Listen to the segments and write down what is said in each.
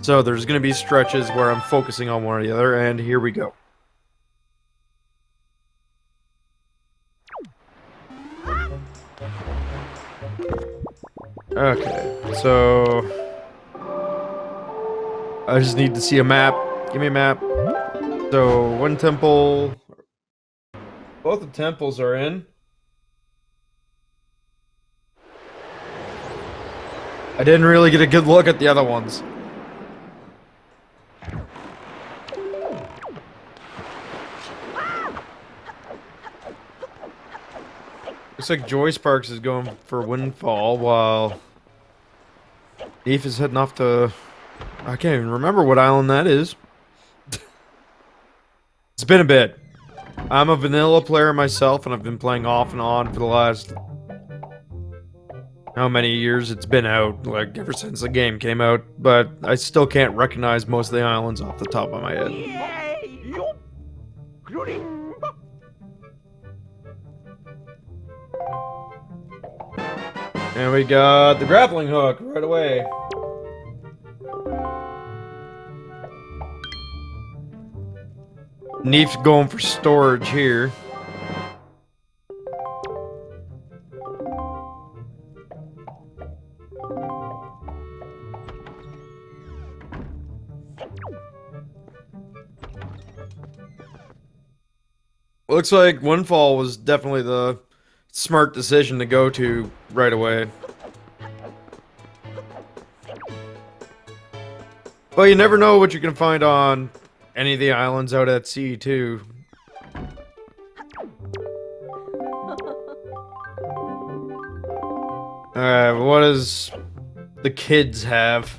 So there's going to be stretches where I'm focusing on one or the other, and here we go. Okay, so I just need to see a map. Give me a map. So one temple. Both the temples are in. I didn't really get a good look at the other ones. Looks like JoySparx is going for Windfall while neefe is heading off to... I can't even remember what island that is. It's been a bit. I'm a vanilla player myself, and I've been playing off and on for the last... how many years it's been out, like ever since the game came out, but I still can't recognize most of the islands off the top of my head. And we got the grappling hook right away. Neef's going for storage here. Looks like Windfall was definitely the smart decision to go to right away. But you never know what you can find on any of the islands out at sea, too. Alright, what does the kids have?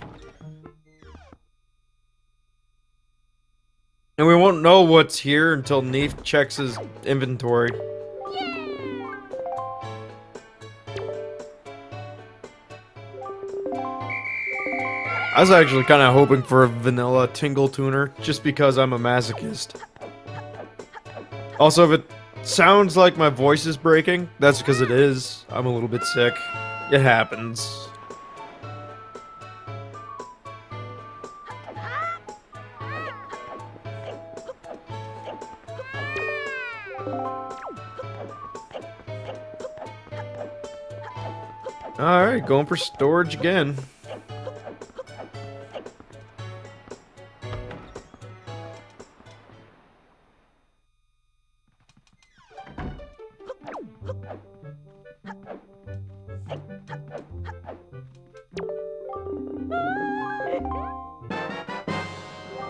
And we won't know what's here until neefe checks his inventory. I was actually kind of hoping for a vanilla tingle tuner, just because I'm a masochist. Also, if it sounds like my voice is breaking, that's because it is. I'm a little bit sick. It happens. Alright, going for storage again.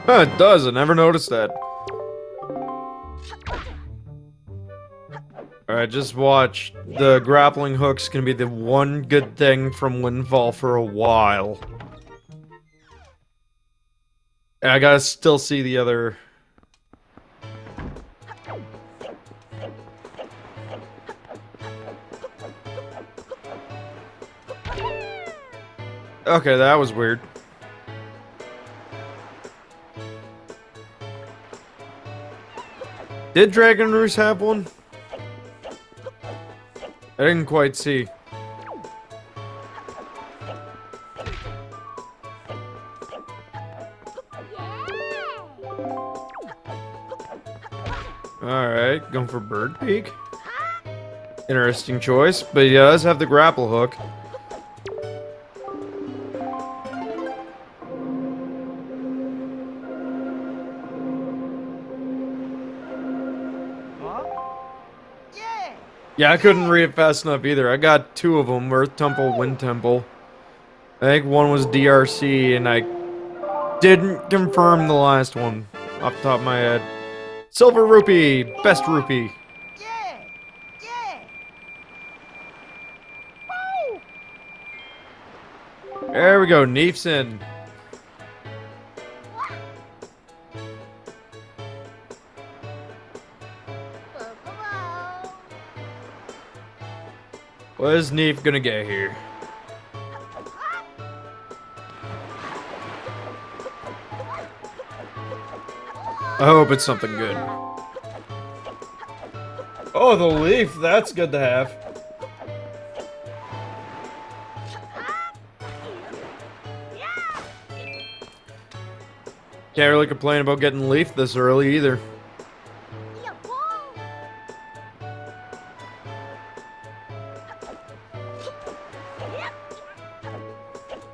Huh, it does. I never noticed that. Alright, just watch. The grappling hook's gonna be the one good thing from Windfall for a while. I gotta still see the other... Okay, that was weird. Did Dragon Roost have one? I didn't quite see. Alright, going for Bird Peak. Interesting choice, but he does have the grapple hook. Yeah, I couldn't read it fast enough either. I got two of them, Earth Temple, Wind Temple. I think one was DRC, and I didn't confirm the last one off the top of my head. Silver Rupee, best rupee. There we go, neefe's in. What is neefe gonna get here? I hope it's something good. Oh, the leaf, that's good to have. Can't really complain about getting leaf this early either.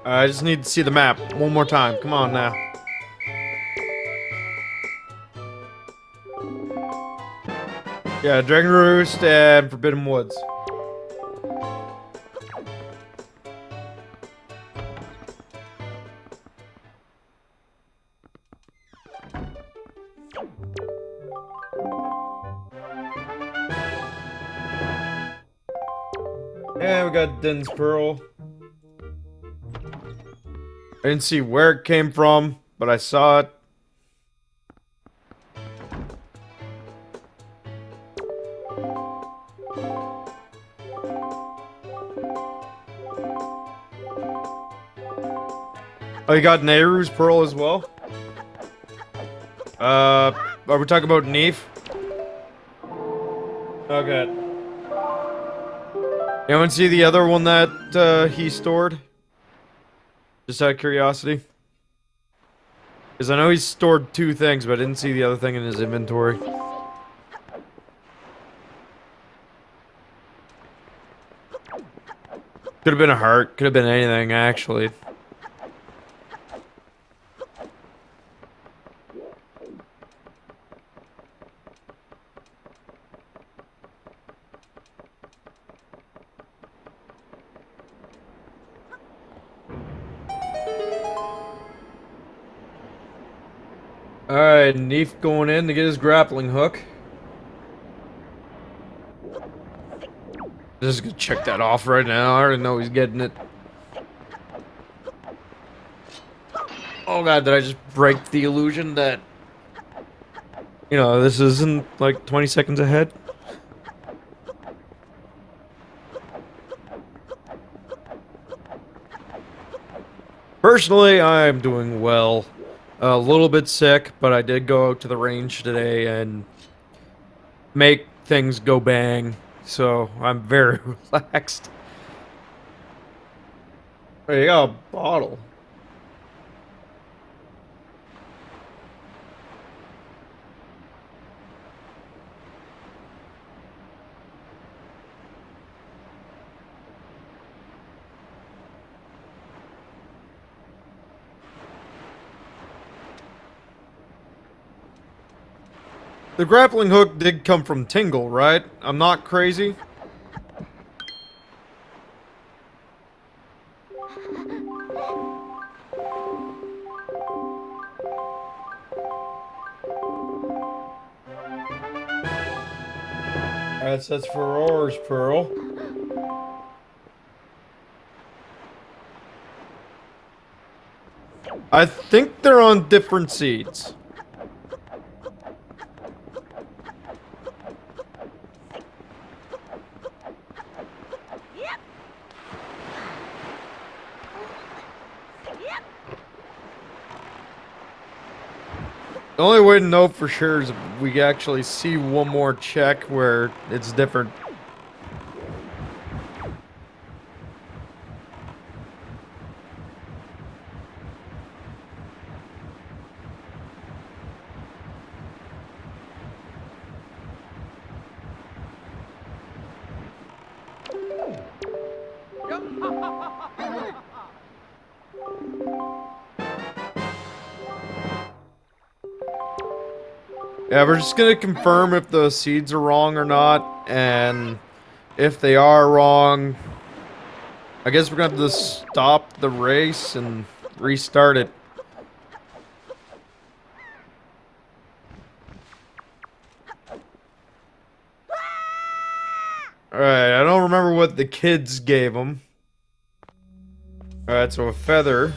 I just need to see the map one more time. Come on now. Yeah, Dragon Roost and Forbidden Woods. And we got Din's Pearl. I didn't see where it came from, but I saw it. Oh, you got Nehru's Pearl as well? Are we talking about neefe? Okay. Anyone see the other one that he stored? Just out of curiosity. Because I know he stored 2 things, but I didn't see the other thing in his inventory. Could have been a heart. Could have been anything, actually. Alright, neefe going in to get his grappling hook. Just gonna check that off right now. I already know he's getting it. Oh god, did I just break the illusion that... You know, this isn't like 20 seconds ahead? Personally, I'm doing well. A little bit sick, but I did go out to the range today and make things go bang. So, I'm very relaxed. There you got a bottle. The grappling hook did come from Tingle, right? I'm not crazy. Alright, so that's Ferror's Pearl. I think they're on different seeds. The only way to know for sure is if we actually see one more check where it's different. Yeah, we're just gonna confirm if the seeds are wrong or not, and if they are wrong, I guess we're gonna have to stop the race and restart it. Alright, I don't remember what the kids gave them. Alright, so a feather.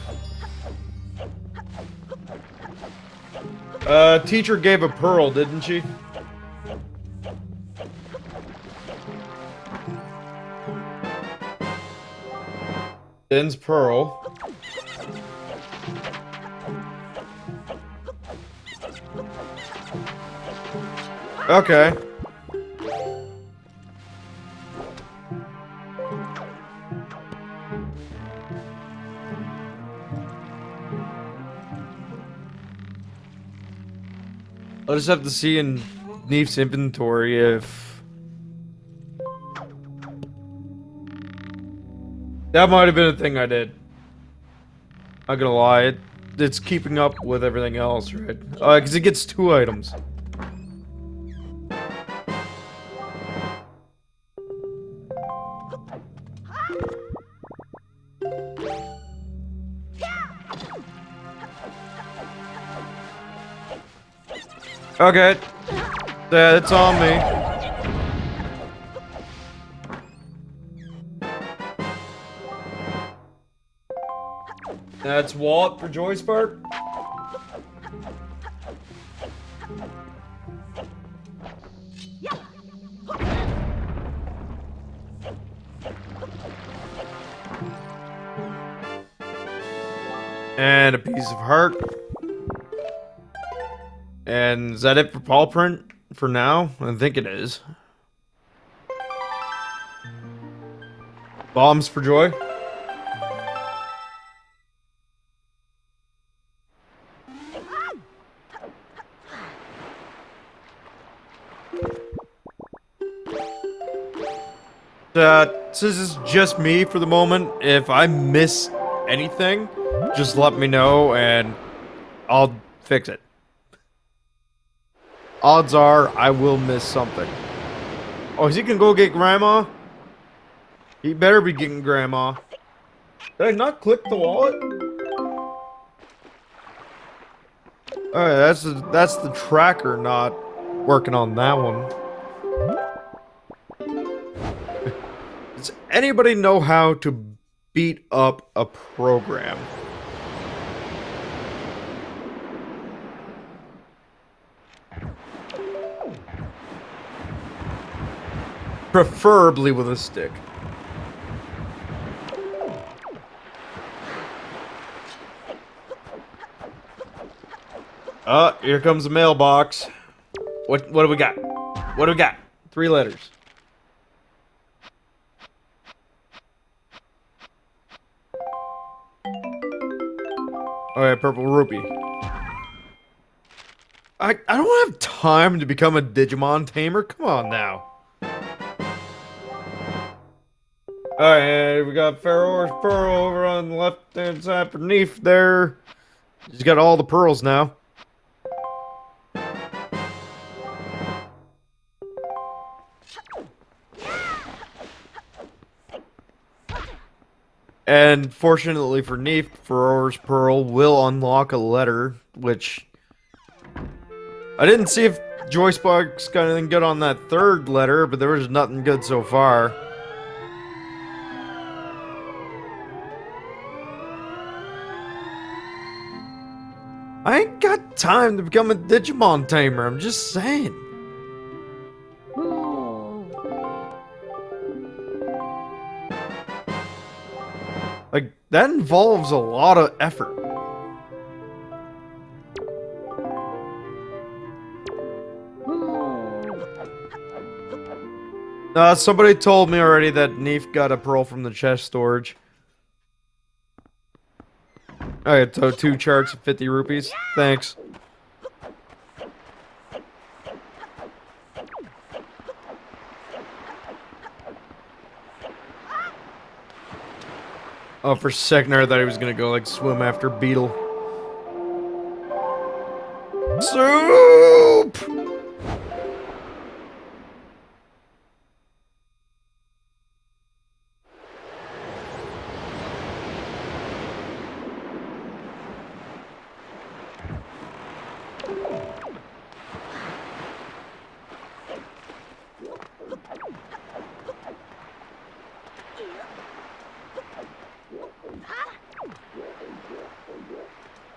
Teacher gave a pearl, didn't she? Din's pearl. Okay. I'll just have to see in Neefe's inventory if... That might have been a thing I did. Not gonna lie, it's keeping up with everything else, right? Because it gets 2 items. Okay. That's on me. That's Walt for JoySparx. And a piece of heart. And is that it for paw print for now? I think it is. Bombs for Joy. Since it's just me for the moment, if I miss anything, just let me know and I'll fix it. Odds are I will miss something. Oh, is he gonna go get Grandma? He better be getting Grandma. Did I not click the wallet? Alright, that's the tracker not working on that one. Does anybody know how to beat up a program? Preferably with a stick. Here comes the mailbox. What do we got? What do we got? 3 letters. Alright, purple rupee. I don't have time to become a Digimon tamer. Come on now. Alright, we got Pharaoh's Pearl over on the left hand side for Neefe there. He's got all the pearls now. And fortunately for Neefe, Pharaoh's Pearl will unlock a letter, which... I didn't see if JoySparx got anything good on that 3rd letter, but there was nothing good so far. I ain't got time to become a Digimon tamer, I'm just saying. Like, that involves a lot of effort. Somebody told me already that Neefe got a pearl from the chest storage. Alright, so 2 charts of 50 rupees. Thanks. Oh, for a second I thought he was gonna go, like, swim after Beetle. Soup!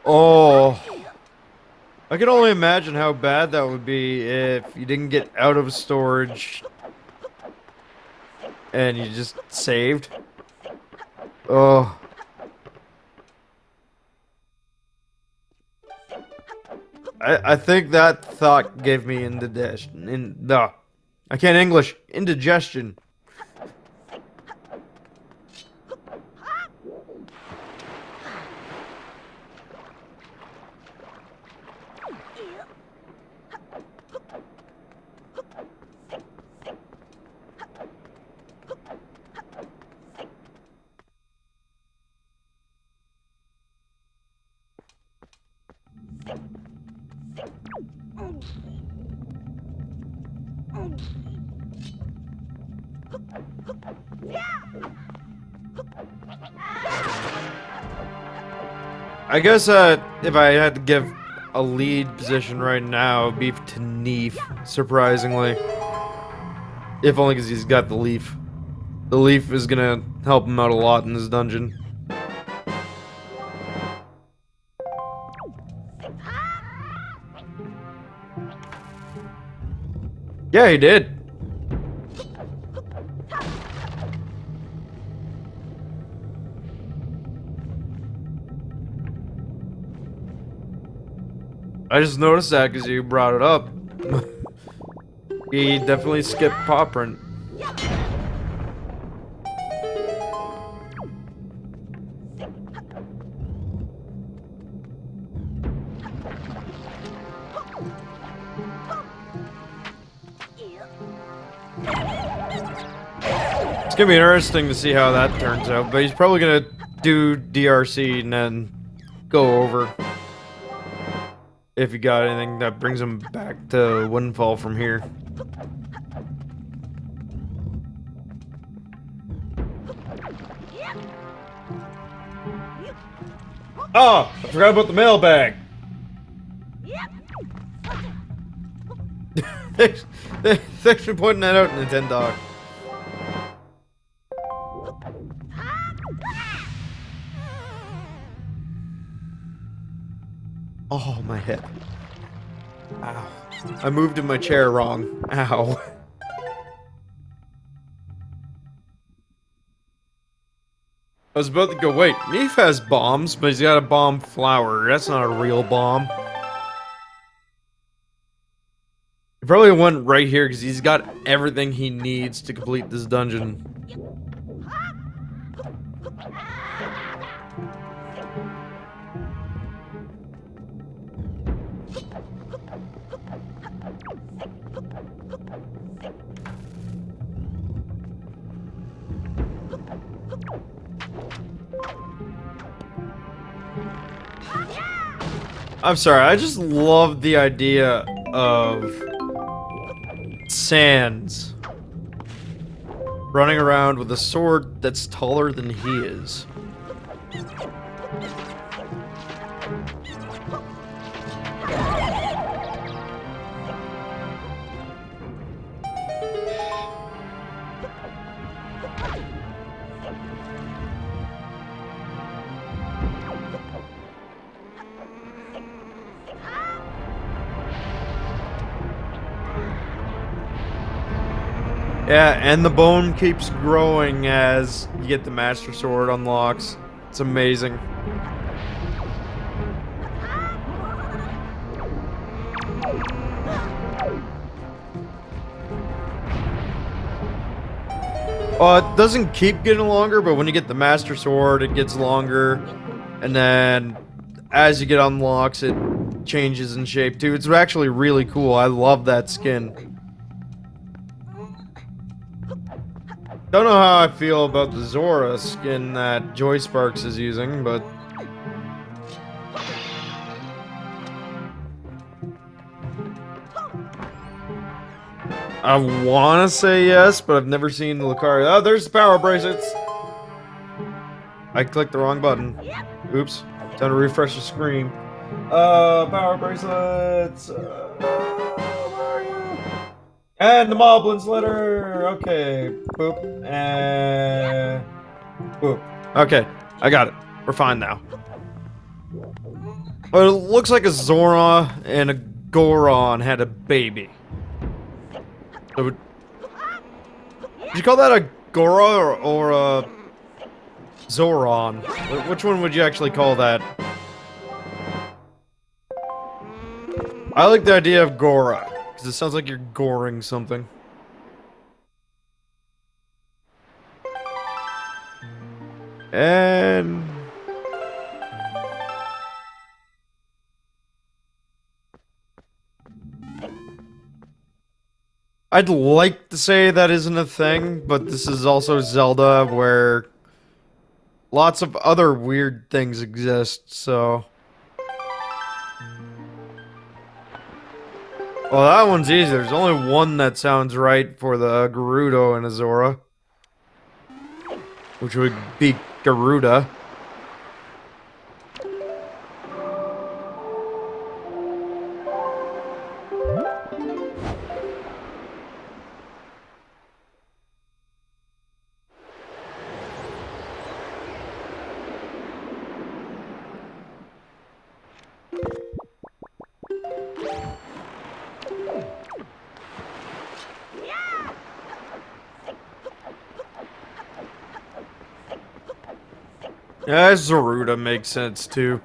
Oh, I can only imagine how bad that would be if you didn't get out of storage and you just saved. Oh. I think that thought gave me indigestion. I can't English. Indigestion. I guess if I had to give a lead position right now, it'd be to Neefe, surprisingly. If only because he's got the leaf. The leaf is gonna help him out a lot in this dungeon. Yeah, he did. I just noticed that because you brought it up. He definitely skipped paw print. It's gonna be interesting to see how that turns out, but he's probably gonna do DRC and then go over. If you got anything that brings him back to Windfall from here. Oh, I forgot about the mailbag. Thanks for pointing that out, Nintendo. Oh, my hip. Ow. I moved in my chair wrong. Ow. I was about to go, wait, Neefe has bombs, but he's got a bomb flower. That's not a real bomb. He probably went right here because he's got everything he needs to complete this dungeon. I'm sorry, I just love the idea of Sans running around with a sword that's taller than he is. Yeah, and the bone keeps growing as you get the Master Sword unlocks. It's amazing. It doesn't keep getting longer, but when you get the Master Sword, it gets longer. And then, as you get unlocks, it changes in shape too. It's actually really cool. I love that skin. Don't know how I feel about the Zora skin that JoySparx is using, but... I want to say yes, but I've never seen the Lucario. Oh, there's the power bracelets! I clicked the wrong button. Oops. Time to refresh the screen. Power bracelets! And the Moblin's letter! Okay. Boop. And... boop. Okay. I got it. We're fine now. But it looks like a Zora and a Goron had a baby. So would you call that a Gora or a Zoron? Which one would you actually call that? I like the idea of Gora. Because it sounds like you're goring something. And... I'd like to say that isn't a thing, but this is also Zelda, where lots of other weird things exist, so... Well, that one's easy. There's only one that sounds right for the Gerudo and Azora, which would be Garuda. Yeah, Zaruda makes sense too.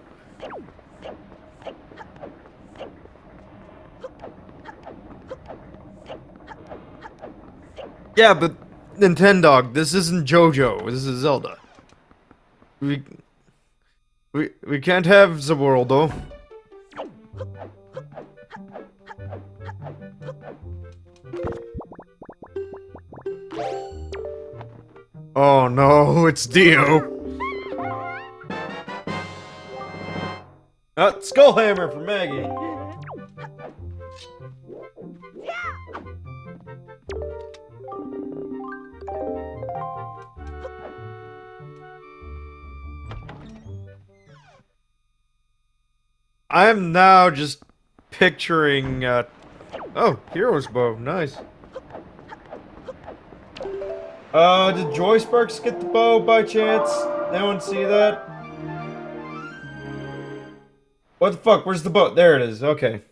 Yeah, but Nintendo, this isn't JoJo. This is Zelda. We we can't have the world though. Oh no, it's Dio. Skullhammer for Maggie. I am now just picturing, oh, Hero's Bow, nice. Did JoySparx get the bow by chance? Anyone see that? What the fuck, where's the bow? There it is, okay.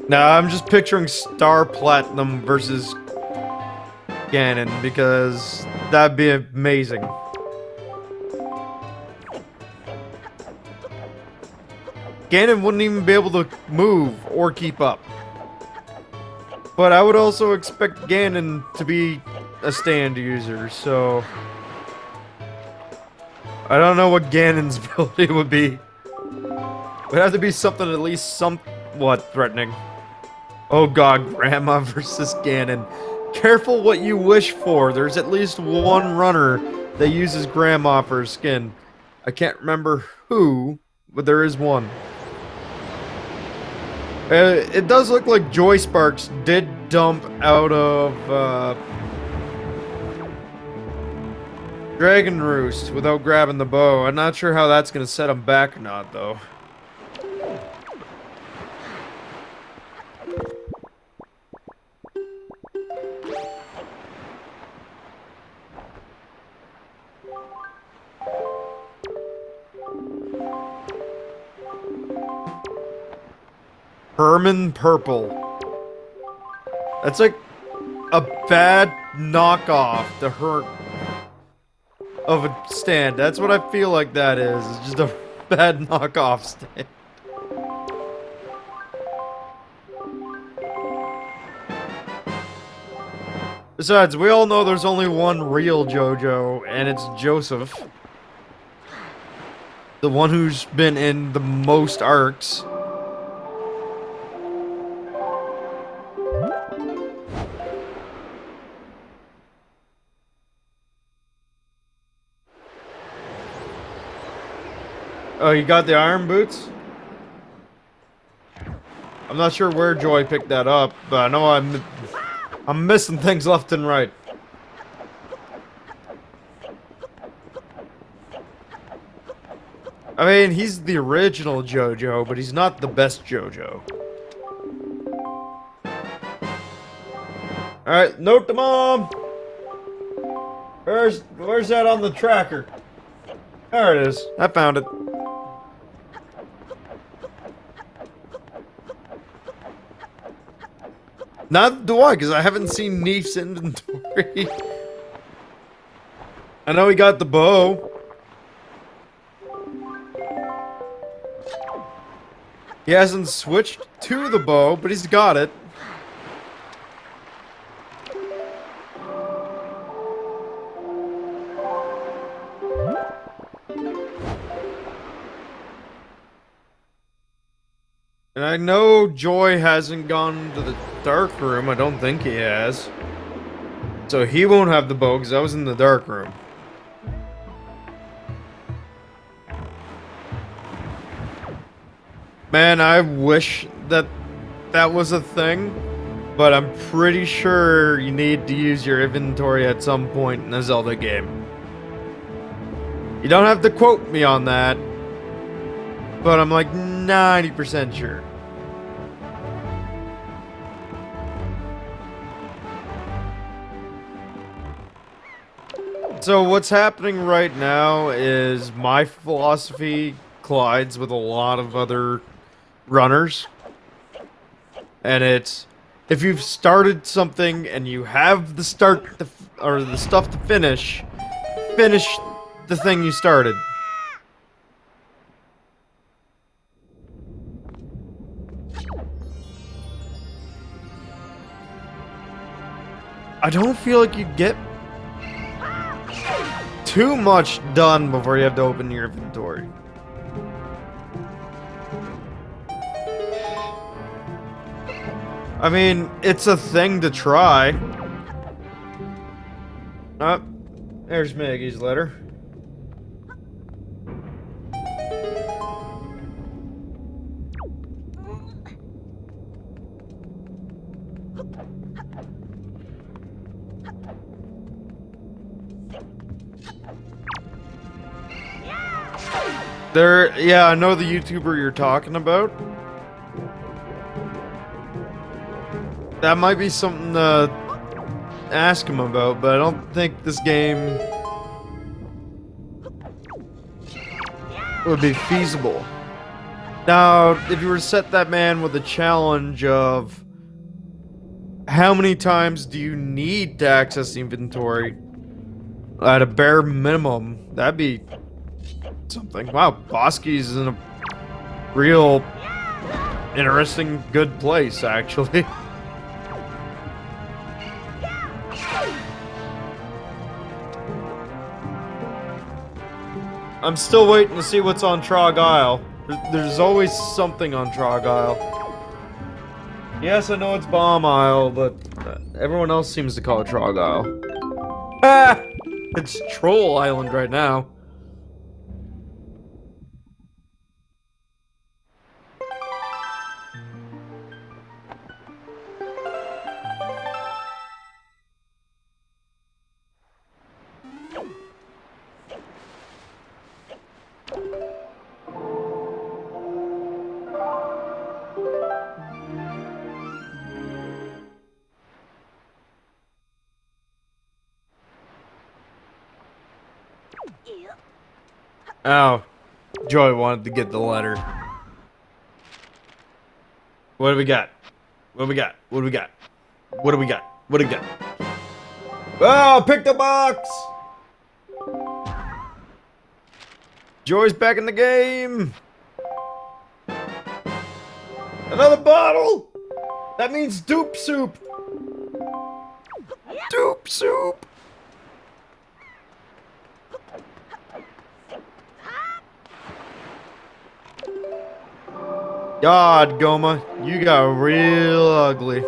Nah, I'm just picturing Star Platinum versus Ganon, because that'd be amazing. Ganon wouldn't even be able to move or keep up. But I would also expect Ganon to be a stand user, so... I don't know what Ganon's ability would be. It would have to be something at least somewhat threatening. Oh god, Grandma versus Ganon. Careful what you wish for. There's at least one runner that uses Grandma for her skin. I can't remember who, but there is one. It does look like JoySparx did dump out of Dragon Roost without grabbing the bow. I'm not sure how that's gonna set him back or not, though. Herman Purple. That's like a bad knockoff to hurt of a stand. That's what I feel like that is. It's just a bad knockoff stand. Besides, we all know there's only one real JoJo, and it's Joseph. The one who's been in the most arcs. Oh, you got the iron boots? I'm not sure where Joy picked that up, but I know I'm missing things left and right. I mean, he's the original JoJo, but he's not the best JoJo. Alright, note to Mom! Where's that on the tracker? There it is. I found it. Not do I, because I haven't seen Neefe's inventory. I know he got the bow. He hasn't switched to the bow, but he's got it. And I know Joy hasn't gone to the dark room. I don't think he has. So he won't have the bow because I was in the dark room. Man, I wish that that was a thing, but I'm pretty sure you need to use your inventory at some point in a Zelda game. You don't have to quote me on that, but I'm like 90% sure. So what's happening right now is my philosophy collides with a lot of other runners. And it's, if you've started something and you have the or the stuff to finish, finish the thing you started. I don't feel like you get too much done before you have to open your inventory. I mean, it's a thing to try. There's Maggie's letter. Yeah, I know the YouTuber you're talking about. That might be something to ask him about, but I don't think this game would be feasible. Now, if you were to set that man with a challenge of how many times do you need to access the inventory at a bare minimum, that'd be something. Wow, Bosky's in a real interesting, good place, actually. I'm still waiting to see what's on Trog Isle. There's always something on Trog Isle. Yes, I know it's Bomb Isle, but everyone else seems to call it Trog Isle. Ah! It's Troll Island right now. Oh, Joy wanted to get the letter. What do we got? What do we got? What do we got? What do we got? What do we got? Oh, pick the box! Joy's back in the game! Another bottle! That means dupe soup! Dupe soup! God, Goma, you got real ugly.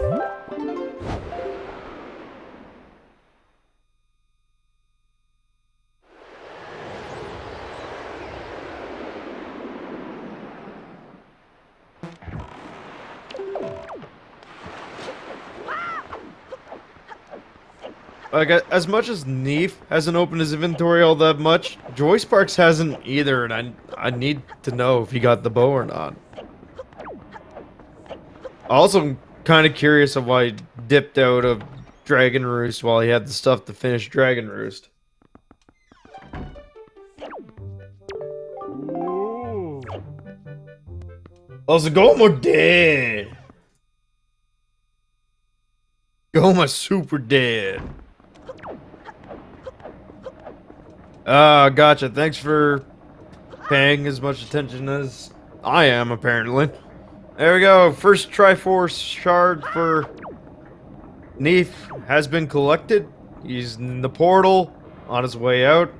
Like, as much as Neefe hasn't opened his inventory all that much, JoySparx hasn't either, and I need to know if he got the bow or not. Also, I'm kind of curious of why he dipped out of Dragon Roost while he had the stuff to finish Dragon Roost. Ooh. Also, Goma dead. Goma super dead. Gotcha. Thanks for paying as much attention as I am, apparently. There we go. First Triforce shard for Neefe has been collected. He's in the portal, on his way out.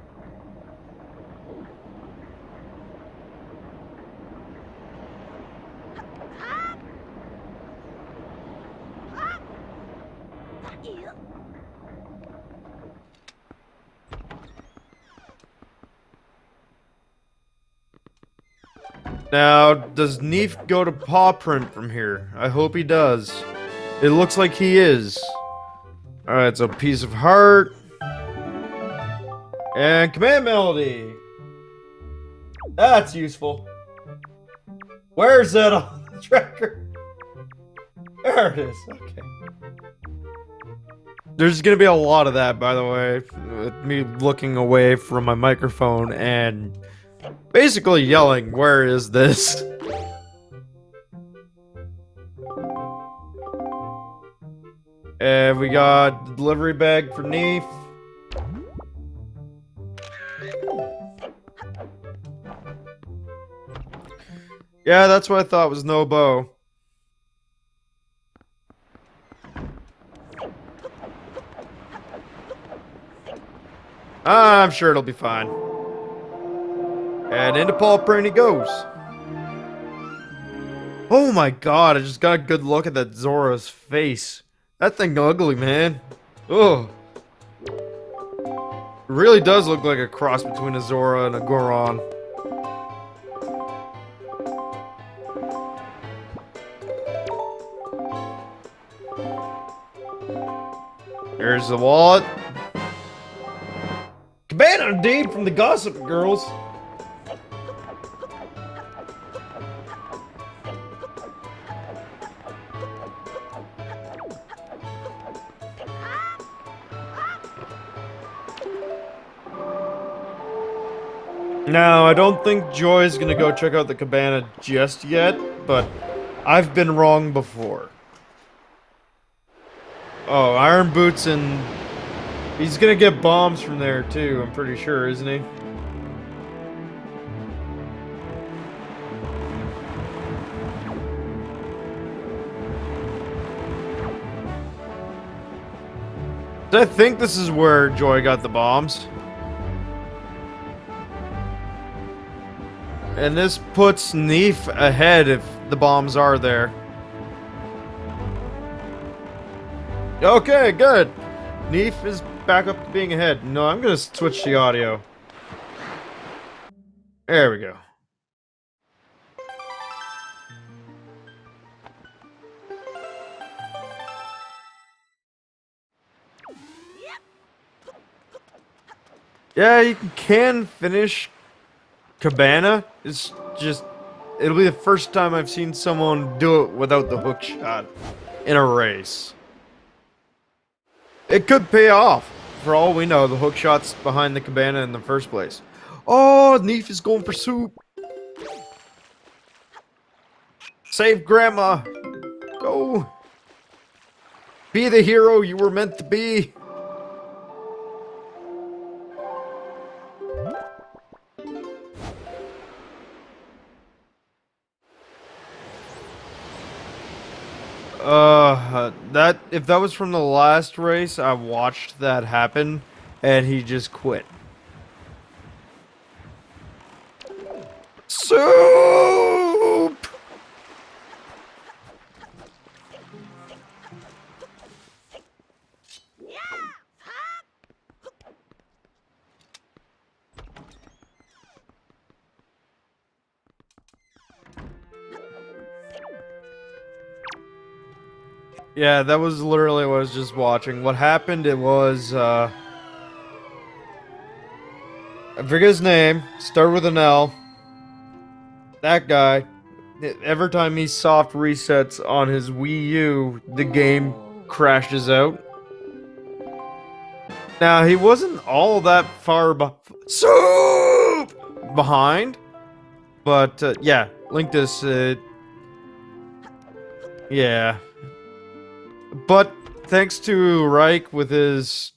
Now, does Neef go to paw print from here? I hope he does. It looks like he is. Alright, so piece of heart. And command melody. That's useful. Where's that on the tracker? There it is. Okay. There's gonna be a lot of that, by the way. With me looking away from my microphone and basically yelling, where is this? And we got the delivery bag for Neef. Yeah, that's what I thought was no bow. I'm sure it'll be fine. And into paw print he goes. Oh my god, I just got a good look at that Zora's face. That thing ugly, man. Ugh. It really does look like a cross between a Zora and a Goron. There's the wallet. Cabana Deed from the Gossip Girls. Now, I don't think Joy's gonna go check out the cabana just yet, but I've been wrong before. Oh, Iron Boots and... He's gonna get bombs from there too, I'm pretty sure, isn't he? I think this is where Joy got the bombs. And this puts Neef ahead if the bombs are there. Okay, good. Neef is back up to being ahead. No, I'm gonna switch the audio. There we go. Yeah, you can finish Cabana. It's just... It'll be the first time I've seen someone do it without the hook shot in a race. It could pay off. For all we know, the hook shot's behind the cabana in the first place. Oh, Neef is going for soup. Save Grandma. Go. Be the hero you were meant to be. If that was from the last race, I watched that happen, and he just quit. Soup! Yeah, that was literally what I was just watching. What happened, it was, I forget his name, started with an L. That guy, every time he soft resets on his Wii U, the game crashes out. Now, he wasn't all that far behind, but, yeah, link this, yeah. But thanks to Reich with his,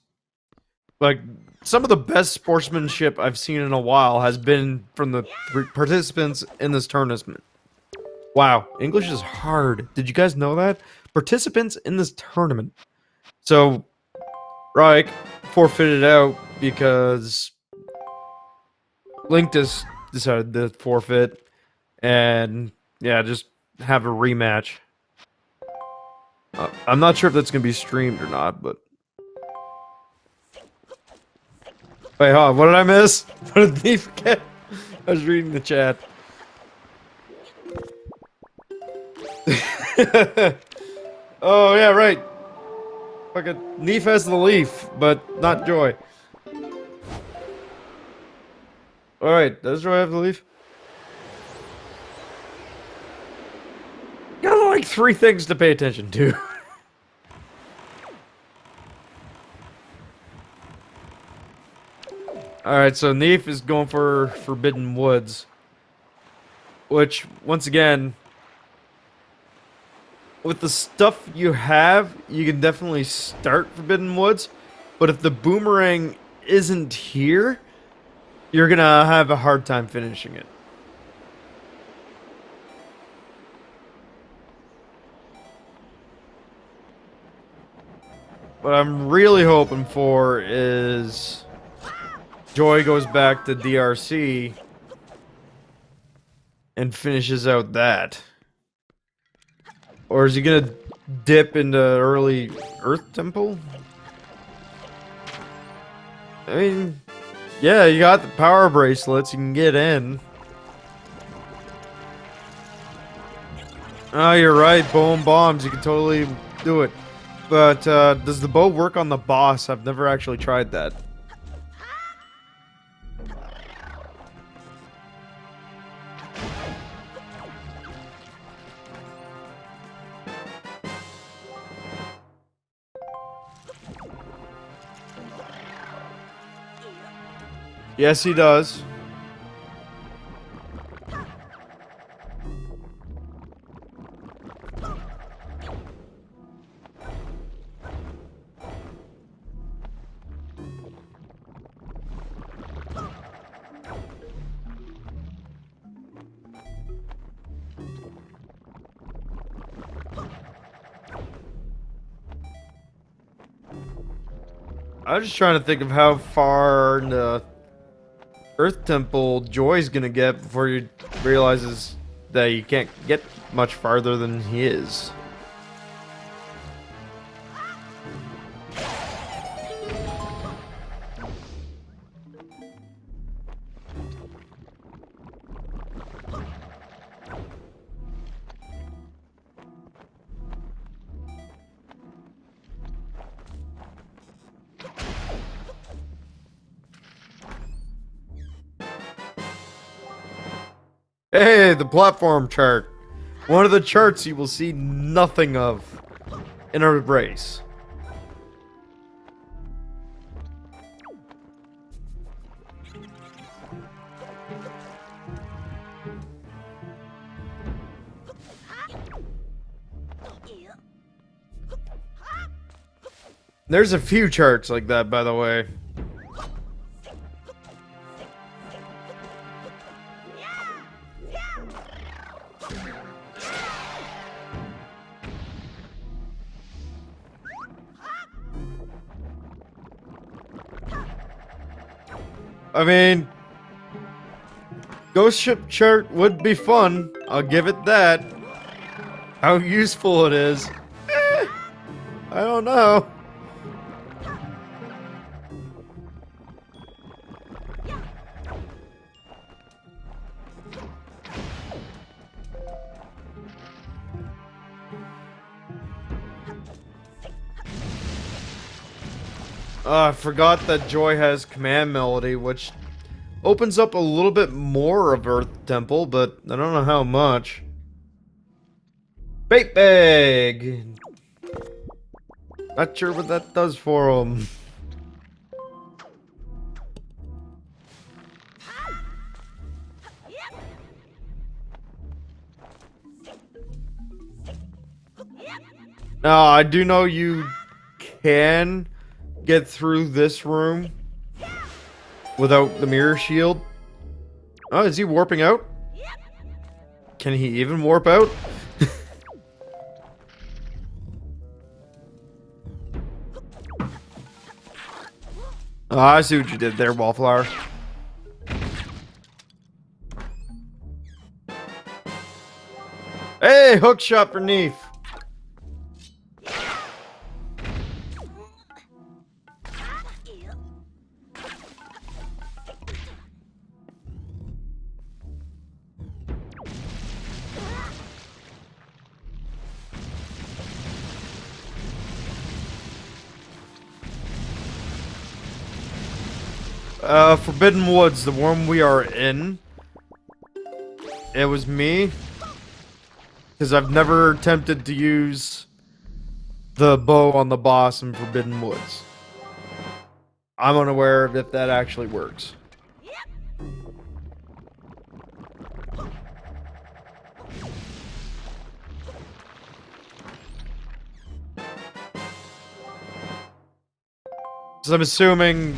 like, some of the best sportsmanship I've seen in a while has been from the participants in this tournament. Wow, English is hard. Did you guys know that? Participants in this tournament. So, Reich forfeited out because Linktus decided to forfeit and, yeah, just have a rematch. I'm not sure if that's going to be streamed or not, but... Wait, huh, what did I miss? What did Neef get? I was reading the chat. Oh yeah, right. Fucking Neef has the leaf, but not Joy. Alright, does Joy have the leaf? Got like 3 things to pay attention to. Alright, so Neef is going for Forbidden Woods. Which, once again, with the stuff you have, you can definitely start Forbidden Woods. But if the boomerang isn't here, you're gonna have a hard time finishing it. What I'm really hoping for is Joy goes back to DRC and finishes out that. Or is he gonna dip into early Earth Temple? I mean, yeah, you got the power bracelets, you can get in. Oh, you're right, bow and bombs, you can totally do it. But, does the bow work on the boss? I've never actually tried that. Yes, he does. I was just trying to think of how far in the Earth Temple Joy's gonna get before he realizes that he can't get much farther than he is. Hey, the platform chart. One of the charts you will see nothing of in a race. There's a few charts like that, by the way. I mean, Ghost Ship chart would be fun. I'll give it that. How useful it is, I don't know. I forgot that Joy has command melody, which opens up a little bit more of Earth Temple, but I don't know how much. Bait bag! Not sure what that does for him. Now, I do know you can get through this room without the mirror shield. Oh, is he warping out? Can he even warp out? Oh, I see what you did there, Wallflower. Hey, hook shot for Neef. Forbidden Woods, the one we are in. It was me. Because I've never attempted to use the bow on the boss in Forbidden Woods. I'm unaware of if that actually works. So I'm assuming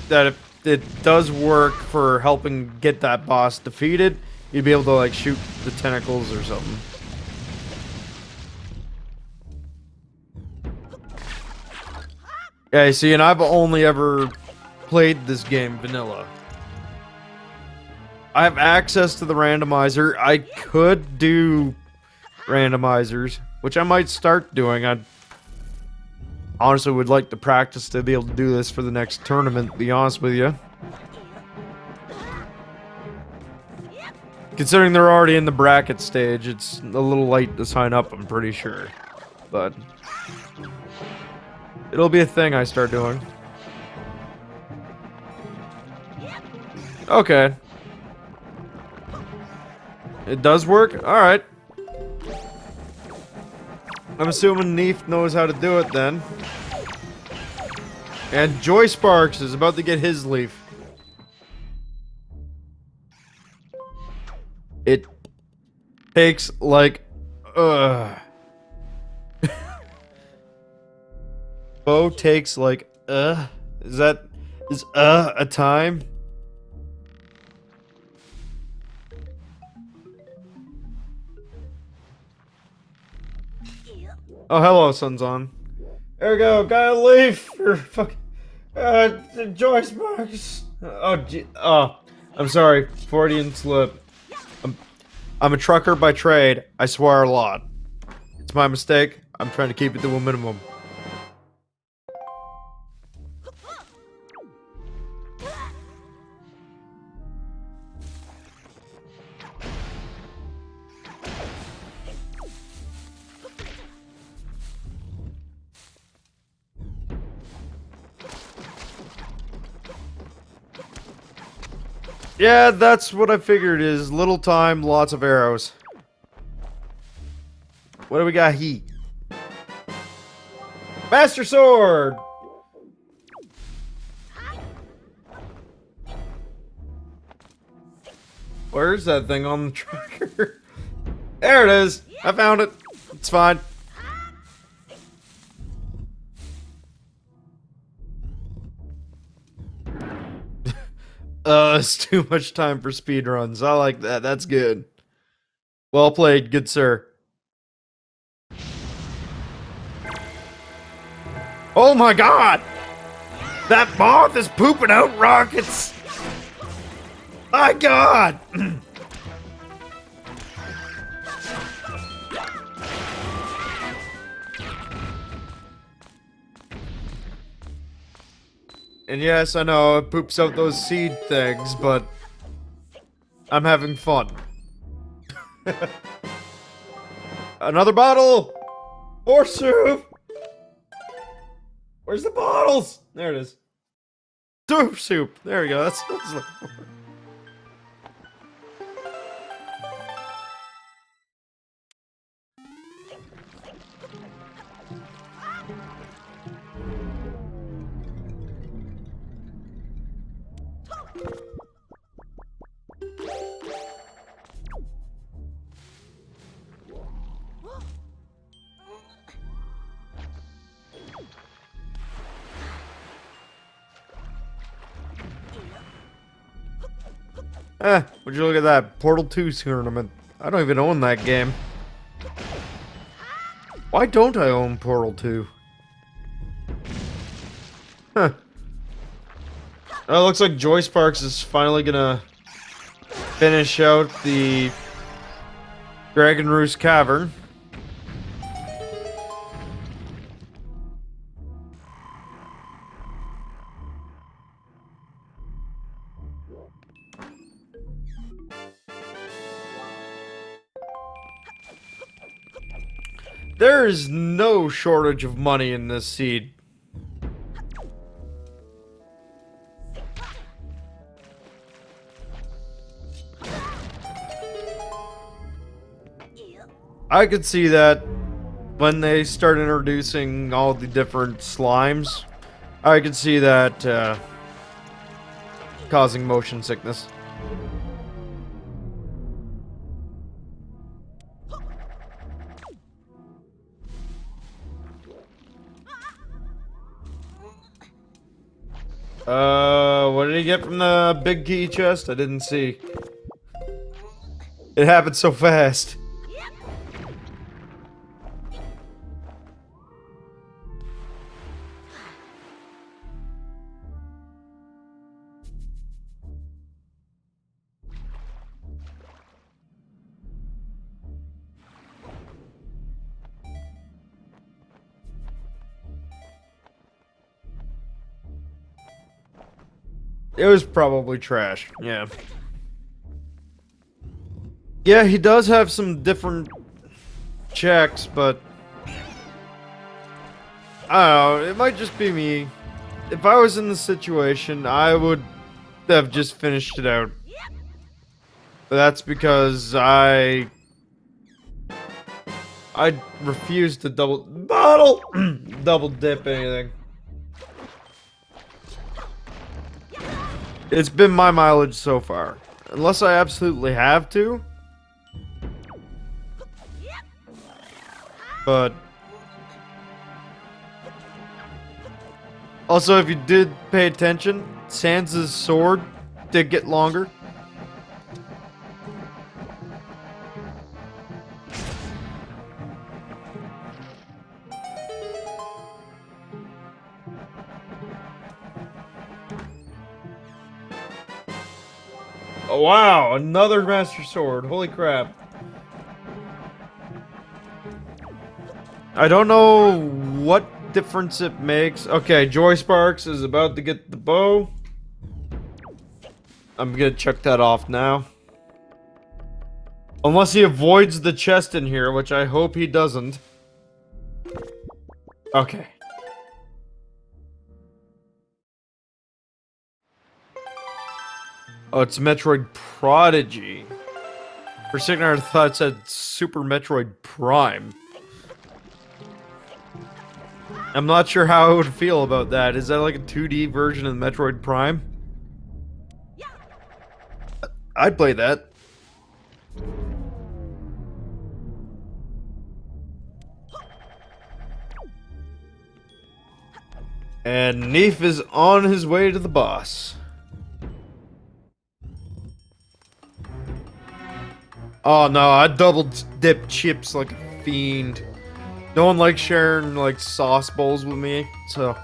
that if it does work for helping get that boss defeated, you'd be able to like shoot the tentacles or something. Yeah, see, and I've only ever played this game vanilla. I have access to the randomizer. I could do randomizers, which I might start doing. I honestly would like to practice to be able to do this for the next tournament, to be honest with you. Considering they're already in the bracket stage, it's a little late to sign up, I'm pretty sure. But it'll be a thing I start doing. Okay. It does work? Alright. I'm assuming Neefe knows how to do it then. And JoySparx is about to get his leaf. It takes like Bo takes like is a time? Oh, hello, Sunzon. There we go, got a leaf for fucking JoySparx. Oh, I'm sorry, Freudian slip. I'm a trucker by trade. I swear a lot. It's my mistake. I'm trying to keep it to a minimum. Yeah, that's what I figured is little time, lots of arrows. What do we got here? Master Sword! Where's that thing on the tracker? There it is! I found it. It's fine. It's too much time for speedruns. I like that. That's good. Well played, good sir. Oh my god! That moth is pooping out rockets! My god! And yes, I know it poops out those seed things, but I'm having fun. Another bottle! More soup! Where's the bottles? There it is. Soup! There we go. That's would you look at that Portal 2 tournament? I don't even own that game. Why don't I own Portal 2? Huh. Oh, it looks like JoySparx is finally gonna finish out the Dragon Roost Cavern. There is no shortage of money in this seed. I could see that when they start introducing all the different slimes. I could see that causing motion sickness. What did he get from the big key chest? I didn't see. It happened so fast. It was probably trash. Yeah. Yeah, he does have some different checks, but I don't know, it might just be me. If I was in the situation, I would have just finished it out. But that's because I refuse to double dip anything. It's been my mileage so far. Unless I absolutely have to. But also, if you did pay attention, Sans' sword did get longer. Oh, wow, another Master Sword. Holy crap. I don't know what difference it makes. Okay, JoySparx is about to get the bow. I'm gonna check that off now. Unless he avoids the chest in here, which I hope he doesn't. Okay. Oh, it's Metroid Prodigy. For a second I thought it said Super Metroid Prime. I'm not sure how I would feel about that. Is that like a 2D version of Metroid Prime? I'd play that. And Neefe is on his way to the boss. Oh no, I double dip chips like a fiend. No one likes sharing like sauce bowls with me, so.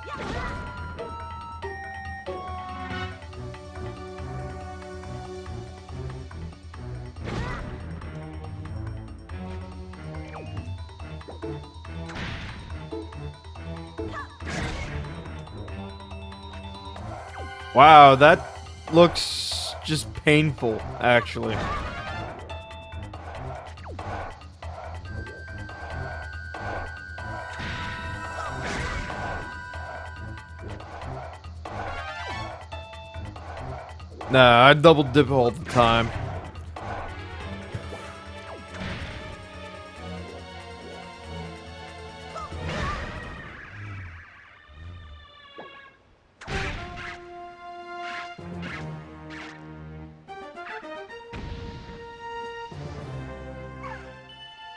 Wow, that looks just painful, actually. Nah, I double dip all the time.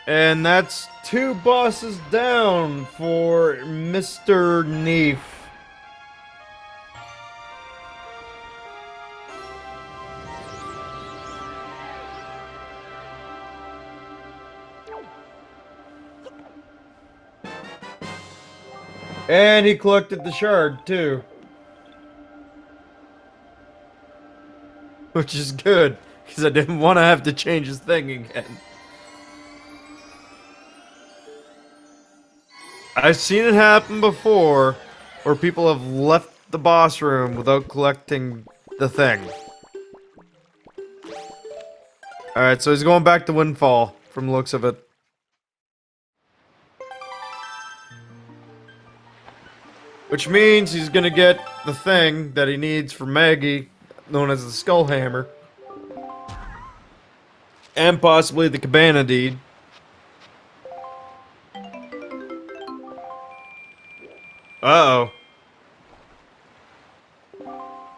And that's 2 bosses down for Mr. Neefe. And he collected the shard, too. Which is good, because I didn't want to have to change his thing again. I've seen it happen before, where people have left the boss room without collecting the thing. Alright, so he's going back to Windfall, from the looks of it. Which means he's gonna get the thing that he needs for Maggie, known as the Skull Hammer. And possibly the Cabana Deed. Uh-oh.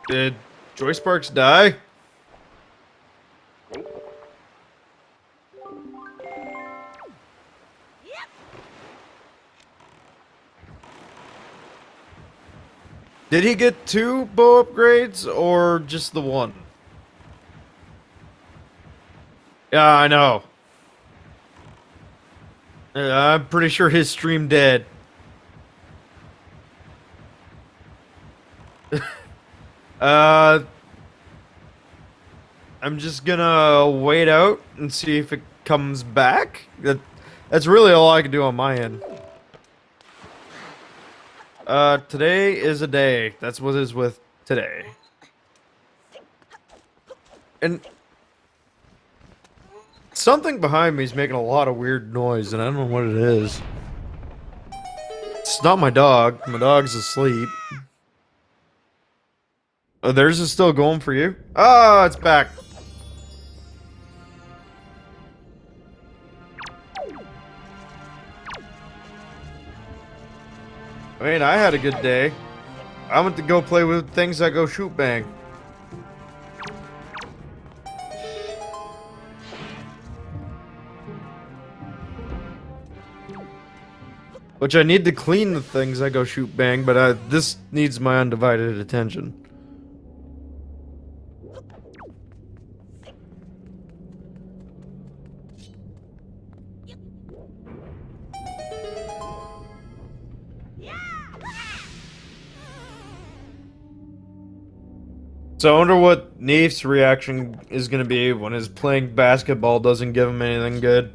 Did JoySparx die? Did he get 2 bow upgrades or just the 1? Yeah, I know. I'm pretty sure his stream dead. I'm just gonna wait out and see if it comes back. That's really all I can do on my end. Today is a day. That's what is with today. And something behind me is making a lot of weird noise, and I don't know what it is. It's not my dog. My dog's asleep. Oh, theirs is still going for you? Ah, it's back. I mean, I had a good day. I went to go play with things that go shoot bang. Which I need to clean the things that go shoot bang, but this needs my undivided attention. So I wonder what Neefe's reaction is going to be when his playing basketball doesn't give him anything good.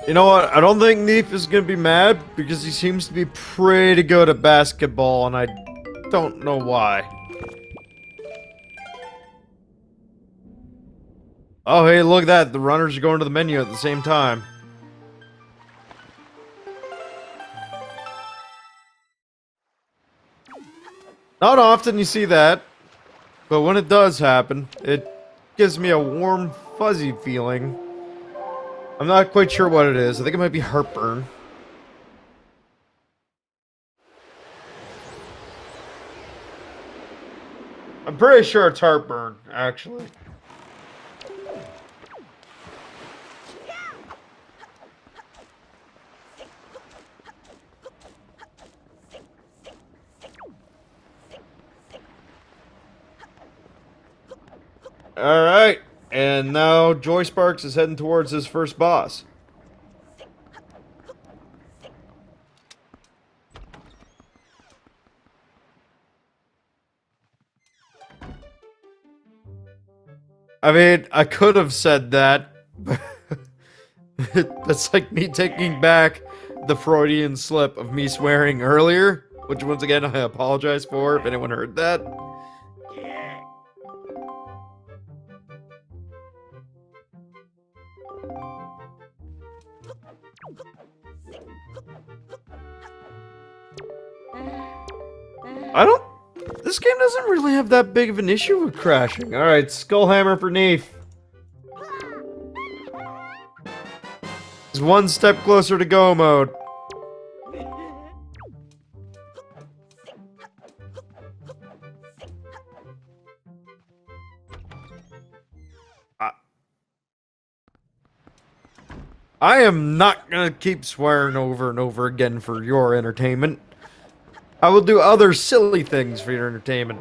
You know what? I don't think Neefe is gonna be mad because he seems to be pretty good at basketball, and I don't know why. Oh, hey, look at that. The runners are going to the menu at the same time. Not often you see that, but when it does happen, it gives me a warm, fuzzy feeling. I'm not quite sure what it is. I think it might be heartburn. I'm pretty sure it's heartburn, actually. Alright, and now JoySparx is heading towards his first boss. I mean, I could have said that, but that's like me taking back the Freudian slip of me swearing earlier, which once again I apologize for if anyone heard that. This game doesn't really have that big of an issue with crashing. Alright, Skullhammer for Neefe. He's one step closer to go mode. I am not gonna keep swearing over and over again for your entertainment. I will do other silly things for your entertainment.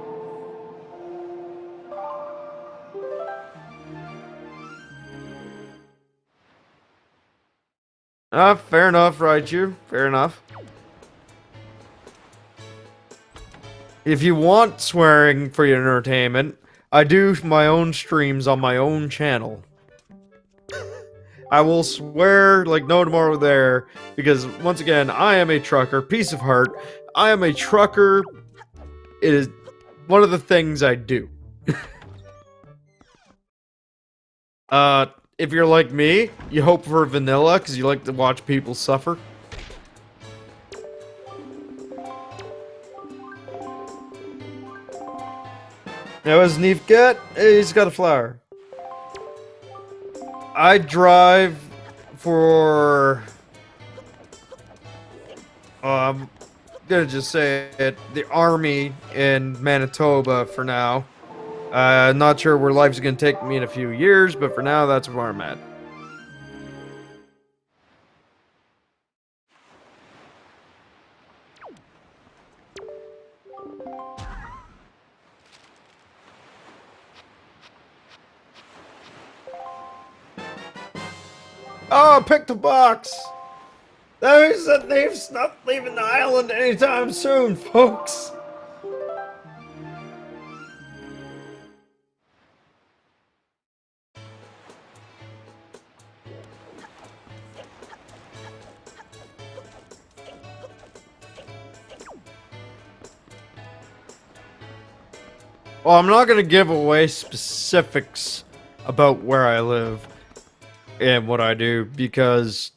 Fair enough, Raichu. Fair enough. If you want swearing for your entertainment, I do my own streams on my own channel. I will swear like no tomorrow there, because once again, I am a trucker, piece of heart. I am a trucker. It is one of the things I do. If you're like me, you hope for vanilla because you like to watch people suffer. Now, what's Neef got? He's got a flower. I drive for... I'm gonna just say it, the army in Manitoba for now. Not sure where life's gonna take me in a few years, but for now, that's where I'm at. Oh, pick the box! That means that Neef's not leaving the island anytime soon, folks. Well, I'm not gonna give away specifics about where I live and what I do because,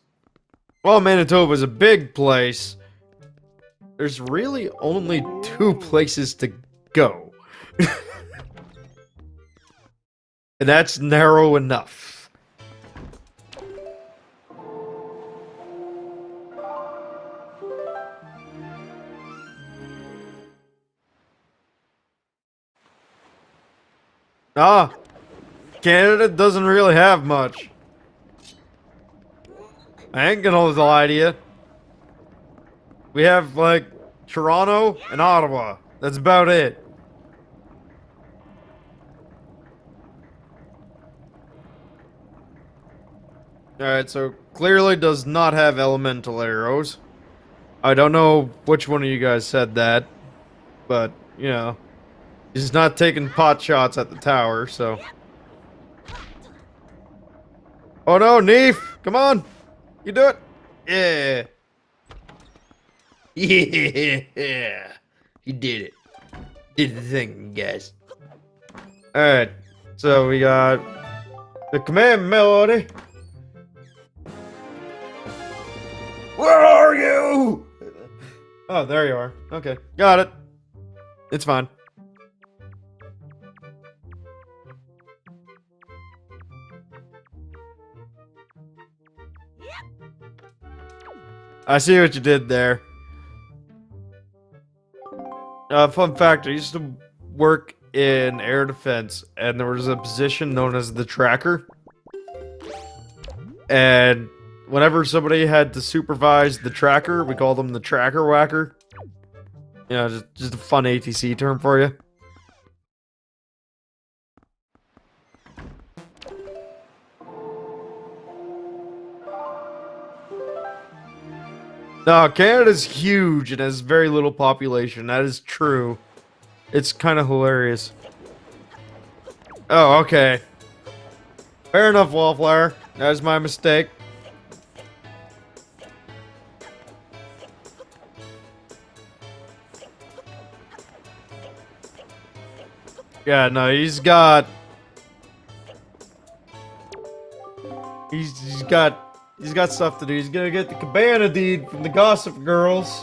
well, Manitoba is a big place. There's really only 2 places to go. And that's narrow enough. Ah, Canada doesn't really have much. I ain't gonna lie to you. We have, like, Toronto and Ottawa. That's about it. Alright, so clearly does not have elemental arrows. I don't know which one of you guys said that, but, you know, he's not taking pot shots at the tower, so. Oh no, Neef! Come on! You do it! Yeah! Yeah! He did it. Did the thing, guys. Alright, so we got the command melody. Where are you? Oh, there you are. Okay, got it. It's fine. I see what you did there. Fun fact, I used to work in air defense, and there was a position known as the tracker. And whenever somebody had to supervise the tracker, we called them the tracker whacker. You know, just a fun ATC term for you. No, Canada's huge and has very little population. That is true. It's kind of hilarious. Oh, okay. Fair enough, Wallflower. That was my mistake. Yeah, no, he's got stuff to do. He's gonna get the cabana deed from the Gossip Girls.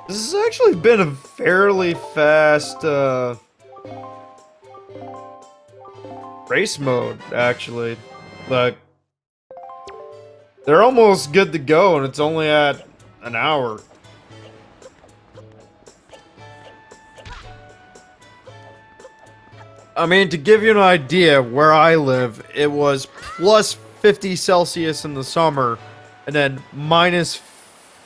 This has actually been a fairly fast race mode, actually. Like, they're almost good to go, and it's only at an hour. I mean, to give you an idea, where I live, it was plus 50 Celsius in the summer, and then minus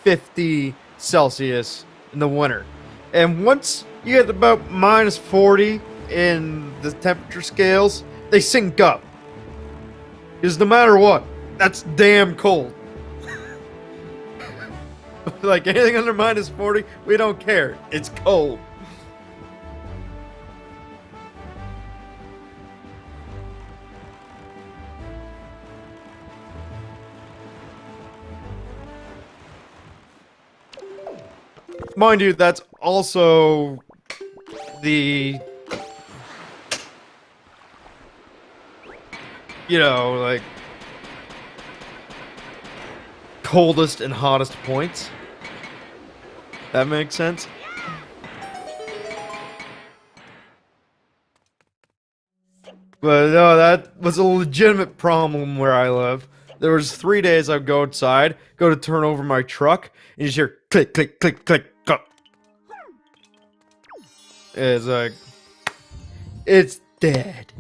50 Celsius in the winter. And once you get about minus 40 in the temperature scales, they sync up. Because no matter what, that's damn cold. Like, anything under minus 40, we don't care. It's cold. mind you, that's also the, like, coldest and hottest points. That makes sense? But no, that was a legitimate problem where I live. There was 3 days I'd go outside, go to turn over my truck, and you just hear click, click, click, click, click. It's like, it's dead.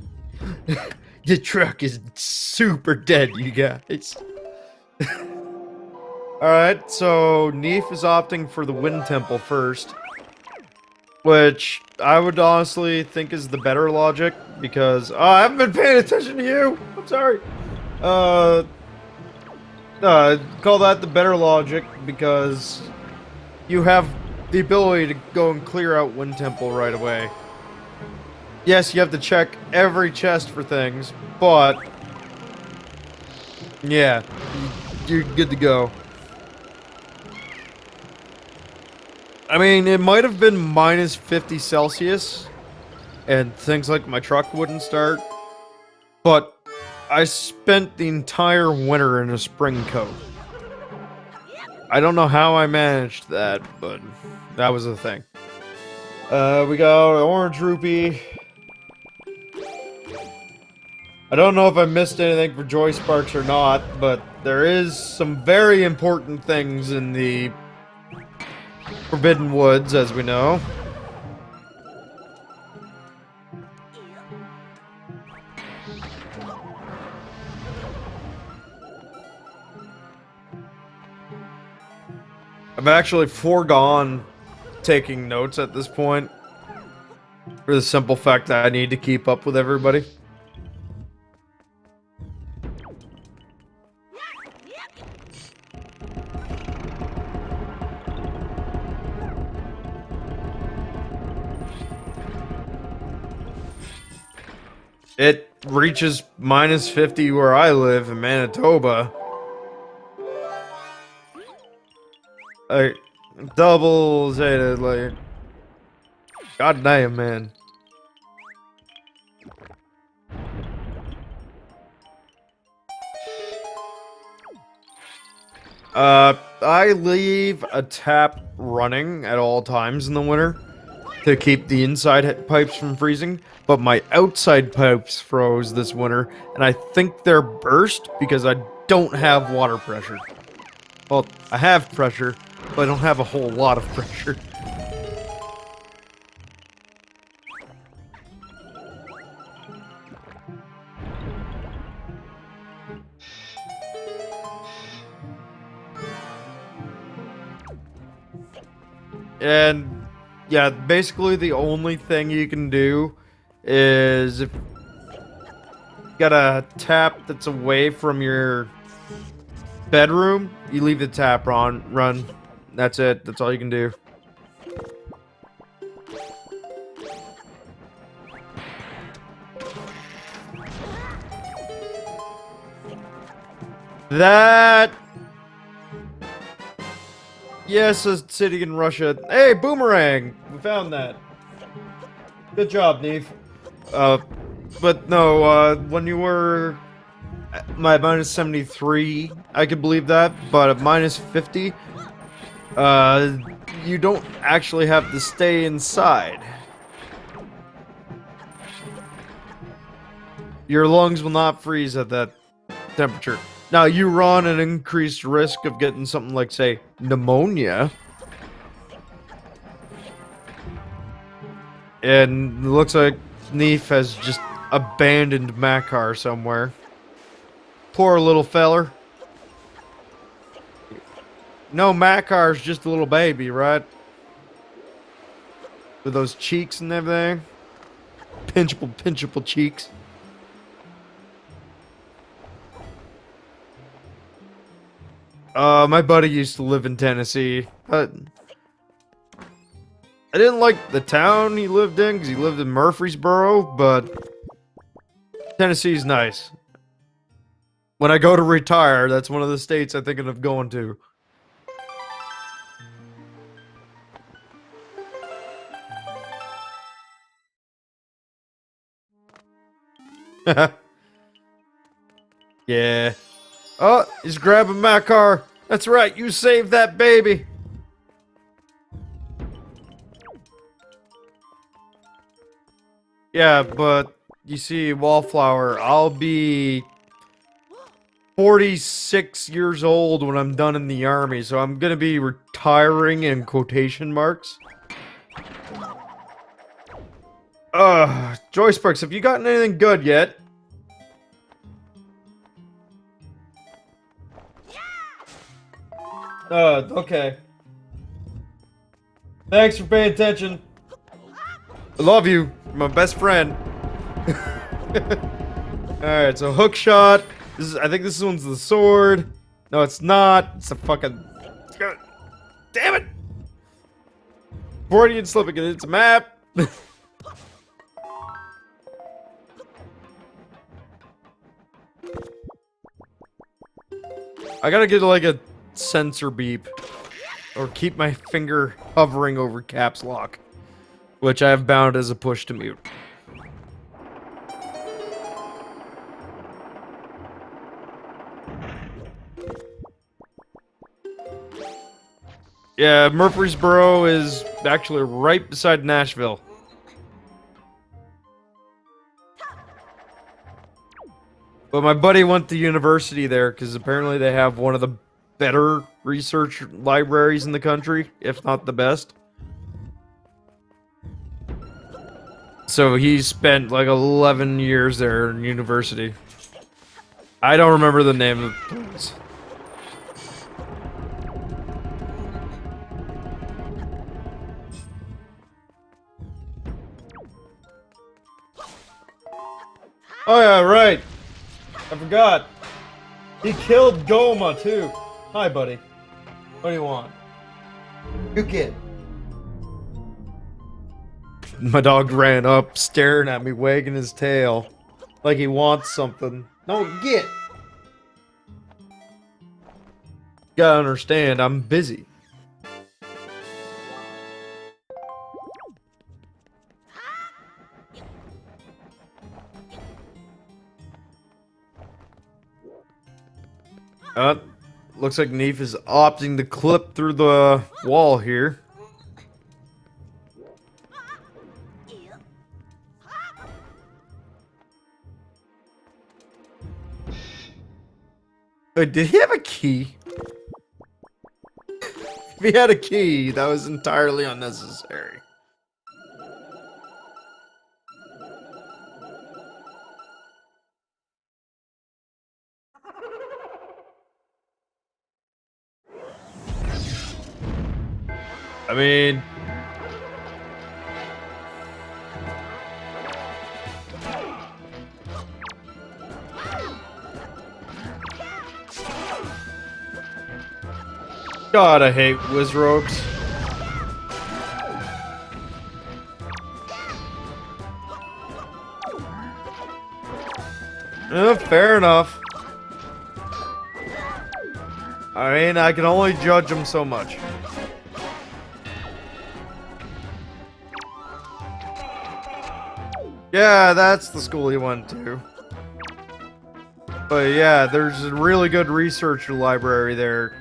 The truck is super dead, you guys. Alright, so Neefe is opting for the Wind Temple first. Which I would honestly think is the better logic, because I haven't been paying attention to you. I'm sorry. Call that the better logic because you have the ability to go and clear out Wind Temple right away. Yes, you have to check every chest for things, but yeah, you're good to go. I mean, it might have been minus 50 Celsius, and things like my truck wouldn't start, but I spent the entire winter in a spring coat. I don't know how I managed that, but that was the thing. We got orange rupee. I don't know if I missed anything for JoySparx or not, but there is some very important things in the Forbidden Woods, as we know. I've actually foregone taking notes at this point, for the simple fact that I need to keep up with everybody. It reaches minus 50 where I live in Manitoba. Like, double Zeta, like, god damn, man. I leave a tap running at all times in the winter to keep the inside pipes from freezing, but my outside pipes froze this winter, and I think they're burst because I don't have water pressure. Well, I have pressure, but I don't have a whole lot of pressure. And yeah, basically the only thing you can do is if you got a tap that's away from your bedroom, you leave the tap run. That's it. That's all you can do. That... Yes, a city in Russia. Hey, boomerang! We found that. Good job, Neefe. But no, when you were at my minus 73, I could believe that, but at minus 50, you don't actually have to stay inside. Your lungs will not freeze at that temperature. Now, you run an increased risk of getting something like, say, pneumonia. And it looks like Neefe has just abandoned Makar somewhere. Poor little feller. No, Makar's just a little baby, right? With those cheeks and everything. Pinchable cheeks. My buddy used to live in Tennessee. I didn't like the town he lived in, because he lived in Murfreesboro, but Tennessee's nice. When I go to retire, that's one of the states I'm thinking of going to. Yeah. Oh, he's grabbing my car. That's right, you saved that baby. Yeah, but you see, Wallflower, I'll be 46 years old when I'm done in the army, so I'm gonna be retiring in quotation marks. JoySparx, have you gotten anything good yet? Okay. Thanks for paying attention. I love you. You're my best friend. Alright, so hook shot. I think this one's the sword. No, it's not. It's a fucking... Damn it! Freudian slipping it. It's a map. I gotta get like a sensor beep. Or keep my finger hovering over caps lock. Which I have bound as a push to mute. Yeah, Murfreesboro is actually right beside Nashville. But my buddy went to university there because apparently they have one of the better research libraries in the country, if not the best. So he spent like 11 years there in university. I don't remember the name of the place. Oh yeah, right. I forgot. He killed Goma too. Hi, buddy. What do you want? Good kid. My dog ran up, staring at me, wagging his tail. Like he wants something. No, get! You gotta understand, I'm busy. Looks like Neefe is opting to clip through the wall here. Wait, did he have a key? If he had a key, that was entirely unnecessary. I mean... God, I hate Wizrobes. Fair enough. I mean, I can only judge them so much. Yeah, that's the school he went to. But yeah, there's a really good research library there.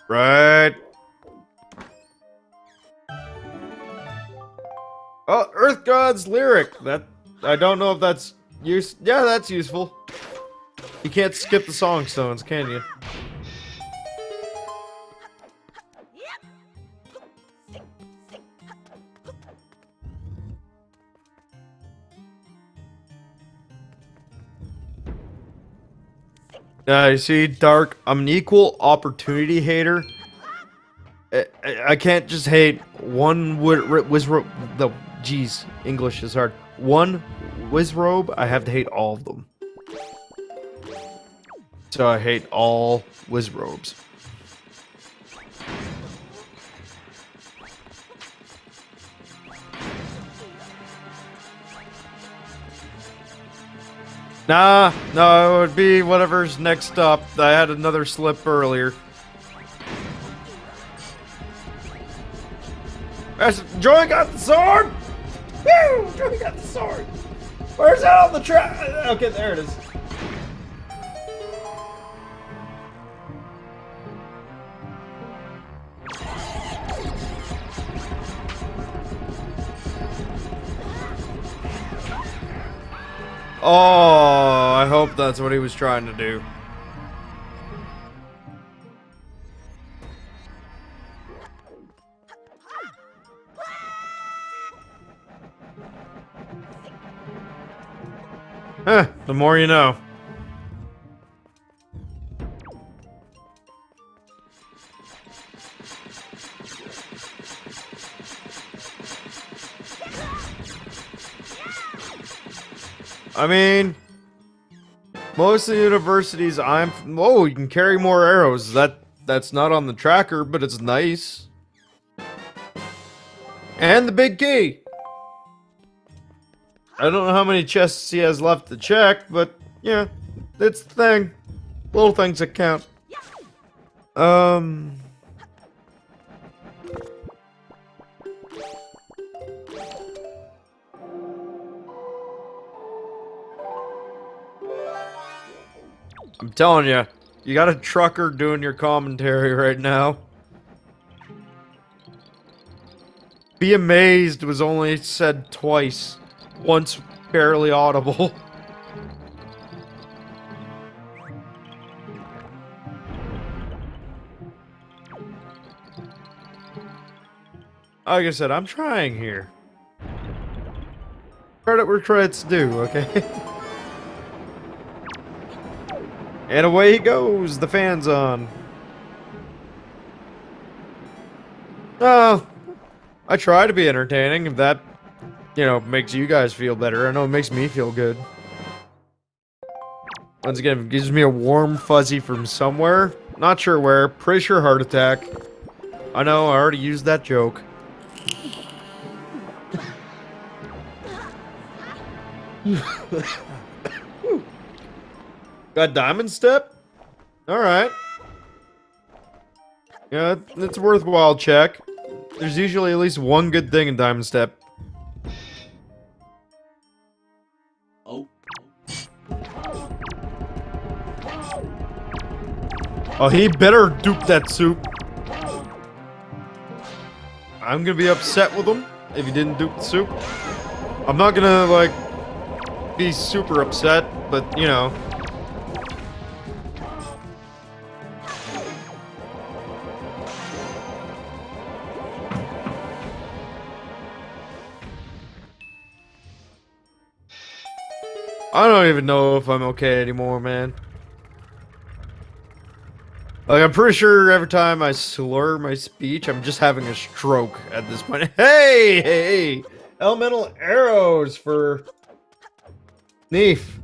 Right. Oh, Earth God's lyric. That I don't know if that's yeah, that's useful. You can't skip the song stones, can you? You see, Dark, I'm an equal opportunity hater. I can't just hate one Wizrobe. Jeez, English is hard. One Wizrobe, I have to hate all of them. So I hate all Wizrobes. Nah, no, it would be whatever's next up. I had another slip earlier. Joy got the sword! Woo! Joy got the sword! Where's it on the track? Okay, there it is. Oh, I hope that's what he was trying to do. The more you know. I mean, most of the universities oh, you can carry more arrows. That's not on the tracker, but it's nice. And the big key. I don't know how many chests he has left to check, but yeah, it's the thing. Little things that count. I'm telling you, you got a trucker doing your commentary right now. Be amazed was only said twice. Once barely audible. Like I said, I'm trying here. Credit where credit's due, okay? And away he goes, the fan's on. Oh, I try to be entertaining, if that, you know, makes you guys feel better. I know it makes me feel good. Once again, it gives me a warm fuzzy from somewhere. Not sure where, pretty sure heart attack. I know, I already used that joke. Got diamond step? Alright. Yeah, it's a worthwhile check. There's usually at least one good thing in diamond step. Oh, he better dupe that soup. I'm gonna be upset with him if he didn't dupe the soup. I'm not gonna, like, be super upset, but, you know. I don't even know if I'm okay anymore, man. Like, I'm pretty sure every time I slur my speech, I'm just having a stroke at this point. Hey! Hey! Elemental arrows for Neefe.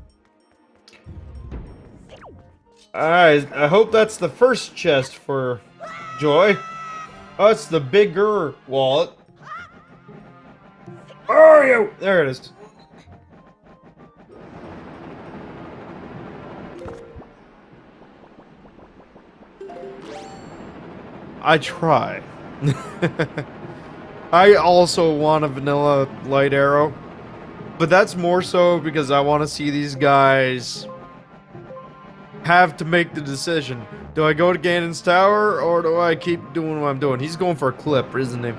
Alright, I hope that's the first chest for Joy. Oh, it's the bigger wallet. Where are you? There it is. I try. I also want a vanilla light arrow. But that's more so because I want to see these guys have to make the decision. Do I go to Ganon's tower or do I keep doing what I'm doing? He's going for a clip, isn't he?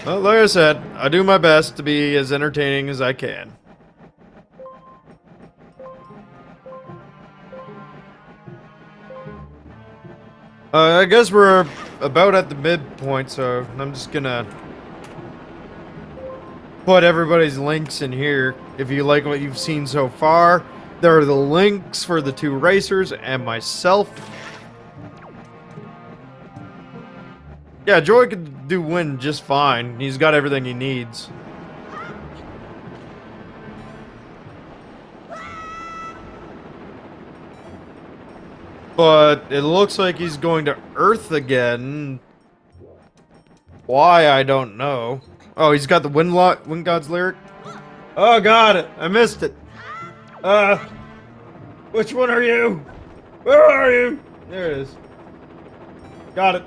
Well, like I said, I do my best to be as entertaining as I can. I guess we're about at the midpoint, so I'm just gonna put everybody's links in here. If you like what you've seen so far, there are the links for the two racers and myself. Yeah, Joy could do win just fine. He's got everything he needs. But it looks like he's going to Earth again. Why, I don't know. Oh, he's got the Wind God's lyric? Oh, got it. I missed it. Which one are you? Where are you? There it is. Got it.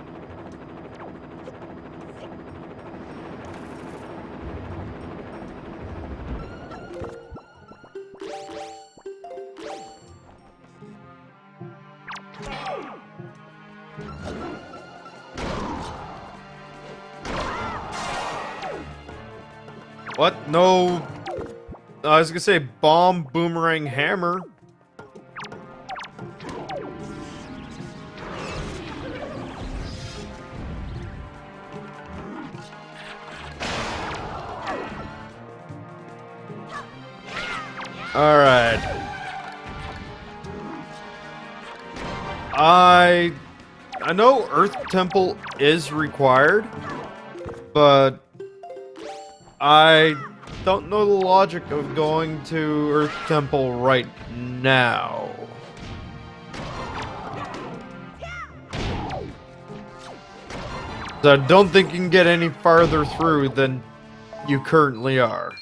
What? No. I was gonna say bomb, boomerang, hammer. Alright. I know Earth Temple is required, but I don't know the logic of going to Earth Temple right now. So I don't think you can get any farther through than you currently are.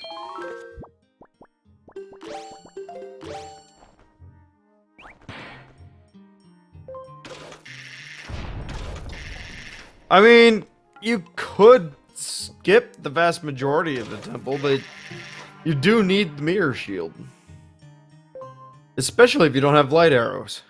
I mean, you could skip the vast majority of the temple, but you do need the mirror shield. Especially if you don't have light arrows.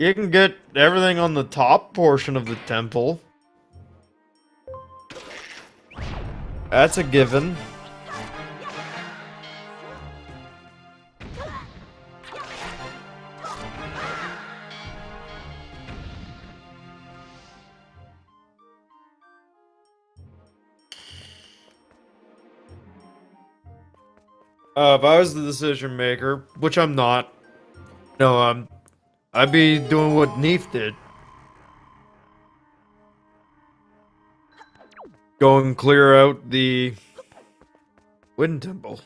You can get everything on the top portion of the temple. That's a given. If I was the decision maker, which I'm not, no, I'd be doing what Neefe did. Go and clear out the Wind Temple.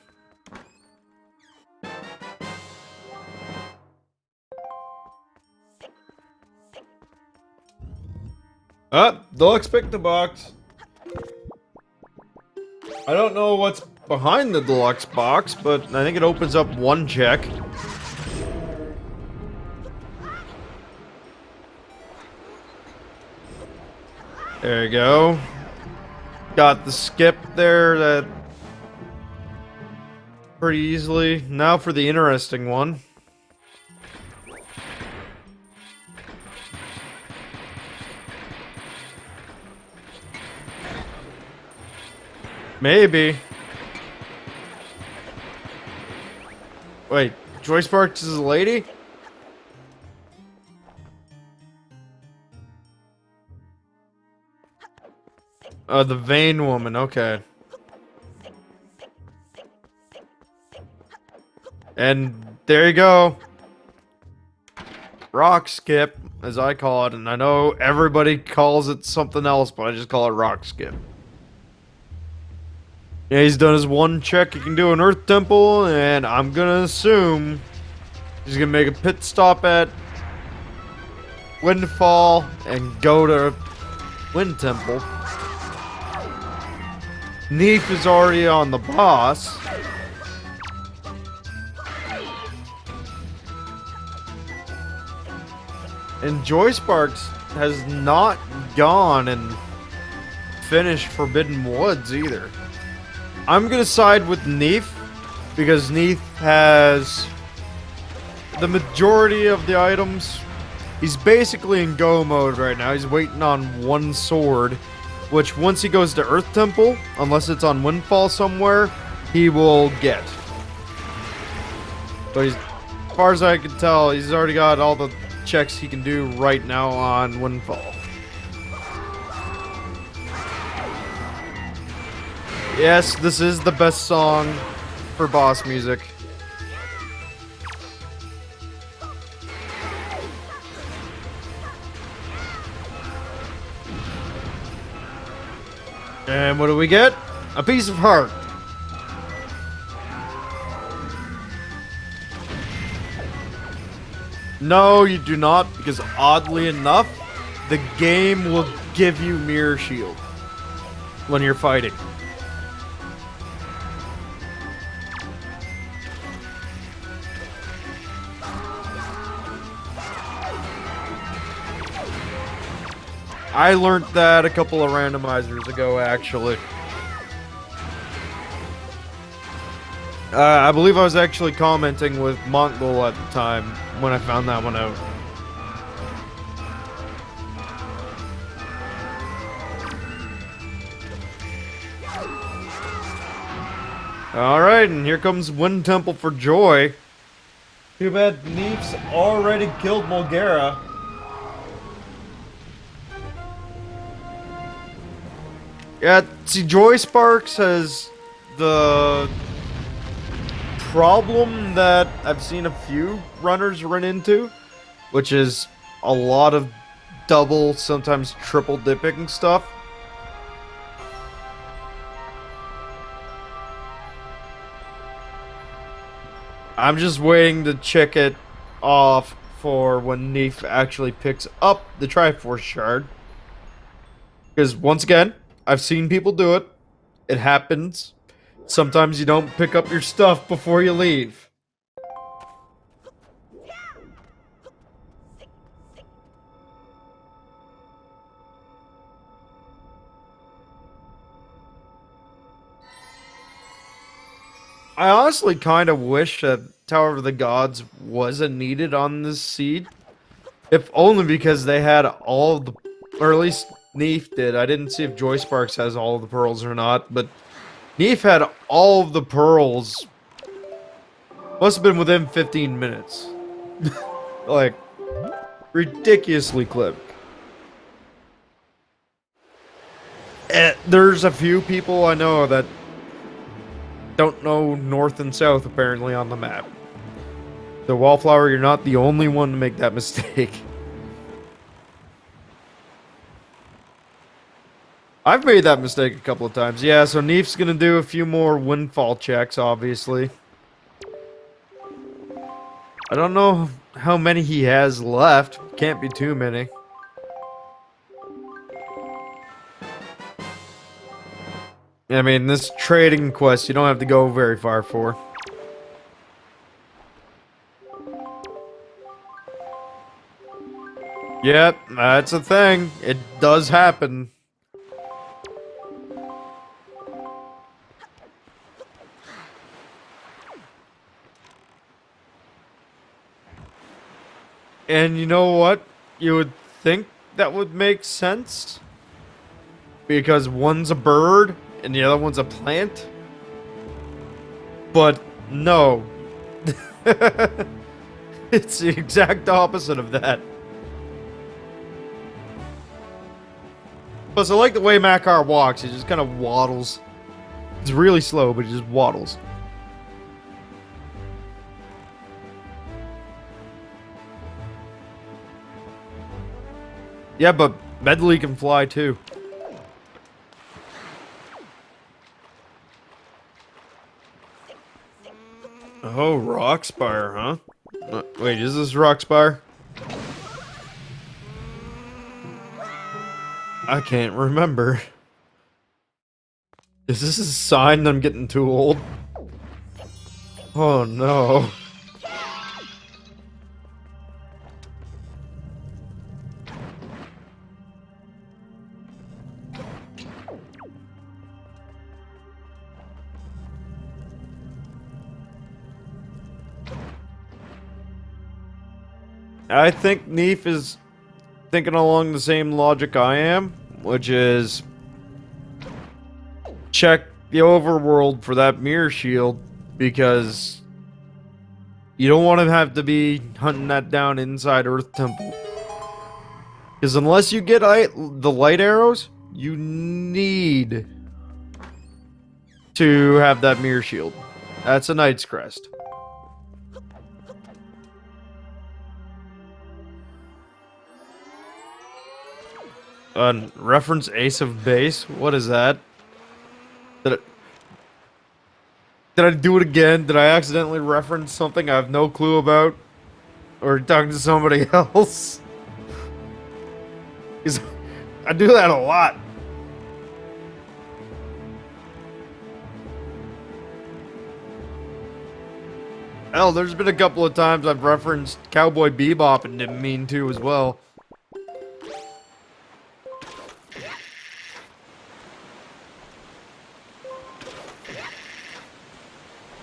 They'll expect the box. I don't know what's behind the deluxe box, but I think it opens up one check. There you go. Got the skip there that pretty easily. Now for the interesting one. Maybe. Wait, JoySparx is a lady? The vain woman, okay. And there you go. Rock skip, as I call it, and I know everybody calls it something else, but I just call it rock skip. Yeah, he's done his one check he can do in Earth Temple, and I'm gonna assume he's gonna make a pit stop at Windfall and go to Wind Temple. Neefe is already on the boss. And JoySparx has not gone and finished Forbidden Woods either. I'm gonna side with Neefe because Neefe has the majority of the items. He's basically in go mode right now. He's waiting on one sword, which once he goes to Earth Temple, unless it's on Windfall somewhere, he will get. But as far as I can tell, he's already got all the checks he can do right now on Windfall. Yes, this is the best song for boss music. And what do we get? A piece of heart. No, you do not, because oddly enough, the game will give you mirror shield when you're fighting. I learned that a couple of randomizers ago, actually. I believe I was actually commenting with Mongol at the time when I found that one out. Alright, and here comes Wind Temple for Joy. Too bad Neefe's already killed Mulgara. Yeah, see, JoySparx has the problem that I've seen a few runners run into, which is a lot of double, sometimes triple dipping stuff. I'm just waiting to check it off for when Neefe actually picks up the Triforce Shard. Because, once again, I've seen people do it. It happens. Sometimes you don't pick up your stuff before you leave. I honestly kind of wish that Tower of the Gods wasn't needed on this seed. If only because they had all of the... Or at least Neefe did. I didn't see if JoySparx has all of the pearls or not, but Neefe had all of the pearls. Must have been within 15 minutes. Like, ridiculously quick. There's a few people I know that don't know north and south, apparently, on the map. The Wallflower, you're not the only one to make that mistake. I've made that mistake a couple of times. Yeah, so Neefe's gonna do a few more windfall checks, obviously. I don't know how many he has left. Can't be too many. I mean, this trading quest you don't have to go very far for. Yep, that's a thing. It does happen. And you know what? You would think that would make sense. Because one's a bird and the other one's a plant. But no. It's the exact opposite of that. Plus, I like the way Makar walks. He just kind of waddles. It's really slow, but he just waddles. Yeah, but Medley can fly too. Oh, Rockspire, huh? Wait, is this Rockspire? I can't remember. Is this a sign that I'm getting too old? Oh no. I think Neefe is thinking along the same logic I am, which is check the overworld for that mirror shield, because you don't want to have to be hunting that down inside Earth Temple. Because unless you get the light arrows, you need to have that mirror shield. That's a Knight's Crest. Reference Ace of Base? What is that? Did I do it again? Did I accidentally reference something I have no clue about? Or talking to somebody else? 'Cause I do that a lot. Hell, there's been a couple of times I've referenced Cowboy Bebop and didn't mean to as well.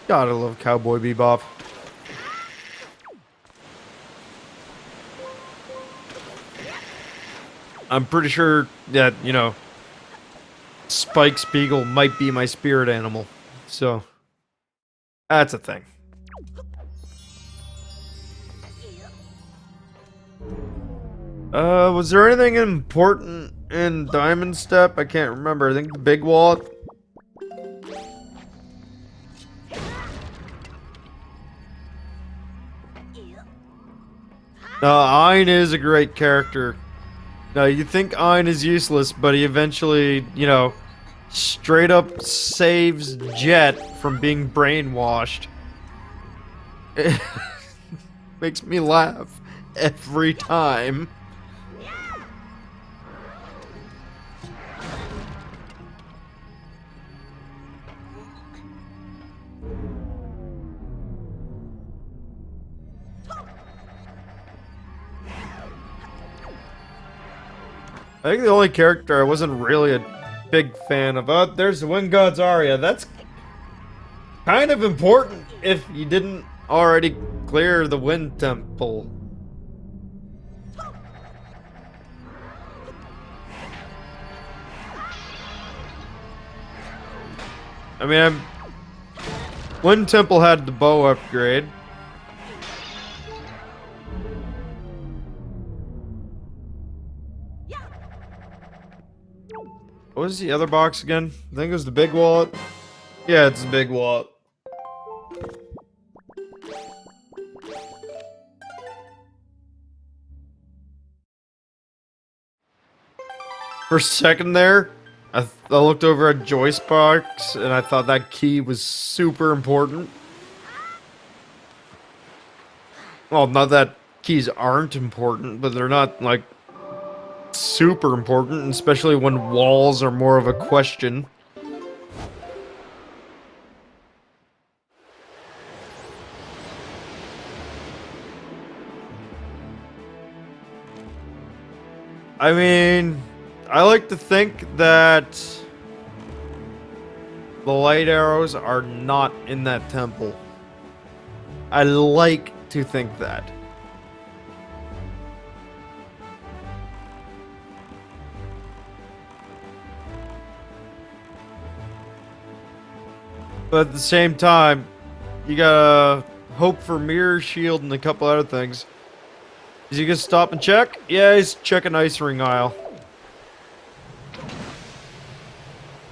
God, I love Cowboy Bebop. I'm pretty sure that, you know, Spike Spiegel might be my spirit animal. So, that's a thing. Was there anything important in Diamond Step? I can't remember. I think the big wallet. Ein is a great character. Now, you think Ein is useless, but he eventually, you know, straight up saves Jet from being brainwashed. It makes me laugh every time. I think the only character I wasn't really a big fan of, there's the Wind God's Aria. That's kind of important if you didn't already clear the Wind Temple. I mean, Wind Temple had the bow upgrade. What was the other box again? I think it was the big wallet. Yeah, it's the big wallet. For a second there, I looked over at JoySparx and I thought that key was super important. Well, not that keys aren't important, but they're not, like, super important, especially when walls are more of a question. I mean, I like to think that the light arrows are not in that temple. I like to think that. But at the same time, you gotta hope for Mirror Shield and a couple other things. Is he gonna stop and check? Yeah, he's checking Ice Ring Isle.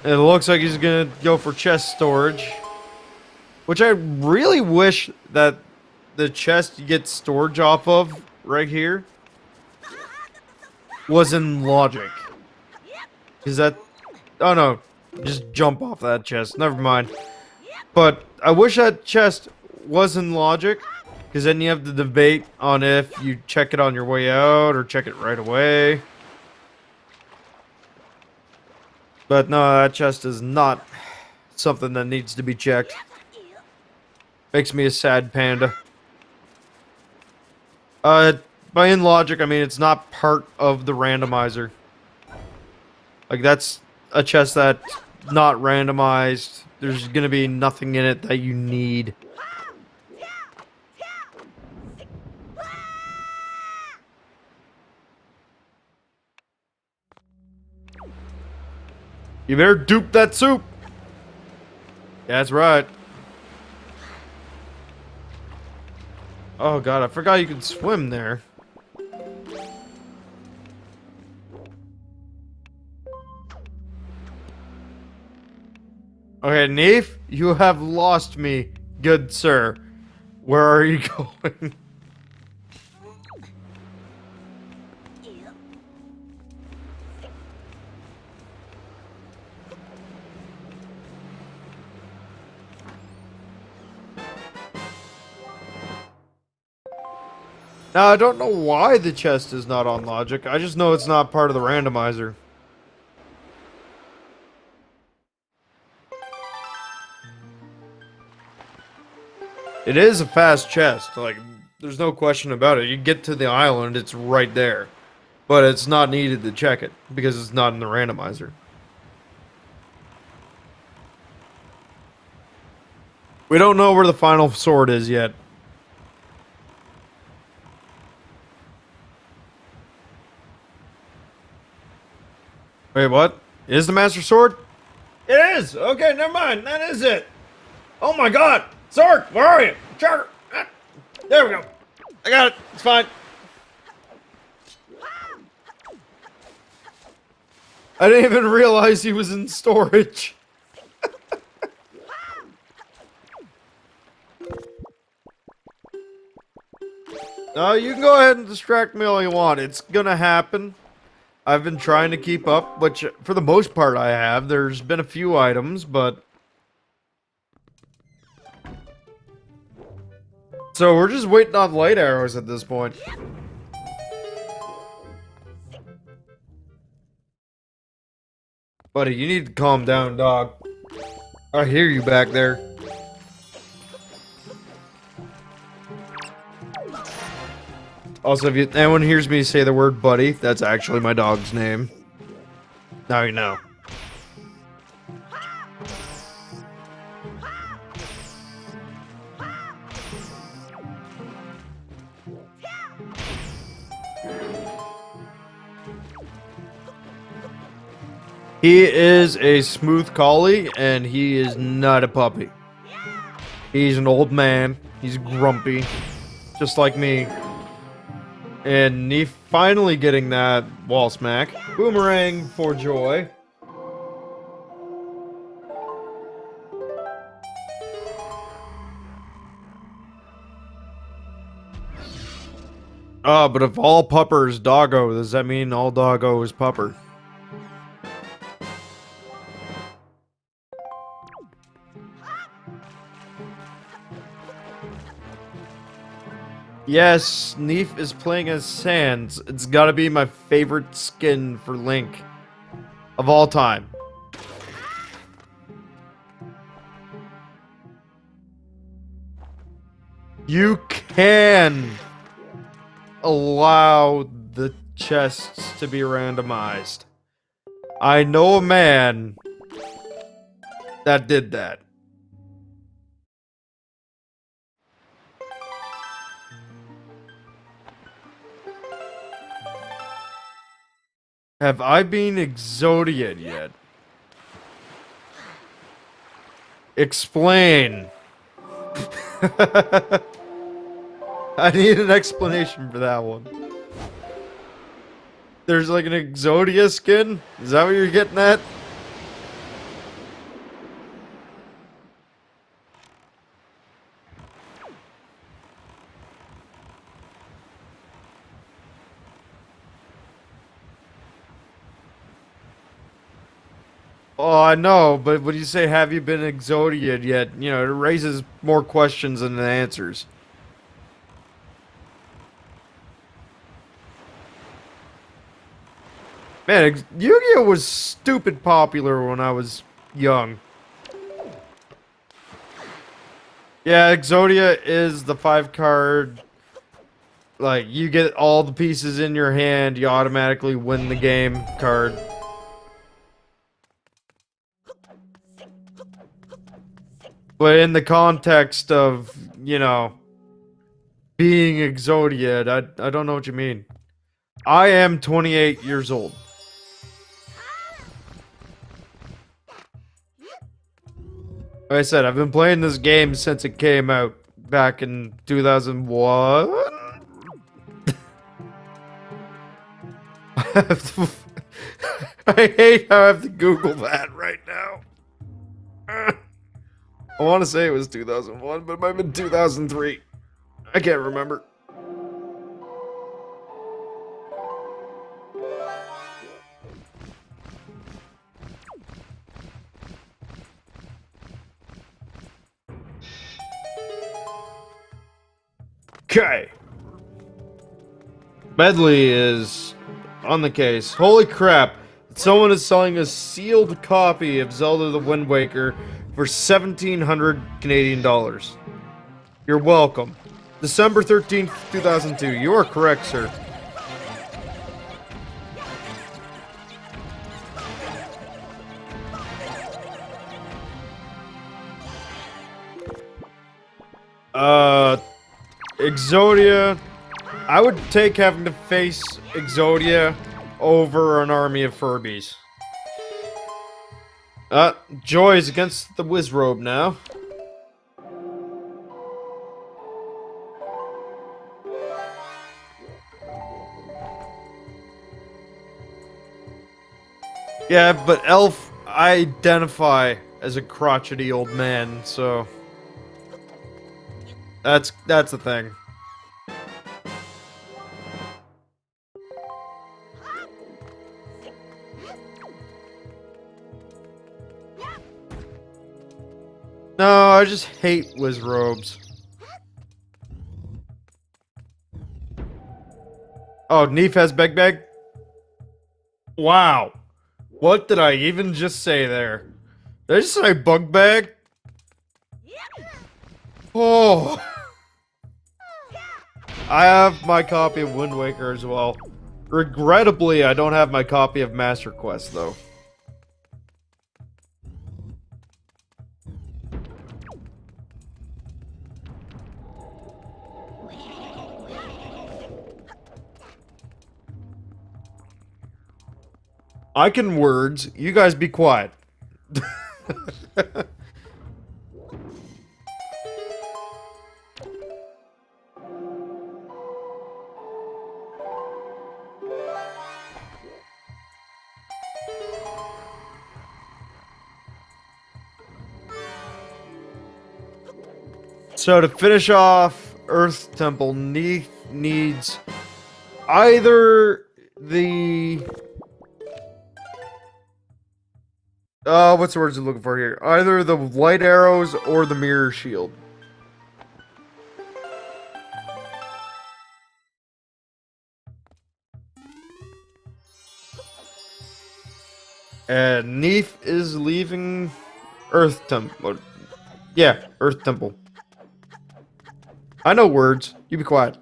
It looks like he's gonna go for chest storage. Which I really wish that the chest you get storage off of, right here, was in logic. Is that... Oh no, just jump off that chest, never mind. But I wish that chest was in logic, because then you have the debate on if you check it on your way out or check it right away. But no, that chest is not something that needs to be checked. Makes me a sad panda. By in logic, I mean it's not part of the randomizer. Like, that's a chest that's not randomized. There's gonna be nothing in it that you need. You better dupe that soup. That's right. Oh god, I forgot you could swim there. Okay, Neefe, you have lost me, good sir. Where are you going? Now, I don't know why the chest is not on logic. I just know it's not part of the randomizer. It is a fast chest. Like, there's no question about it. You get to the island, it's right there. But it's not needed to check it because it's not in the randomizer. We don't know where the final sword is yet. Wait, what? Is the Master Sword? It is! Okay, never mind. That is it. Oh my god! Sword! Where are you? Charger! There we go. I got it. It's fine. I didn't even realize he was in storage. You can go ahead and distract me all you want. It's gonna happen. I've been trying to keep up, which for the most part I have. There's been a few items, but... So we're just waiting on light arrows at this point. Buddy, you need to calm down, dog. I hear you back there. Also, if anyone hears me say the word buddy, that's actually my dog's name. Now you know. He is a smooth collie, and he is not a puppy. He's an old man. He's grumpy, just like me. And neefe finally getting that wall smack. Boomerang for joy. Oh, but if all pupper is doggo, does that mean all doggo is pupper? Yes, neefe is playing as Sans. It's gotta be my favorite skin for Link of all time. You can allow the chests to be randomized. I know a man that did that. Have I been Exodiad yet? Explain. I need an explanation for that one. There's like an Exodia skin? Is that what you're getting at? Oh, I know, but when you say have you been Exodiad yet, you know, it raises more questions than it answers. Man, Yu-Gi-Oh! Was stupid popular when I was young. Yeah, Exodia is the 5-card. Like, you get all the pieces in your hand, you automatically win the game card. But in the context of, you know, being Exodiad, I don't know what you mean. I am 28 years old. Like I said, I've been playing this game since it came out back in 2001. I hate how I have to Google that right now. I want to say it was 2001, but it might have been 2003. I can't remember. Okay. Medley is on the case. Holy crap! Someone is selling a sealed copy of Zelda the Wind Waker for 1,700 Canadian dollars. You're welcome. December 13th, 2002. You are correct, sir. Exodia. I would take having to face Exodia over an army of Furbies. Joy is against the Wizrobe now. Yeah, but Elf, I identify as a crotchety old man, so that's the thing. No, I just hate Wizrobes. Oh, Neefe has Beg Beg? Wow. What did I even just say there? Did I just say Bug Bag? Oh. I have my copy of Wind Waker as well. Regrettably, I don't have my copy of Master Quest, though. I can words. You guys be quiet. So to finish off Earth Temple, Neath needs either the... what's the words I'm looking for here? Either the light arrows or the mirror shield. And Neef is leaving Earth Temple. Yeah, Earth Temple. I know words. You be quiet.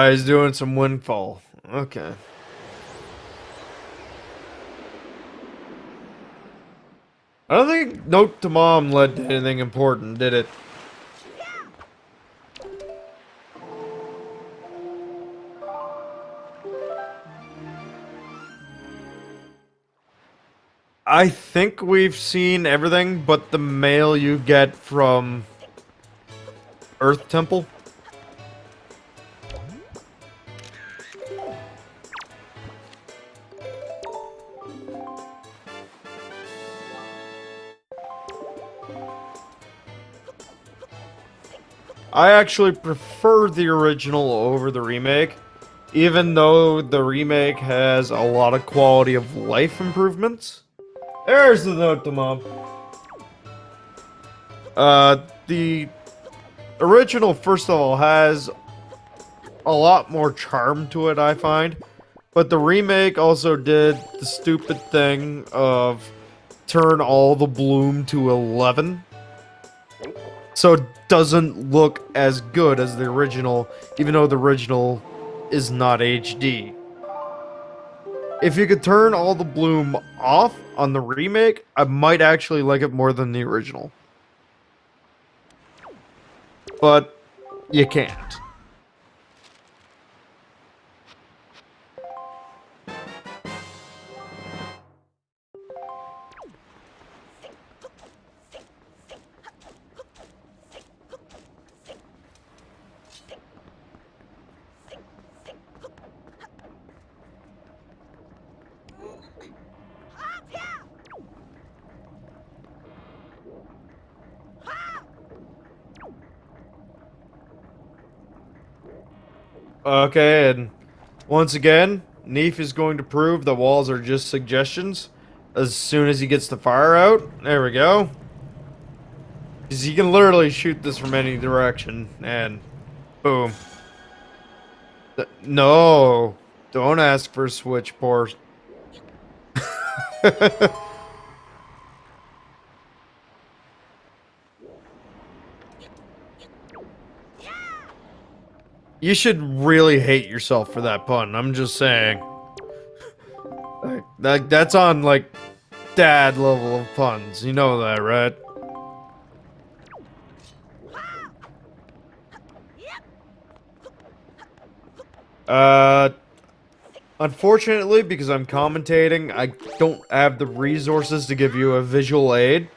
He's doing some windfall. Okay. I don't think Note to Mom led to anything important, did it? I think we've seen everything but the mail you get from Earth Temple. I actually prefer the original over the remake, even though the remake has a lot of quality of life improvements. There's the Note to Mom. The original, first of all, has a lot more charm to it, I find. But the remake also did the stupid thing of turn all the bloom to 11. So it doesn't look as good as the original, even though the original is not HD. If you could turn all the bloom off on the remake, I might actually like it more than the original. But you can't. Okay, and once again, Neef is going to prove the walls are just suggestions. As soon as he gets the fire out, there we go. 'Cause he can literally shoot this from any direction, and boom. No, don't ask for a switch port. You should really hate yourself for that pun. I'm just saying. That's on like dad level of puns. You know that, right? Uh, Unfortunately, because I'm commentating, I don't have the resources to give you a visual aid.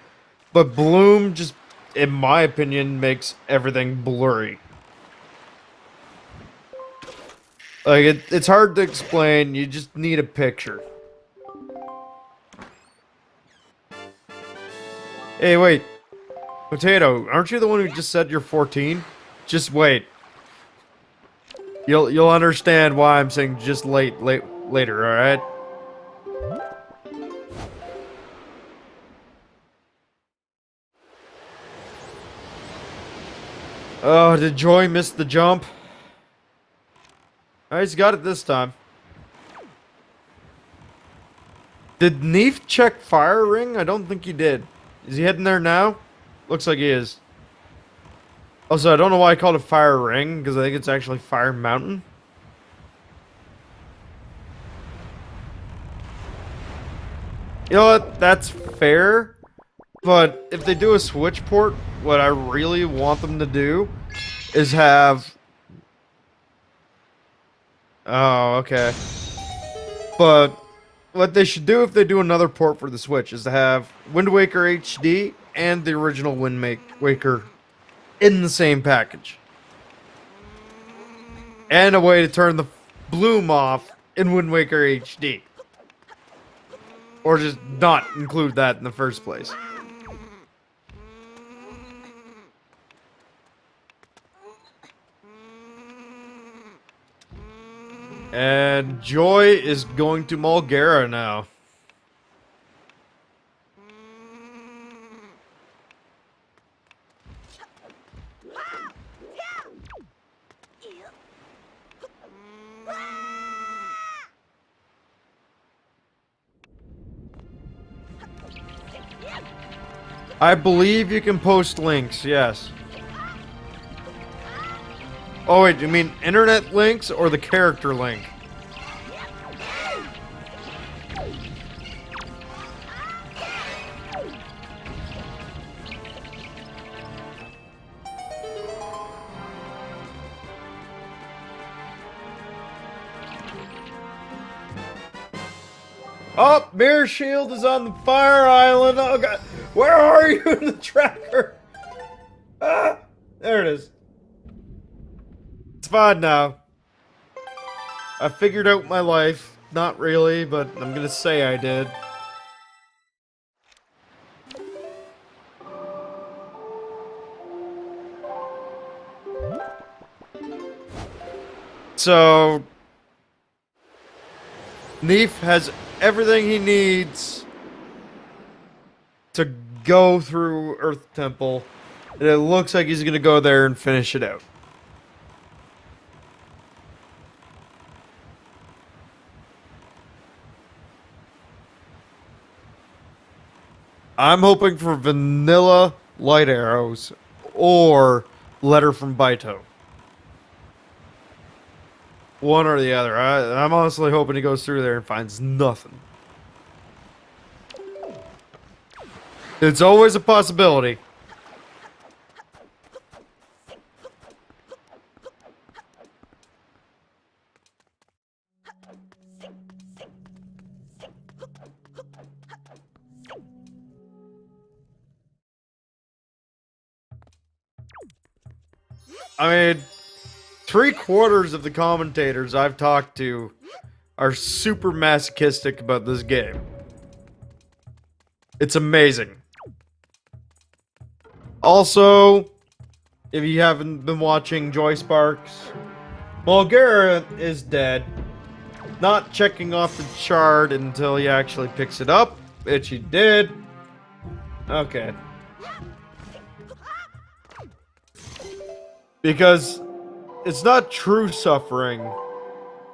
But Bloom just, in my opinion, makes everything blurry. Like, it's hard to explain, you just need a picture. Hey, wait. Potato, aren't you the one who just said you're 14? Just wait. You'll understand why I'm saying just later, alright? Oh, did Joy miss the jump? Oh, he's got it this time. Did Neef check fire ring? I don't think he did. Is he heading there now? Looks like he is. Also, I don't know why I called it fire ring, because I think it's actually fire mountain. You know what? That's fair. But if they do a switch port, what I really want them to do is have... Oh, okay. But what they should do if they do another port for the Switch is to have Wind Waker HD and the original Wind Waker in the same package. And a way to turn the bloom off in Wind Waker HD. Or just not include that in the first place. And Joy is going to Mulgara now. I believe you can post links, yes. Oh wait, do you mean internet links or the character link? Oh, Mirror Shield is on the fire island. Oh god, where are you in the tracker? Ah, there it is. It's fine now. I figured out my life. Not really, but I'm gonna say I did. So, Neef has everything he needs to go through Earth Temple, and it looks like he's gonna go there and finish it out. I'm hoping for vanilla light arrows or letter from Baito. One or the other. I'm honestly hoping he goes through there and finds nothing. It's always a possibility. I mean, 3/4 of the commentators I've talked to are super masochistic about this game. It's amazing. Also, if you haven't been watching JoySparx, Bulgaria is dead. Not checking off the chart until he actually picks it up, which he did. Okay. Because it's not true suffering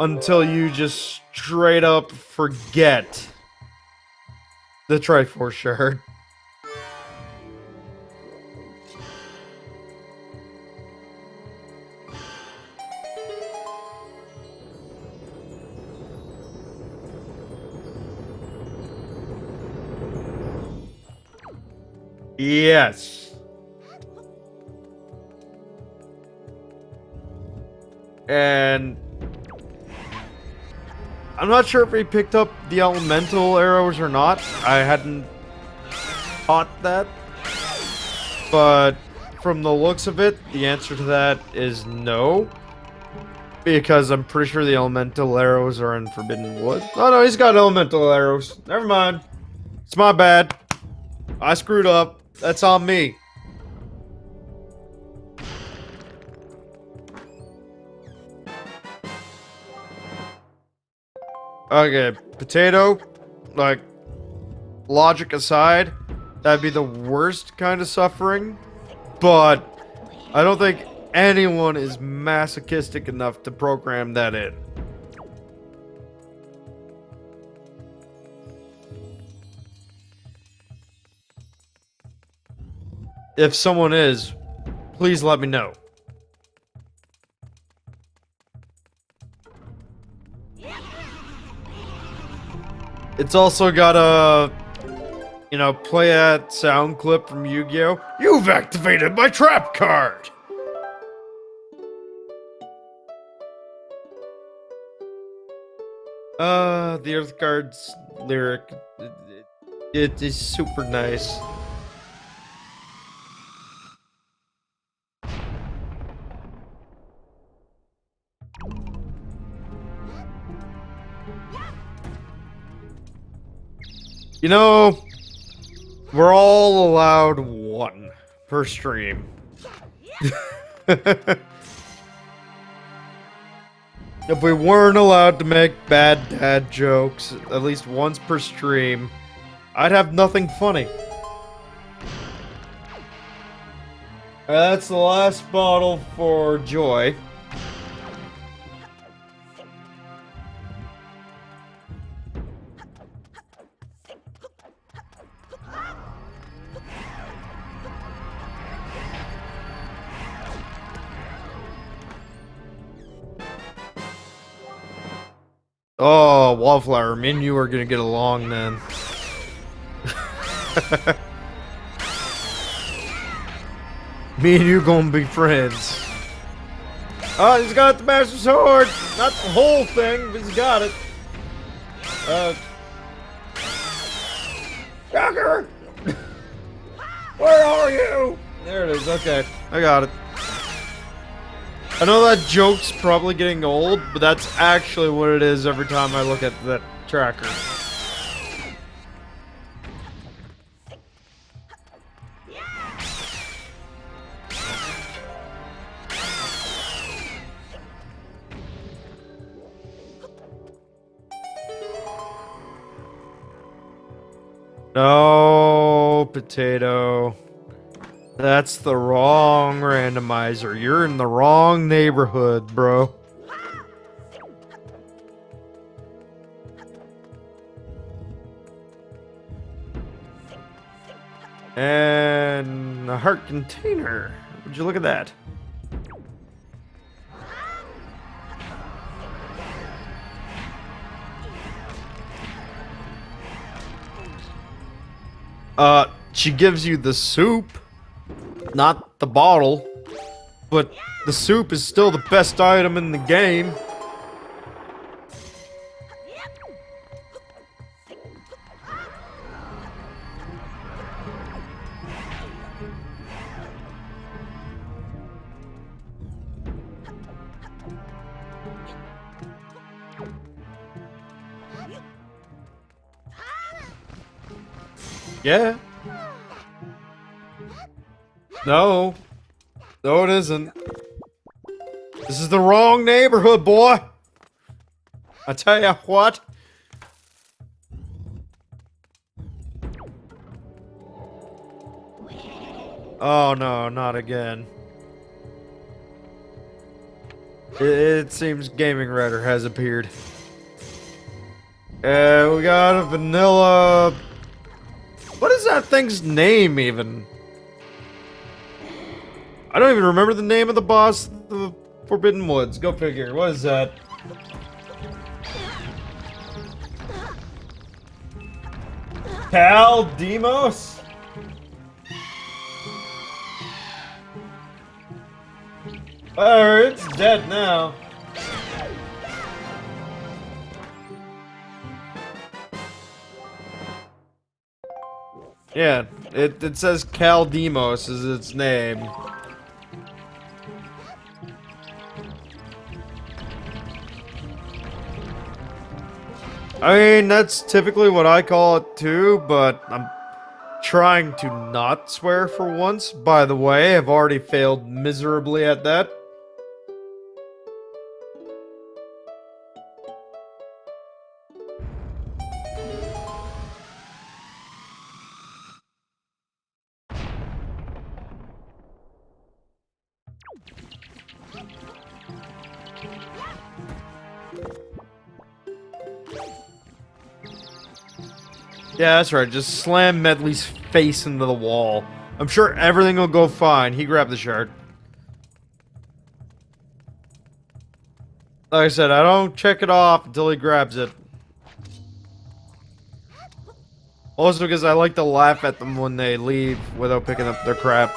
until you just straight up forget the Triforce shard. Yes. And I'm not sure if he picked up the elemental arrows or not. I hadn't caught that. But from the looks of it, the answer to that is no. Because I'm pretty sure the elemental arrows are in Forbidden Wood. Oh no, he's got elemental arrows. Never mind. It's my bad. I screwed up. That's on me. Okay, potato, like, logic aside, that'd be the worst kind of suffering, but I don't think anyone is masochistic enough to program that in. If someone is, please let me know. It's also got a, play that sound clip from Yu-Gi-Oh! You've activated my trap card! The Earth Guard's lyric, it is super nice. You know, we're all allowed one per stream. If we weren't allowed to make bad dad jokes at least once per stream, I'd have nothing funny. That's the last bottle for Joy. Oh, Wallflower, me and you are gonna get along then. Me and you gonna be friends. Oh, he's got the Master Sword! Not the whole thing, but he's got it. Shocker! Where are you? There it is, okay. I got it. I know that joke's probably getting old, but that's actually what it is every time I look at that tracker. No, potato. That's the wrong randomizer. You're in the wrong neighborhood, bro. And a heart container. Would you look at that? She gives you the soup. Not the bottle, but the soup is still the best item in the game. Yeah. No. No, it isn't. This is the wrong neighborhood, boy. I tell ya what. Oh no, not again. It seems Gaming Rider has appeared. We got a vanilla. What is that thing's name even? I don't even remember the name of the boss of the Forbidden Woods. Go figure. What is that? Cal Demos? It's dead now. Yeah, it says Cal Demos is its name. I mean, that's typically what I call it too, but I'm trying to not swear for once. By the way, I've already failed miserably at that. Yeah, that's right. Just slam Medley's face into the wall. I'm sure everything will go fine. He grabbed the shard. Like I said, I don't check it off until he grabs it. Also because I like to laugh at them when they leave without picking up their crap.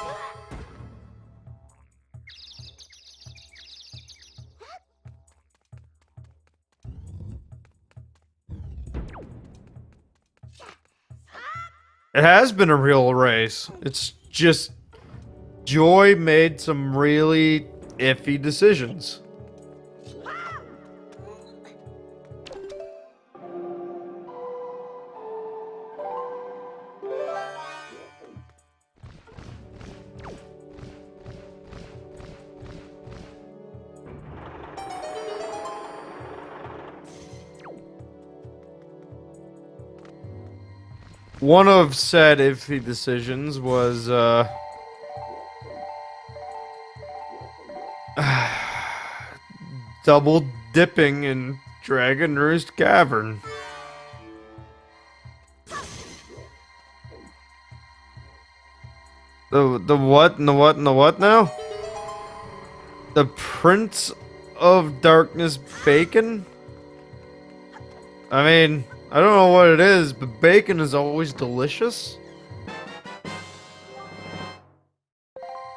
It has been a real race. It's just Joy made some really iffy decisions. One of said iffy decisions was, double dipping in Dragon Roost Cavern. The what and the what and the what now? The Prince of Darkness Bacon? I mean, I don't know what it is, but bacon is always delicious.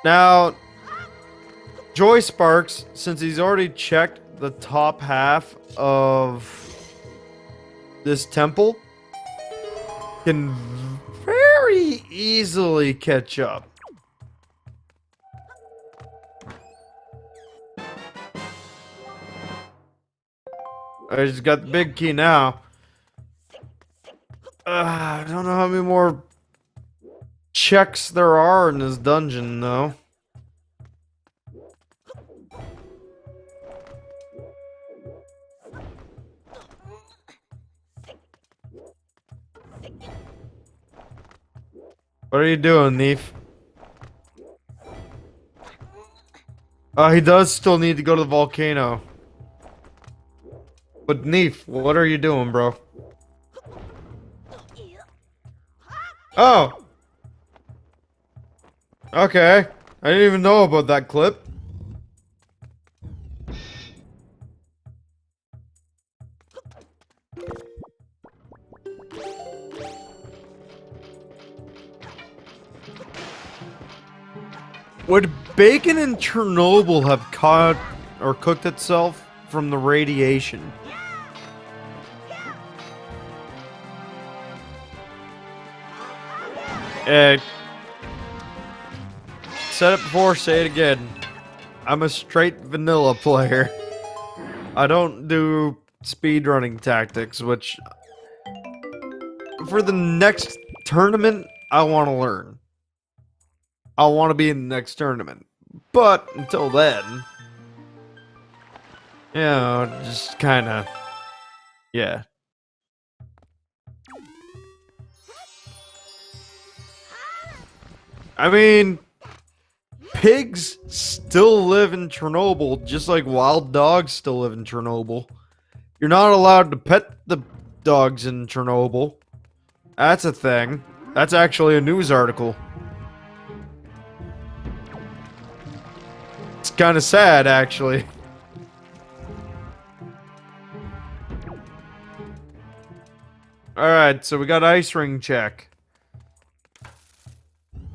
Now, JoySparx, since he's already checked the top half of this temple, can very easily catch up. I just got the big key now. I don't know how many more checks there are in this dungeon, though. What are you doing, neefe? He does still need to go to the volcano. But neefe, what are you doing, bro? Oh! Okay. I didn't even know about that clip. Would bacon in Chernobyl have caught or cooked itself from the radiation? Said it before, say it again. I'm a straight vanilla player. I don't do speedrunning tactics, which for the next tournament, I want to learn. I want to be in the next tournament. But until then, You know, just kind of, yeah. I mean, pigs still live in Chernobyl, just like wild dogs still live in Chernobyl. You're not allowed to pet the dogs in Chernobyl. That's a thing. That's actually a news article. It's kind of sad, actually. Alright, so we got ice ring check.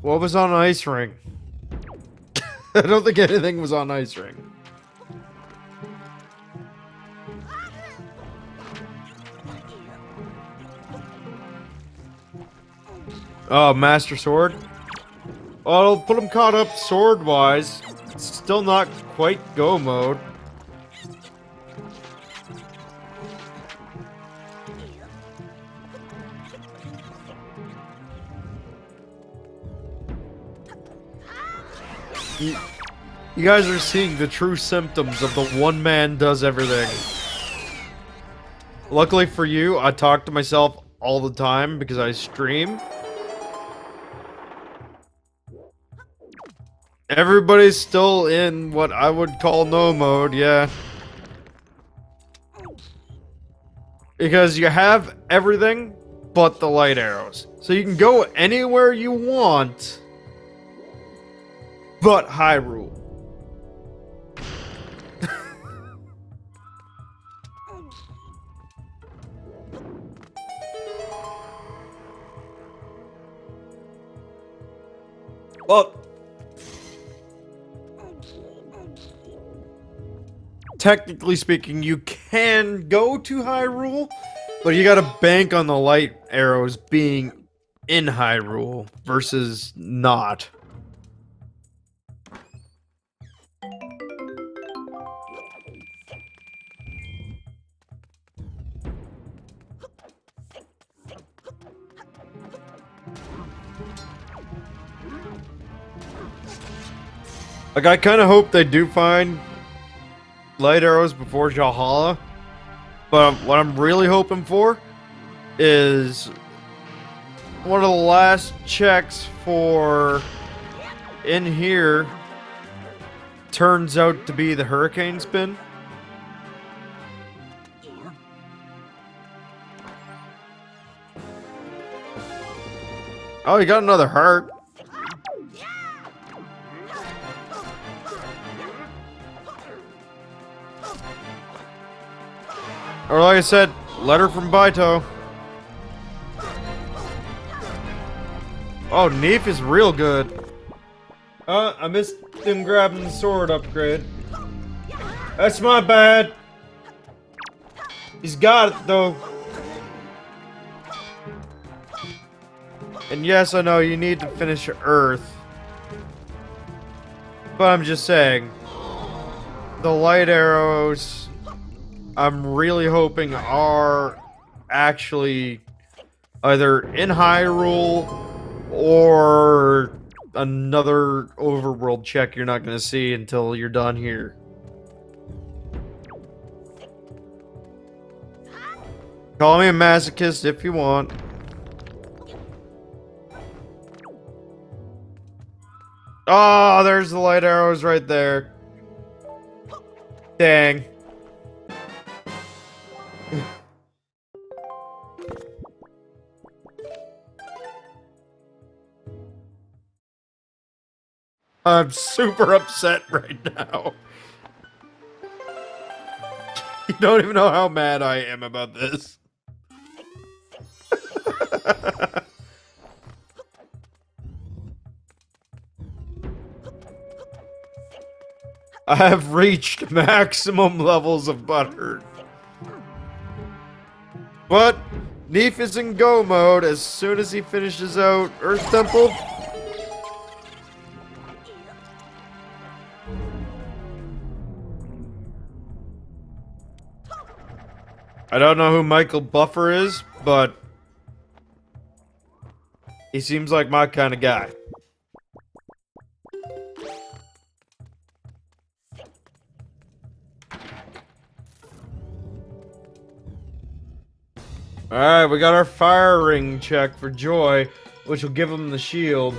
What was on ice ring? I don't think anything was on ice ring. Oh, Master Sword? Well, I'll put him caught up sword-wise. Still not quite go mode. You guys are seeing the true symptoms of the one man does everything. Luckily for you, I talk to myself all the time because I stream. Everybody's still in what I would call no mode, yeah. Because you have everything but the light arrows. So you can go anywhere you want, but Hyrule. Well, technically speaking, you can go to Hyrule, but you gotta bank on the light arrows being in Hyrule versus not. Like, I kind of hope they do find light arrows before Valhalla, but what I'm really hoping for is one of the last checks for in here turns out to be the hurricane spin. Oh, you got another heart. Or like I said, letter from Baito. Oh, neefe is real good. I missed him grabbing the sword upgrade. That's my bad. He's got it though. And yes, I know you need to finish Earth. But I'm just saying, the light arrows, I'm really hoping are actually either in Hyrule or another overworld check you're not going to see until you're done here. Call me a masochist if you want. Oh, there's the light arrows right there. Dang. I'm super upset right now. You don't even know how mad I am about this. I have reached maximum levels of butthurt. But neefe is in go mode as soon as he finishes out Earth Temple. I don't know who Michael Buffer is, but he seems like my kind of guy. Alright, we got our fire ring check for Joy, which will give him the shield.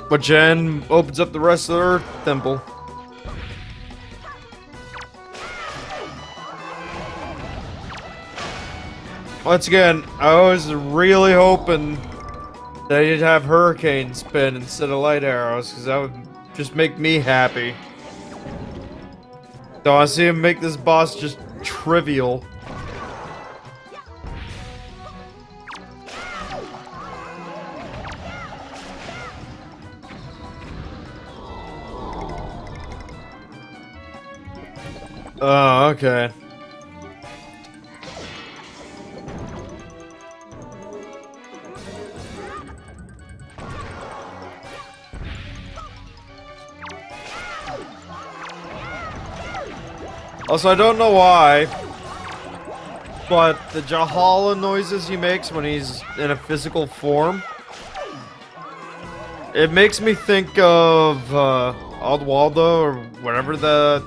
Which then opens up the rest of the Earth Temple. Once again, I was really hoping that he'd have Hurricane Spin instead of Light Arrows, because that would just make me happy. So I see him make this boss just trivial. Oh, okay. Also, I don't know why, but the Jahala noises he makes when he's in a physical form, it makes me think of Aldwaldo, or whatever the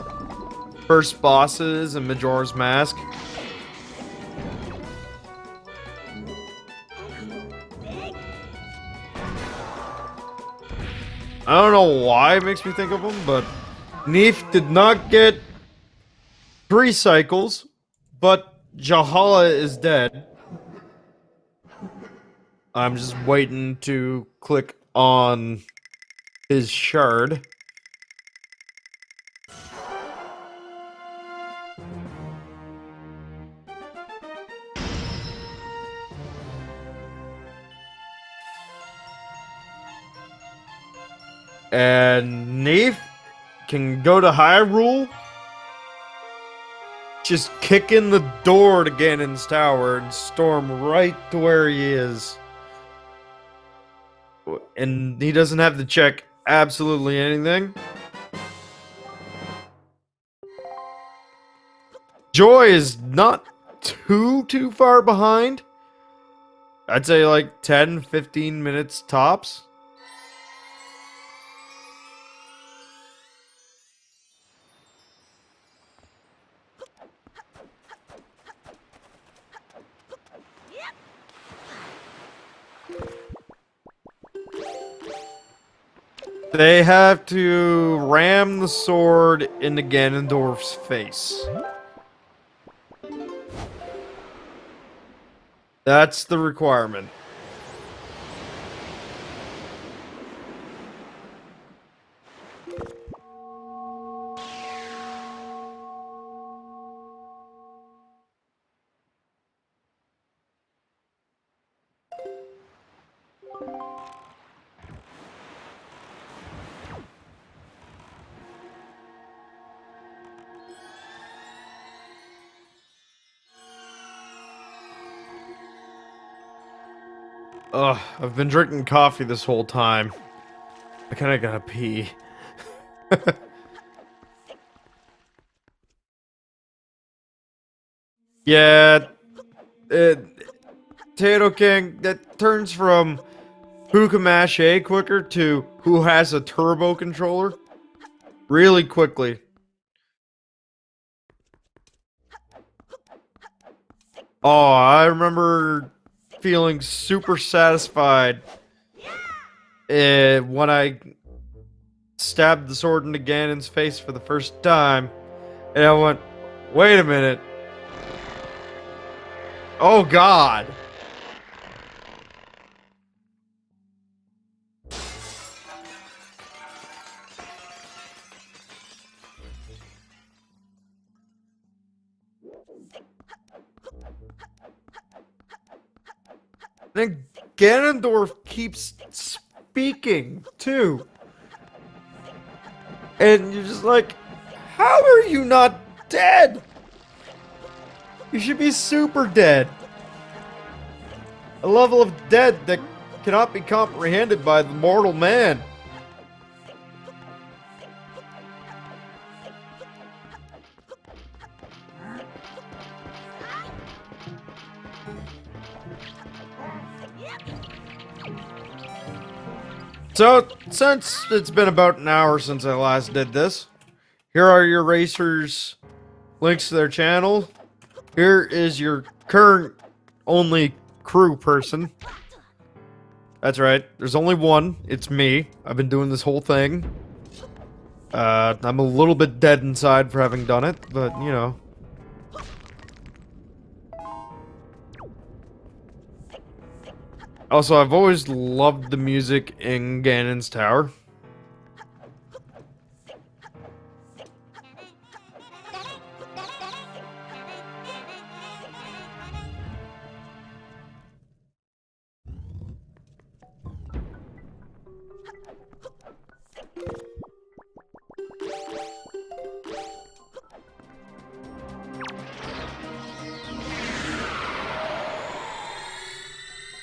first boss is in Majora's Mask. I don't know why it makes me think of him, but Neefe did not get 3 cycles, but Jahala is dead. I'm just waiting to click on his shard. And Neefe can go to Hyrule, just kick in the door to Ganon's tower and storm right to where he is. And he doesn't have to check absolutely anything. Joy is not too far behind. I'd say like 10-15 minutes tops. They have to ram the sword into Ganondorf's face. That's the requirement. Ugh, I've been drinking coffee this whole time. I kinda gotta pee. Yeah, Tato King, that turns from who can mash A quicker to who has a turbo controller really quickly. Oh, I remember feeling super satisfied when I stabbed the sword into Ganon's face for the first time, and I went, wait a minute. Oh God. Then Ganondorf keeps speaking too. And you're just like, how are you not dead? You should be super dead. A level of dead that cannot be comprehended by the mortal man. So, since it's been about an hour since I last did this, here are your racers links to their channel. Here is your current only crew person. That's right. There's only one. It's me. I've been doing this whole thing. I'm a little bit dead inside for having done it, but you know. Also, I've always loved the music in Ganon's Tower.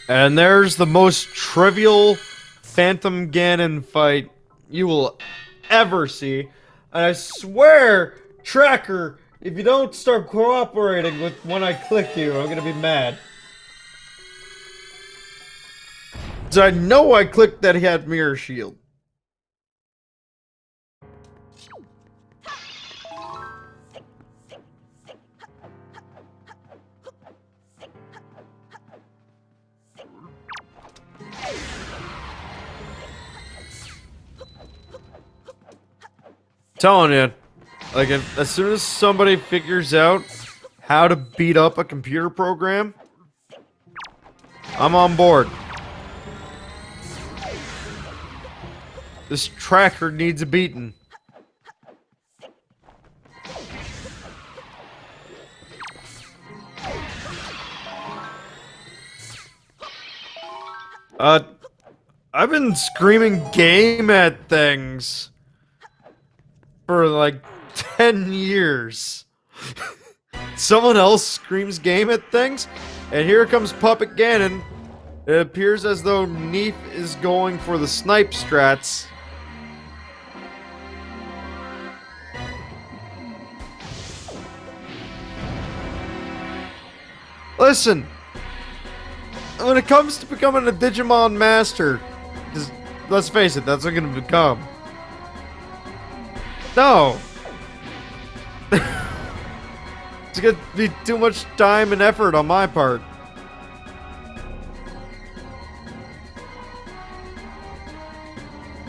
And there's the most trivial Phantom Ganon fight you will ever see. And I swear, Tracker, if you don't start cooperating with when I click you, I'm gonna be mad. So I know I clicked that he had Mirror Shield. Telling you, like, as soon as somebody figures out how to beat up a computer program, I'm on board. This Tracker needs a beating. I've been screaming game at things for like 10 years. Someone else screams game at things, and here comes Puppet Ganon. It appears as though Neefe is going for the snipe strats. Listen, when it comes to becoming a Digimon Master, because let's face it, that's what I'm gonna become. No! It's gonna be too much time and effort on my part.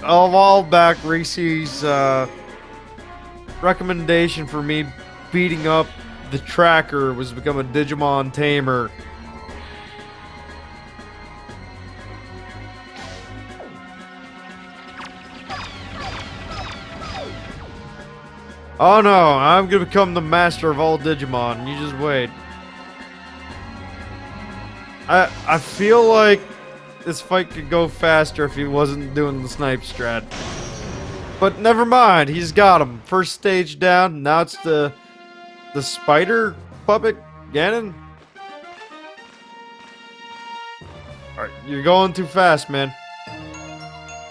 A while back, Reese's recommendation for me beating up the Tracker was to become a Digimon Tamer. Oh no, I'm gonna become the master of all Digimon. You just wait. I feel like this fight could go faster if he wasn't doing the snipe strat. But never mind, he's got him. First stage down, now it's the spider puppet Ganon. Alright, you're going too fast, man.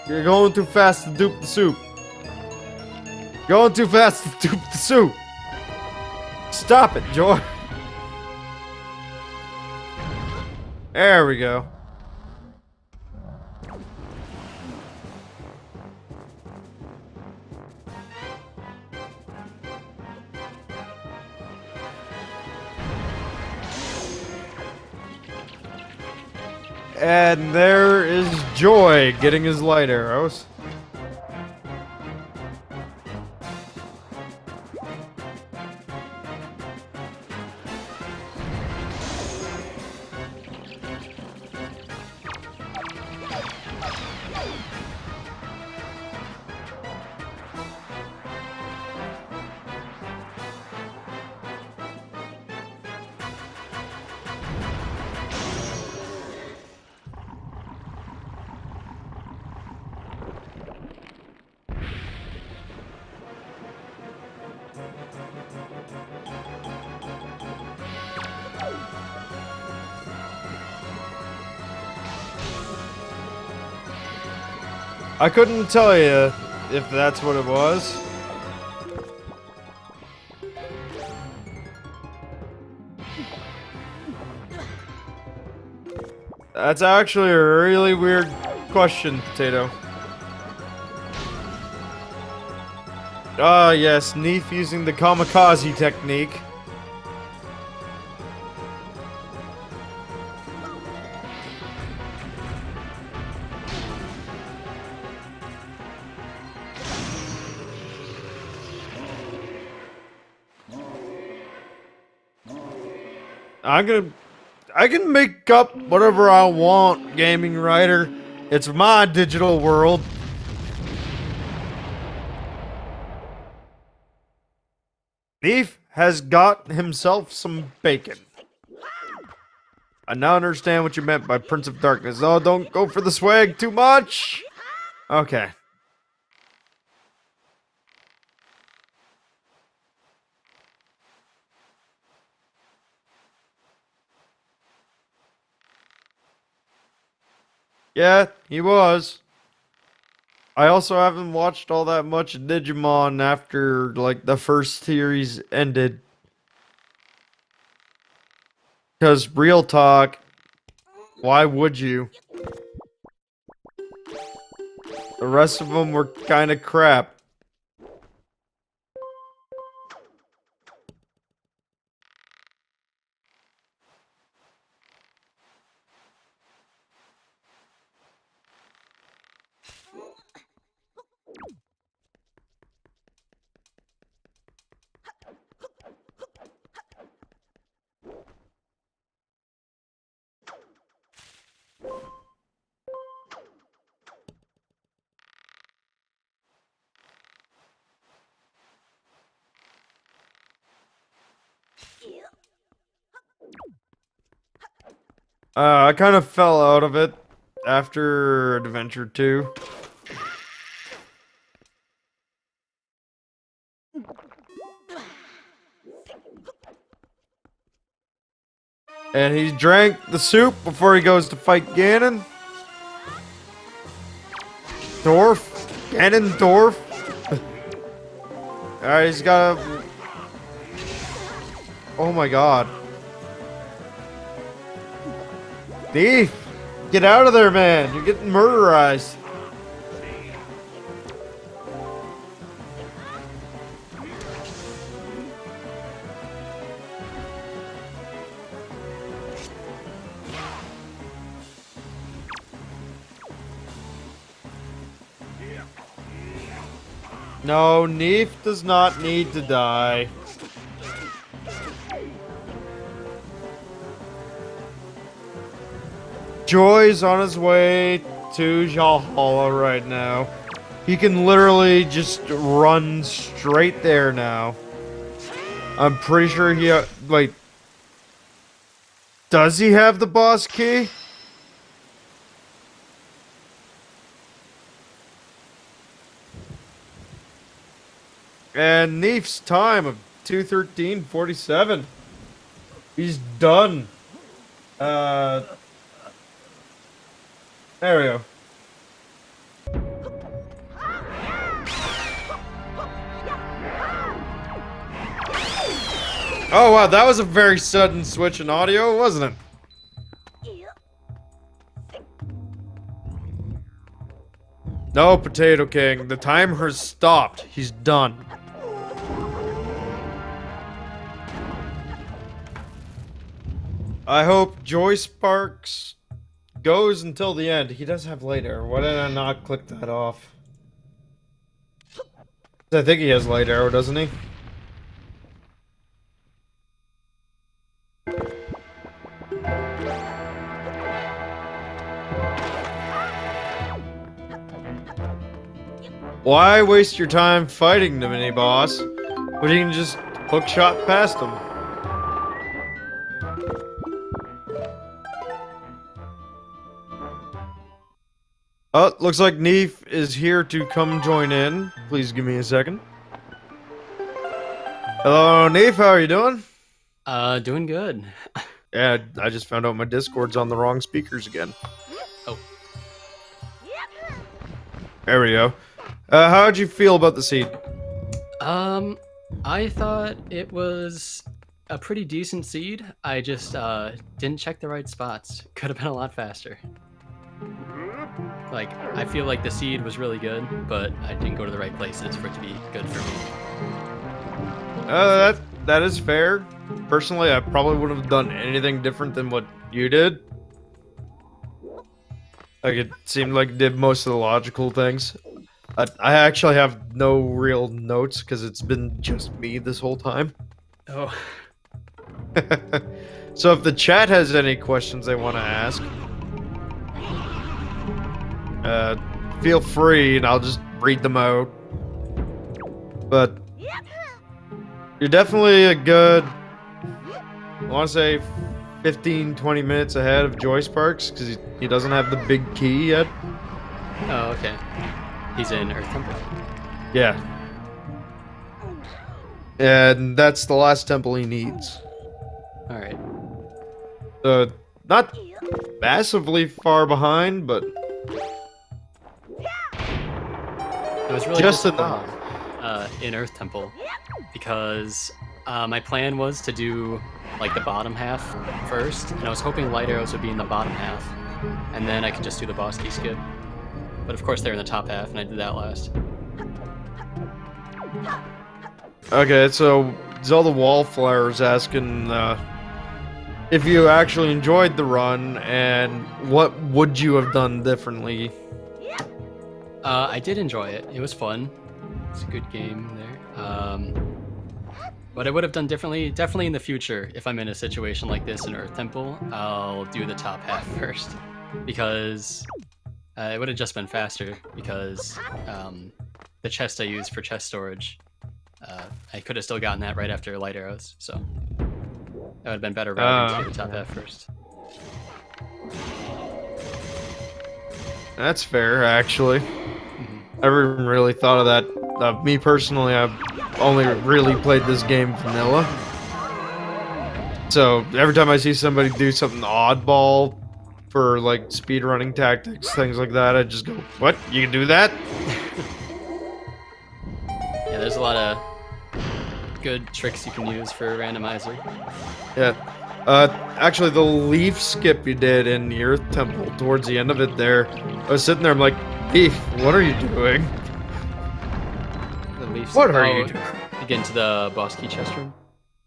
You're going too fast to dupe the soup. Going too fast to dupe the soup. Stop it, Joy. There we go. And there is Joy getting his light arrows. I couldn't tell you if that's what it was. That's actually a really weird question, Potato. Ah, yes, neefe using the kamikaze technique. I can make up whatever I want, gaming writer. It's my digital world. Neefe has got himself some bacon. I now understand what you meant by Prince of Darkness. Oh, don't go for the swag too much. Okay. Yeah, he was. I also haven't watched all that much Digimon after, like, the first series ended. Because, real talk, why would you? The rest of them were kind of crap. I kind of fell out of it after Adventure 2. And he drank the soup before he goes to fight Ganon. Ganondorf. Alright, he's got a... Oh my god. Thief! Get out of there, man! You're getting murderized. No, neefe does not need to die. Joy's on his way to Valhalla right now. He can literally just run straight there now. I'm pretty sure he... wait. Does he have the boss key? And neefe's time of 2:13:47. He's done. There we go. Oh wow, that was a very sudden switch in audio, wasn't it? No, Potato King. The timer has stopped. He's done. I hope JoySparx goes until the end. He does have later. Why did I not click that off? I think he has light arrow, doesn't he? Why waste your time fighting the mini-boss when you can just hookshot past him? Oh, looks like neefe is here to come join in. Please give me a second. Hello, neefe, how are you doing? Doing good. Yeah, I just found out my Discord's on the wrong speakers again. Oh. There we go. How'd you feel about the seed? I thought it was a pretty decent seed. I just, didn't check the right spots. Could have been a lot faster. Like, I feel like the seed was really good, but I didn't go to the right places for it to be good for me. That is fair. Personally, I probably wouldn't have done anything different than what you did. Like, it seemed like it did most of the logical things. I actually have no real notes because it's been just me this whole time. Oh, So if the chat has any questions they want to ask, uh, feel free and I'll just read them out. But you're definitely a good, I want to say 15, 20 minutes ahead of JoySparx because he doesn't have the big key yet. oh, okay. He's in Earth Temple. Yeah. And that's the last temple he needs. All right. Not massively far behind, but I was really just disappointed, enough. in Earth Temple because my plan was to do like the bottom half first, and I was hoping light arrows would be in the bottom half, and then I could just do the boss key skip. But of course they're in the top half, and I did that last. Okay, so Zelda Wallflower's asking if you actually enjoyed the run and what would you have done differently? I did enjoy it. It was fun. It's a good game there. What I would have done differently, definitely in the future, if I'm in a situation like this in Earth Temple, I'll do the top half first. Because it would have just been faster, because the chest I used for chest storage, I could have still gotten that right after light arrows, so that would have been better routing to do the top half first. That's fair, actually. I never even really thought of that. Me personally, I've only really played this game vanilla. So every time I see somebody do something oddball for like speedrunning tactics, things like that, I just go, "What? You can do that?" Yeah, there's a lot of good tricks you can use for Randomizer. Yeah. Actually, the leaf skip you did in the Earth Temple towards the end of it there, I was sitting there, I'm like, Leaf, what are you doing? The leaves. What are you doing? You get into the boss key chest room?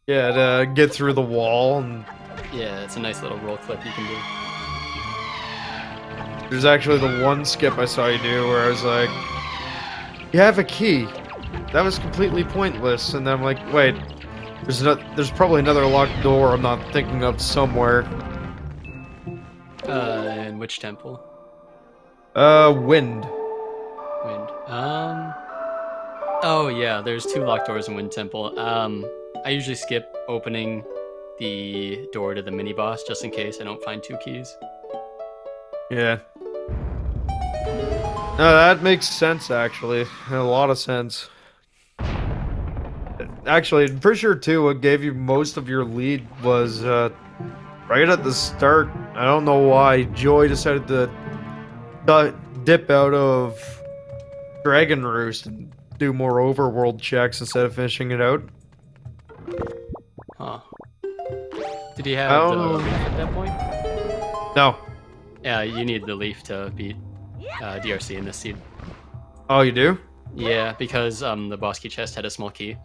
Yeah, to get through the wall, and Yeah, it's a nice little roll clip you can do. there's actually the one skip I saw you do where I was like, you have a key. That was completely pointless, and then I'm like, wait, there's probably another locked door I'm not thinking of somewhere. In which temple? Wind. Wind. Oh yeah, there's 2 locked doors in Wind Temple. I usually skip opening the door to the mini boss just in case I don't find 2 keys. Yeah. No, that makes sense, actually. A lot of sense. Actually, I'm pretty sure, too, what gave you most of your lead was, right at the start. I don't know why Joy decided to dip out of Dragon Roost and do more overworld checks instead of finishing it out. Huh. Did he have the leaf at that point? No. Yeah, you need the leaf to beat DRC in this seed. Oh, you do? Yeah, because the boss key chest had a small key.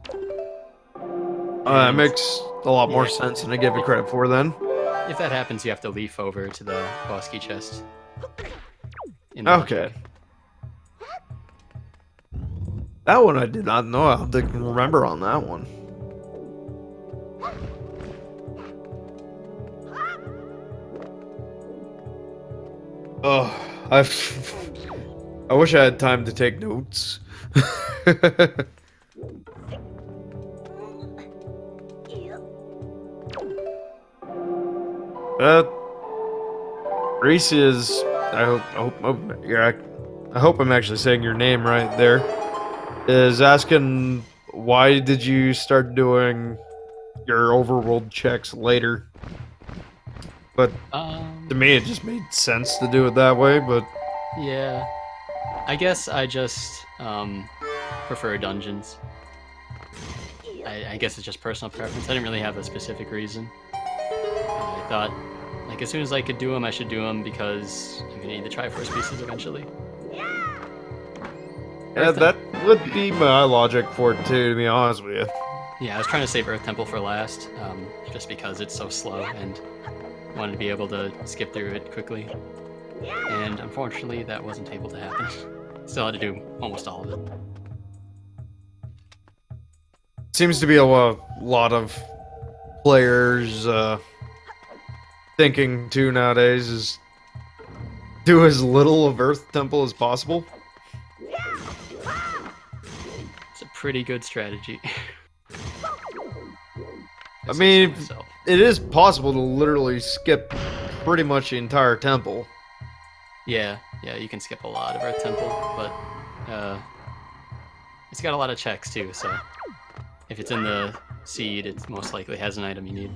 That makes a lot more sense than I give you credit for then. If that happens, you have to leaf over to the boss key chest. In the Okay. That one I did not know. I'll have to remember on that one. Oh, I wish I had time to take notes. Reese is. I hope I'm actually saying your name right there. Is asking why did you start doing your overworld checks later? But to me, it just made sense to do it that way. But yeah, I guess I just prefer dungeons. I guess it's just personal preference. I didn't really have a specific reason. I thought like as soon as I could do them, I should do them because I'm gonna need the Triforce pieces eventually. Yeah, that would be my logic for it too, to be honest with you. Yeah, I was trying to save Earth Temple for last, just because it's so slow and wanted to be able to skip through it quickly. And unfortunately, that wasn't able to happen. Still had to do almost all of it. Seems to be a lot of players thinking too nowadays is do as little of Earth Temple as possible. It's a pretty good strategy. I mean, it is possible to literally skip pretty much the entire temple. Yeah, you can skip a lot of Earth Temple, but it's got a lot of checks too, so if it's in the seed, it most likely has an item you need.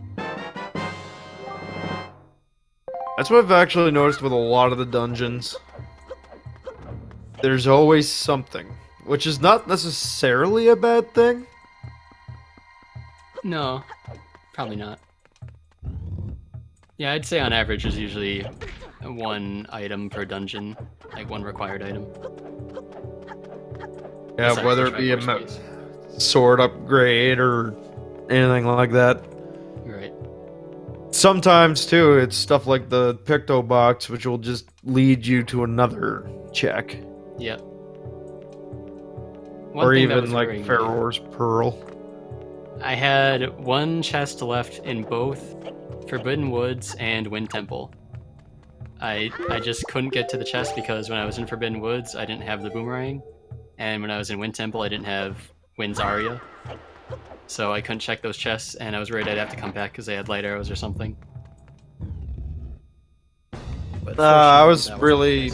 That's what I've actually noticed with a lot of the dungeons. There's always something, which is not necessarily a bad thing. No, probably not. Yeah, I'd say on average there's usually one item per dungeon, like one required item. Yeah, Besides whether the it be a Triforce piece. sword upgrade or anything like that. Right. Sometimes too, it's stuff like the Picto Box, which will just lead you to another check. Yep. Or even like Pharaoh's Pearl. I had one chest left in both Forbidden Woods and Wind Temple. I just couldn't get to the chest because when I was in Forbidden Woods, I didn't have the boomerang, and when I was in Wind Temple, I didn't have Wind's Aria. So I couldn't check those chests, and I was worried I'd have to come back because they had light arrows or something. But I was really...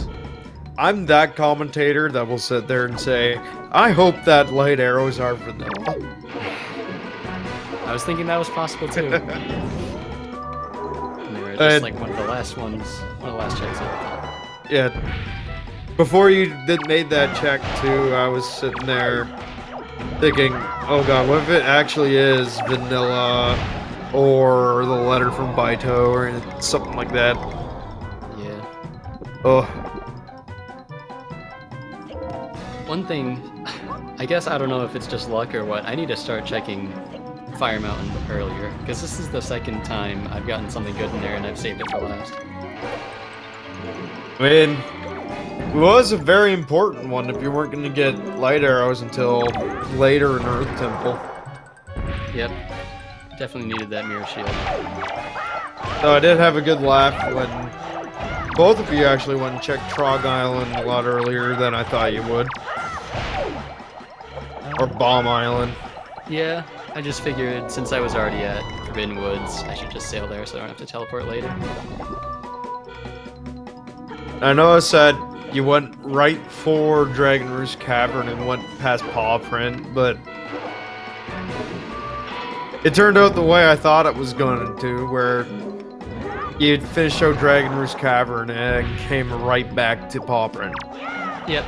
I'm that commentator that will sit there and say, I hope that light arrows are vanilla. I was thinking that was possible too. And they were just like one of the last ones, one of the last checks I thought. Yeah. Before you made that check too, I was sitting there thinking, oh god, what if it actually is vanilla or the letter from Baito or something like that? Yeah. Oh. One thing, I guess I don't know if it's just luck or what, I need to start checking Fire Mountain earlier, because this is the second time I've gotten something good in there and I've saved it for last. I mean, it was a very important one if you weren't going to get light arrows until later in Earth Temple. Yep. Definitely needed that mirror shield. So I did have a good laugh when both of you actually went and checked Trog Island a lot earlier than I thought you would. Or Bomb Island. Yeah, I just figured since I was already at Forbidden Woods, I should just sail there so I don't have to teleport later. I know I said you went right for Dragon Roost Cavern and went past Paw Print, but it turned out the way I thought it was going to, where you'd finish out Dragon Roost Cavern and came right back to Paw Print. Yep.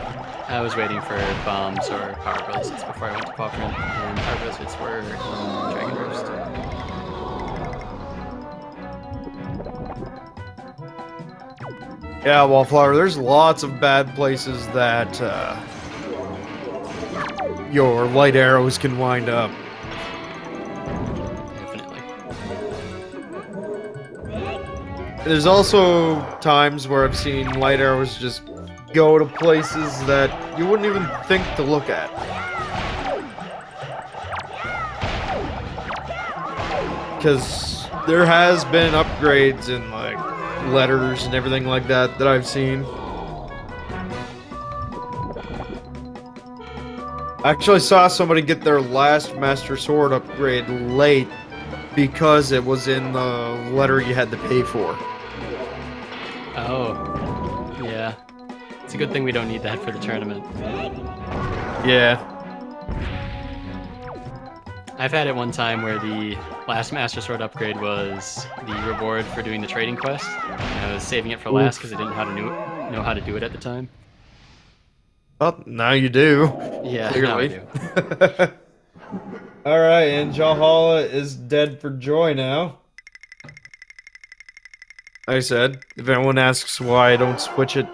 I was waiting for bombs or power bracelets before I went to Paw Print, and power bracelets were Dragon Roost. Yeah, Wallflower, there's lots of bad places that your light arrows can wind up. Definitely. There's also times where I've seen light arrows just go to places that you wouldn't even think to look at. Because there has been upgrades in like letters and everything like that that I've seen. I actually saw somebody get their last Master Sword upgrade late because it was in the letter you had to pay for. Oh, yeah. It's a good thing we don't need that for the tournament. Yeah. I've had it one time where the last Master Sword upgrade was the reward for doing the trading quest, and I was saving it for last because I didn't know how to do it at the time. Well, now you do. Yeah, clearly. now I do. Alright, and Jahala is dead for joy now. I said, if anyone asks why I don't switch it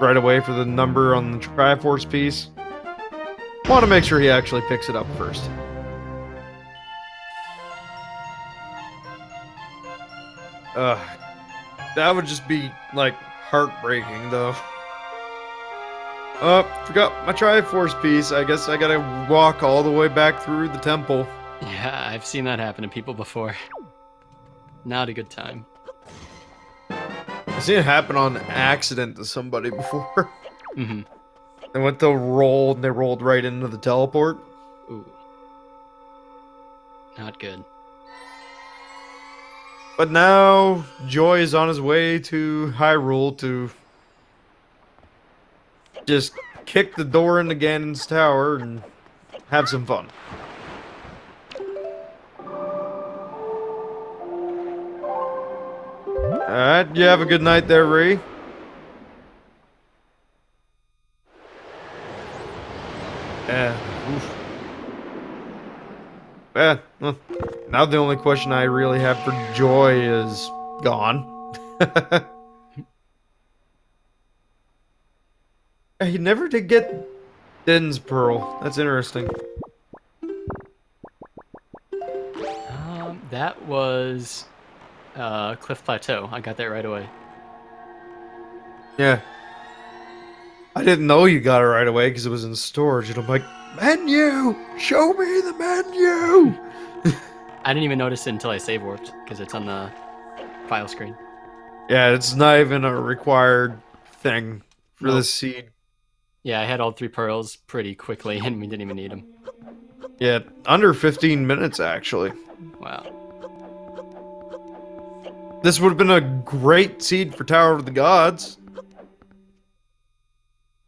right away for the number on the Triforce piece, want to make sure he actually picks it up first. That would just be, like, heartbreaking, though. Forgot my Triforce piece. I guess I gotta walk all the way back through the temple. Yeah, I've seen that happen to people before. Not a good time. I've seen it happen on accident to somebody before. Mm-hmm. They went to roll, and they rolled right into the teleport. Ooh. Not good. But now, Joy is on his way to Hyrule to just kick the door into Ganon's tower and have some fun. Alright, you have a good night there, Ree. Oof. Well, now the only question I really have for Joy is gone. He never did get Din's Pearl. That's interesting. That was Cliff Plateau. I got that right away. Yeah. I didn't know you got it right away because it was in storage, and I'm like, menu! Show me the menu! I didn't even notice it until I save warped because it's on the file screen. Yeah, it's not even a required thing for Nope. this seed. Yeah, I had all 3 pearls pretty quickly, and we didn't even need them. Yeah, under 15 minutes, actually. Wow. This would have been a great seed for Tower of the Gods.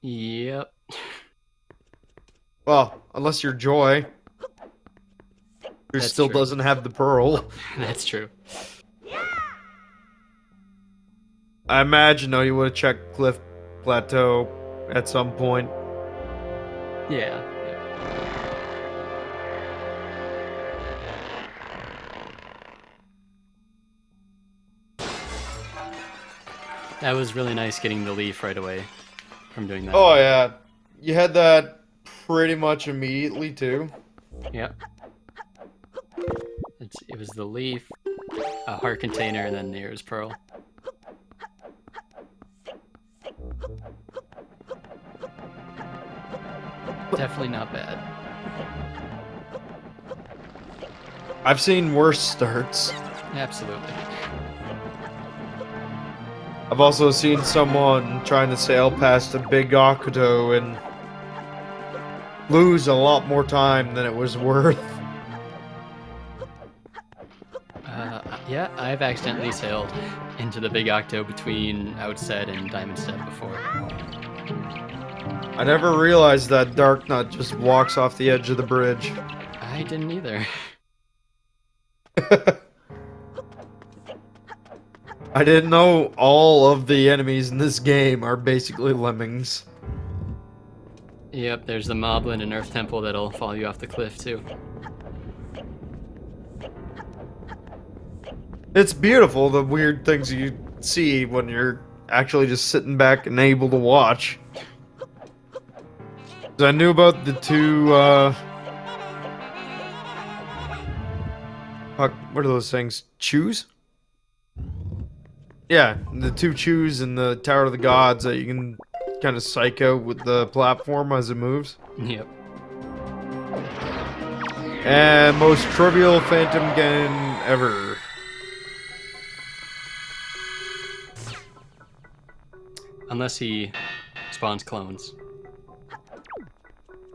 Yep. Well, unless you're Joy, who That's still true. doesn't have the pearl. That's true. I imagine, though, you would have checked Cliff Plateau at some point. Yeah. That was really nice getting the leaf right away from doing that. Oh, yeah. You had that pretty much immediately, too. Yep. It was the leaf, a heart container, and then there's pearl. Definitely not bad. I've seen worse starts. Absolutely. I've also seen someone trying to sail past a big Akuto and lose a lot more time than it was worth. Yeah, I've accidentally sailed into the big octo between Outset and Diamond Step before. I never realized that Darknut just walks off the edge of the bridge. I didn't either. I didn't know all of the enemies in this game are basically lemmings. Yep, there's the Moblin and Earth Temple that'll follow you off the cliff too. It's beautiful, the weird things you see when you're actually just sitting back and able to watch. 'Cause I knew about the two, fuck, what are those things? Chews? Yeah, the 2 chews in the Tower of the Gods that you can kind of psych out with the platform as it moves. Yep. And most trivial Phantom Ganon ever. Unless he spawns clones.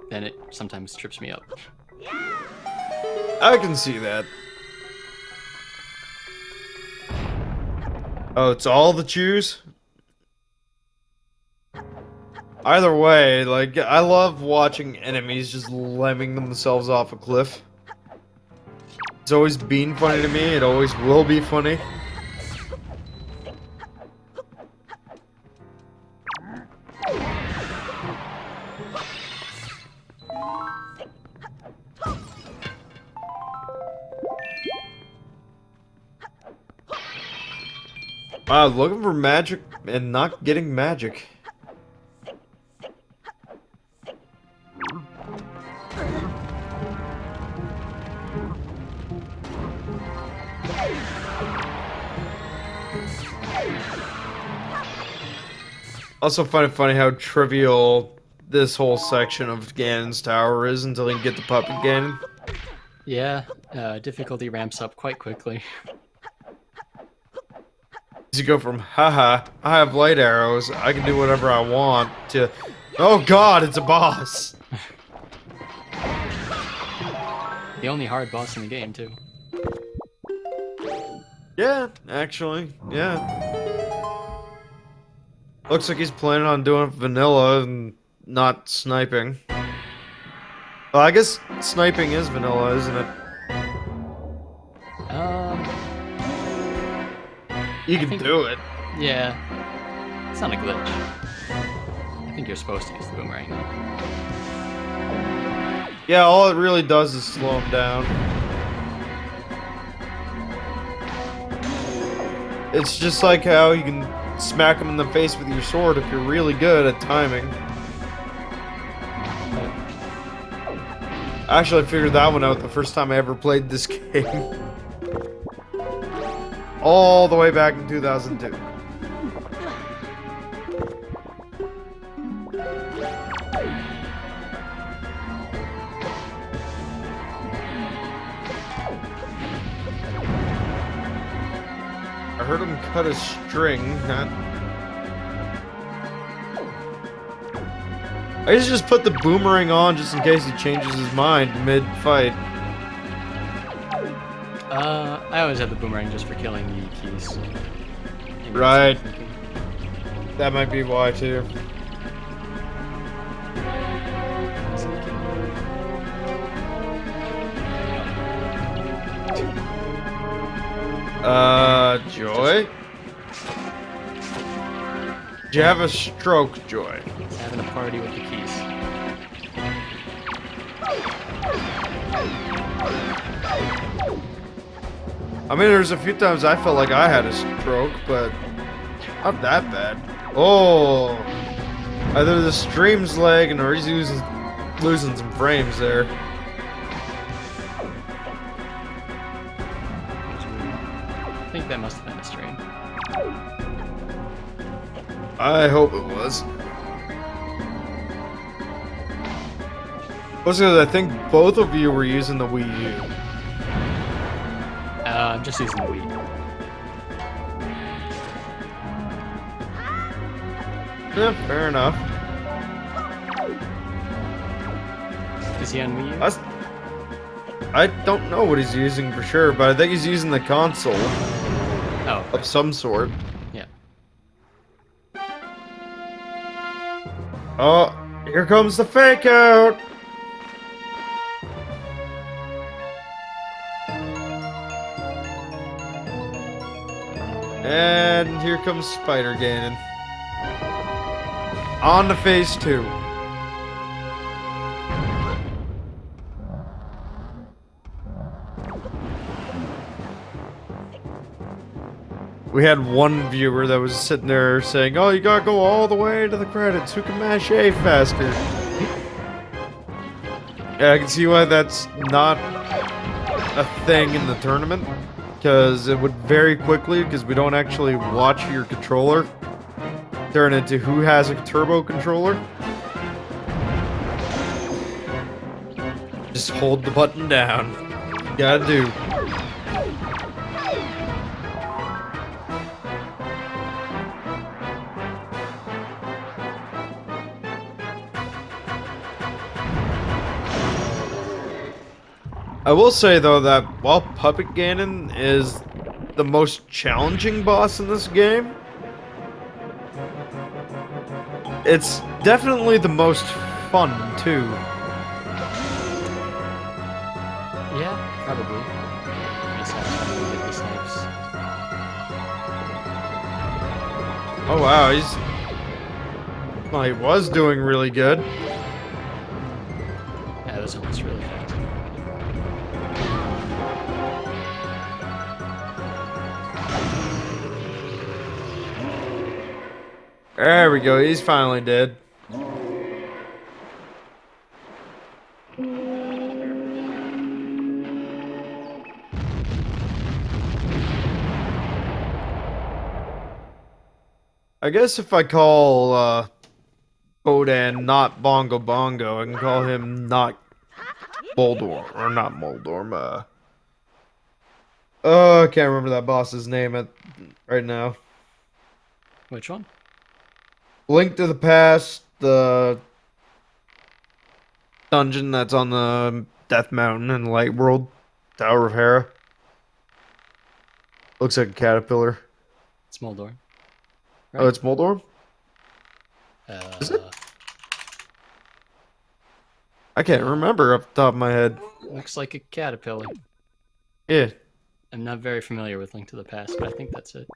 Then it sometimes trips me up. I can see that. Oh, it's all the chews? Either way, like, I love watching enemies just lemming themselves off a cliff. It's always been funny to me, it always will be funny. Wow, looking for magic and not getting magic. Also find it funny how trivial this whole section of Ganon's tower is until you get the puppet Ganon. Yeah, difficulty ramps up quite quickly. You go from, haha, I have light arrows, I can do whatever I want, to, oh god, it's a boss! The only hard boss in the game, too. Yeah, actually, yeah. Looks like he's planning on doing vanilla and not sniping. Well, I guess sniping is vanilla, isn't it? You can do it. Yeah. It's not a glitch. I think you're supposed to use the boomerang, though. Yeah, all it really does is slow him down. It's just like how you can smack him in the face with your sword if you're really good at timing. Actually, I figured that one out the first time I ever played this game. All the way back in 2002. I heard him cut a string, I used to just put the boomerang on just in case he changes his mind mid-fight. I always have the boomerang just for killing the keys. Maybe Right. that's what I'm thinking. That might be why, too. Joy? Did you have a stroke, Joy? He's having a party with the keys. I mean, there's a few times I felt like I had a stroke, but not that bad. Oh, either the stream's lagging or he's losing some frames there. I think that must have been a stream. I hope it was. Also, I think both of you were using the Wii U. I'm just using the Wii. Yeah, fair enough. Is he on Wii U? I don't know what he's using for sure, but I think he's using the console Oh, of some sort. yeah. Oh, here comes the fake out! And here comes Spider Ganon. On to phase 2. We had one viewer that was sitting there saying, oh, you gotta go all the way to the credits. Who can mash A faster? Yeah, I can see why that's not a thing in the tournament. Because it would very quickly, because we don't actually watch your controller, turn into who has a turbo controller. Just hold the button down. Gotta do. I will say though that while Puppet Ganon is the most challenging boss in this game, it's definitely the most fun too. Yeah, probably. Pretty satisfying to get the snipes. Oh wow, well, he was doing really good. Yeah, that was almost really fast. There we go. He's finally dead. I guess if I call Bodan not Bongo Bongo, I can call him not Moldorm, or not Moldorm. I can't remember that boss's name right now. Which one? Link to the Past, the dungeon that's on the Death Mountain in Light World, Tower of Hera. Looks like a caterpillar. It's Moldor. Oh, Right? it's Moldorm? Is it? Uh, I can't remember off the top of my head. looks like a caterpillar. Yeah. I'm not very familiar with Link to the Past, but I think that's it.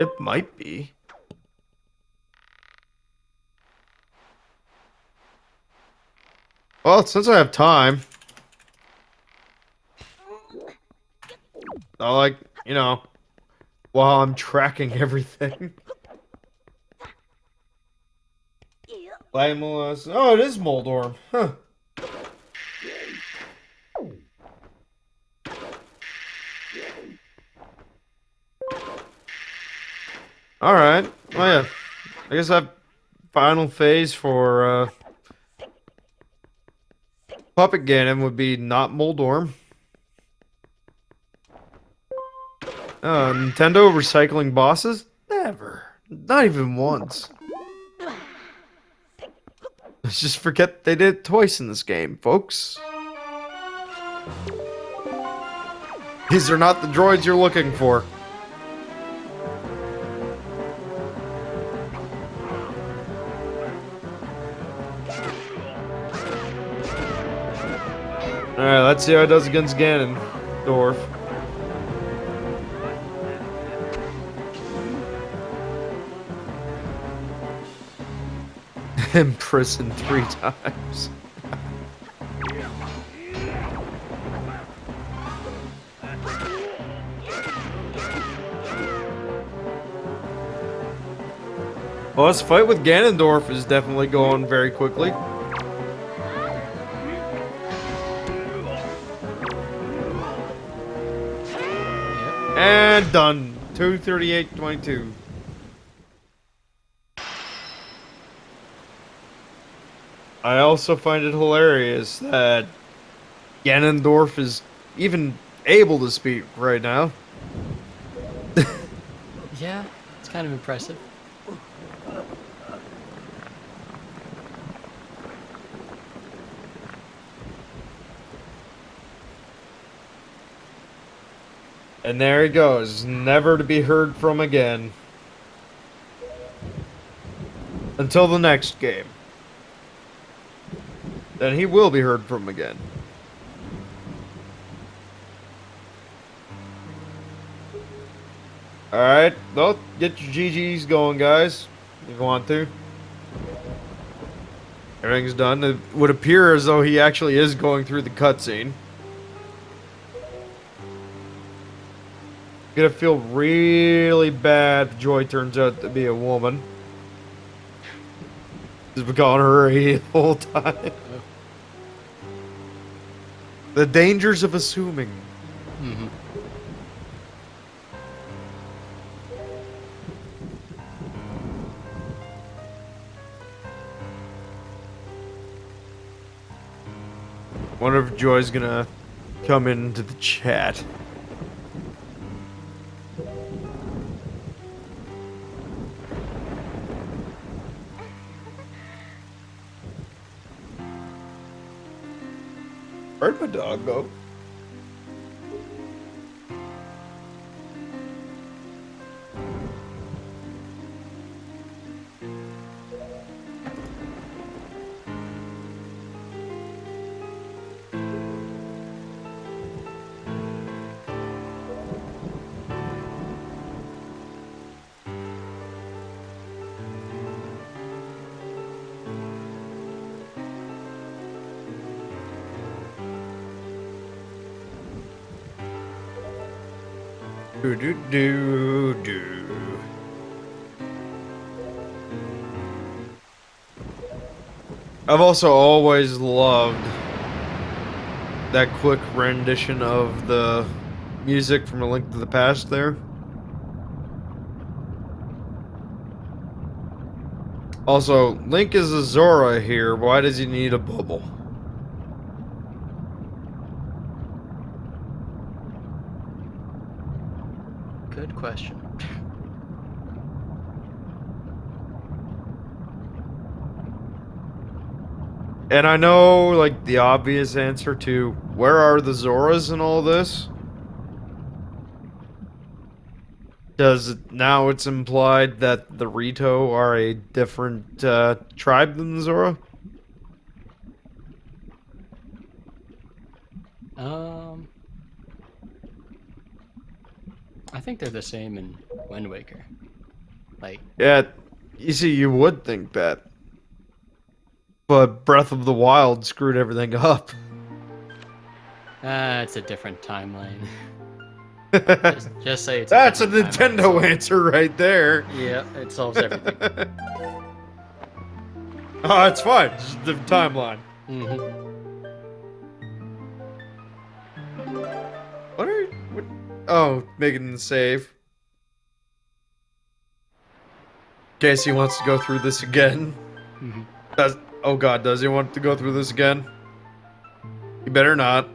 It might be. Well, since I have time, I like, while I'm tracking everything. Limulus. Oh, it is Moldorm. Huh. Alright. Oh, yeah. I guess that final phase for Puppet Ganon would be not Moldorm. Nintendo recycling bosses? Never. Not even once. Let's just forget they did it twice in this game, folks. These are not the droids you're looking for. Alright, let's see how it does against Ganondorf. Imprisoned 3 times. Well, this fight with Ganondorf is definitely going very quickly. And done. 238.22. I also find it hilarious that Ganondorf is even able to speak right now. Yeah, it's kind of impressive. And there he goes, never to be heard from again. Until the next game. Then he will be heard from again. Alright, well, get your GGs going, guys, if you want to. Everything's done. It would appear as though he actually is going through the cutscene. Gonna feel really bad if Joy turns out to be a woman. Just been calling her the whole time. The dangers of assuming. Mm-hmm. Wonder if Joy's gonna come into the chat. Where'd my dog go? Do do do do. I've also always loved that quick rendition of the music from A Link to the Past there. Also, Link is a Zora here. Why does he need a bubble? Good question. And I know, like, the obvious answer to where are the Zoras in all this? Does now it's implied that the Rito are a different tribe than the Zora? I think they're the same in Wind Waker. Like, Yeah, you see, you would think that. But Breath of the Wild screwed everything up. it's a different timeline. That's Just say it's a different timeline, Nintendo answer right there. Yeah, it solves everything. Oh, it's fine. Just the timeline. Mm-hmm. What are you... What? Oh, making the save. Casey wants to go through this again. Mm-hmm. Oh god, does he want to go through this again? You better not.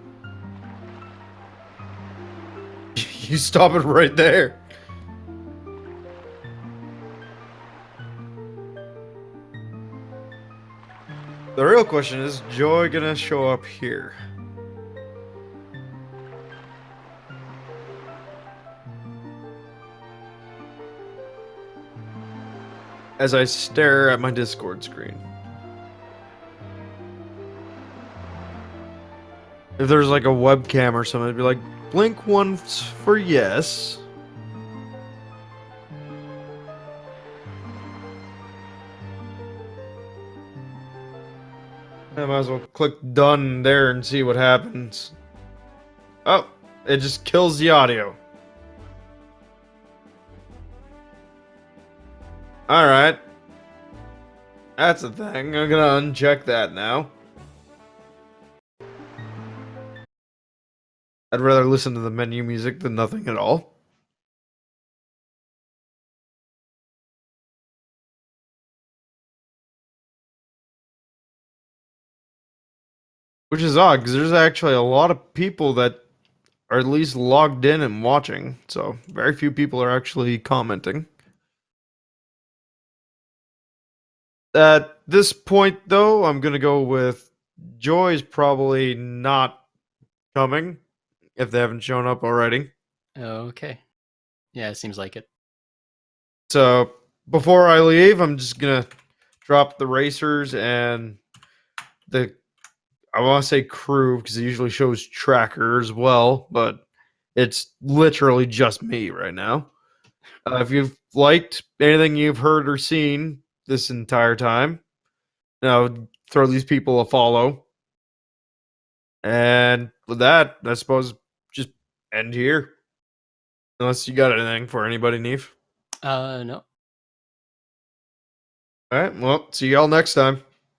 You stop it right there. The real question is Joy gonna show up here? As I stare at my Discord screen. If there's like a webcam or something, it'd be like, blink once for yes. I might as well click done there and see what happens. Oh, it just kills the audio. Alright. That's a thing. I'm gonna uncheck that now. I'd rather listen to the menu music than nothing at all. Which is odd, because there's actually a lot of people that are at least logged in and watching. So, very few people are actually commenting. At this point, though, I'm gonna go with Joy's probably not coming, if they haven't shown up already. Okay. Yeah, it seems like it. So, before I leave, I'm just gonna drop the racers and the I want to say crew because it usually shows tracker as well, but it's literally just me right now. If you've liked anything you've heard or seen this entire time, throw these people a follow. And with that, I suppose just end here. Unless you got anything for anybody, neefe. No. All right, well, see y'all next time.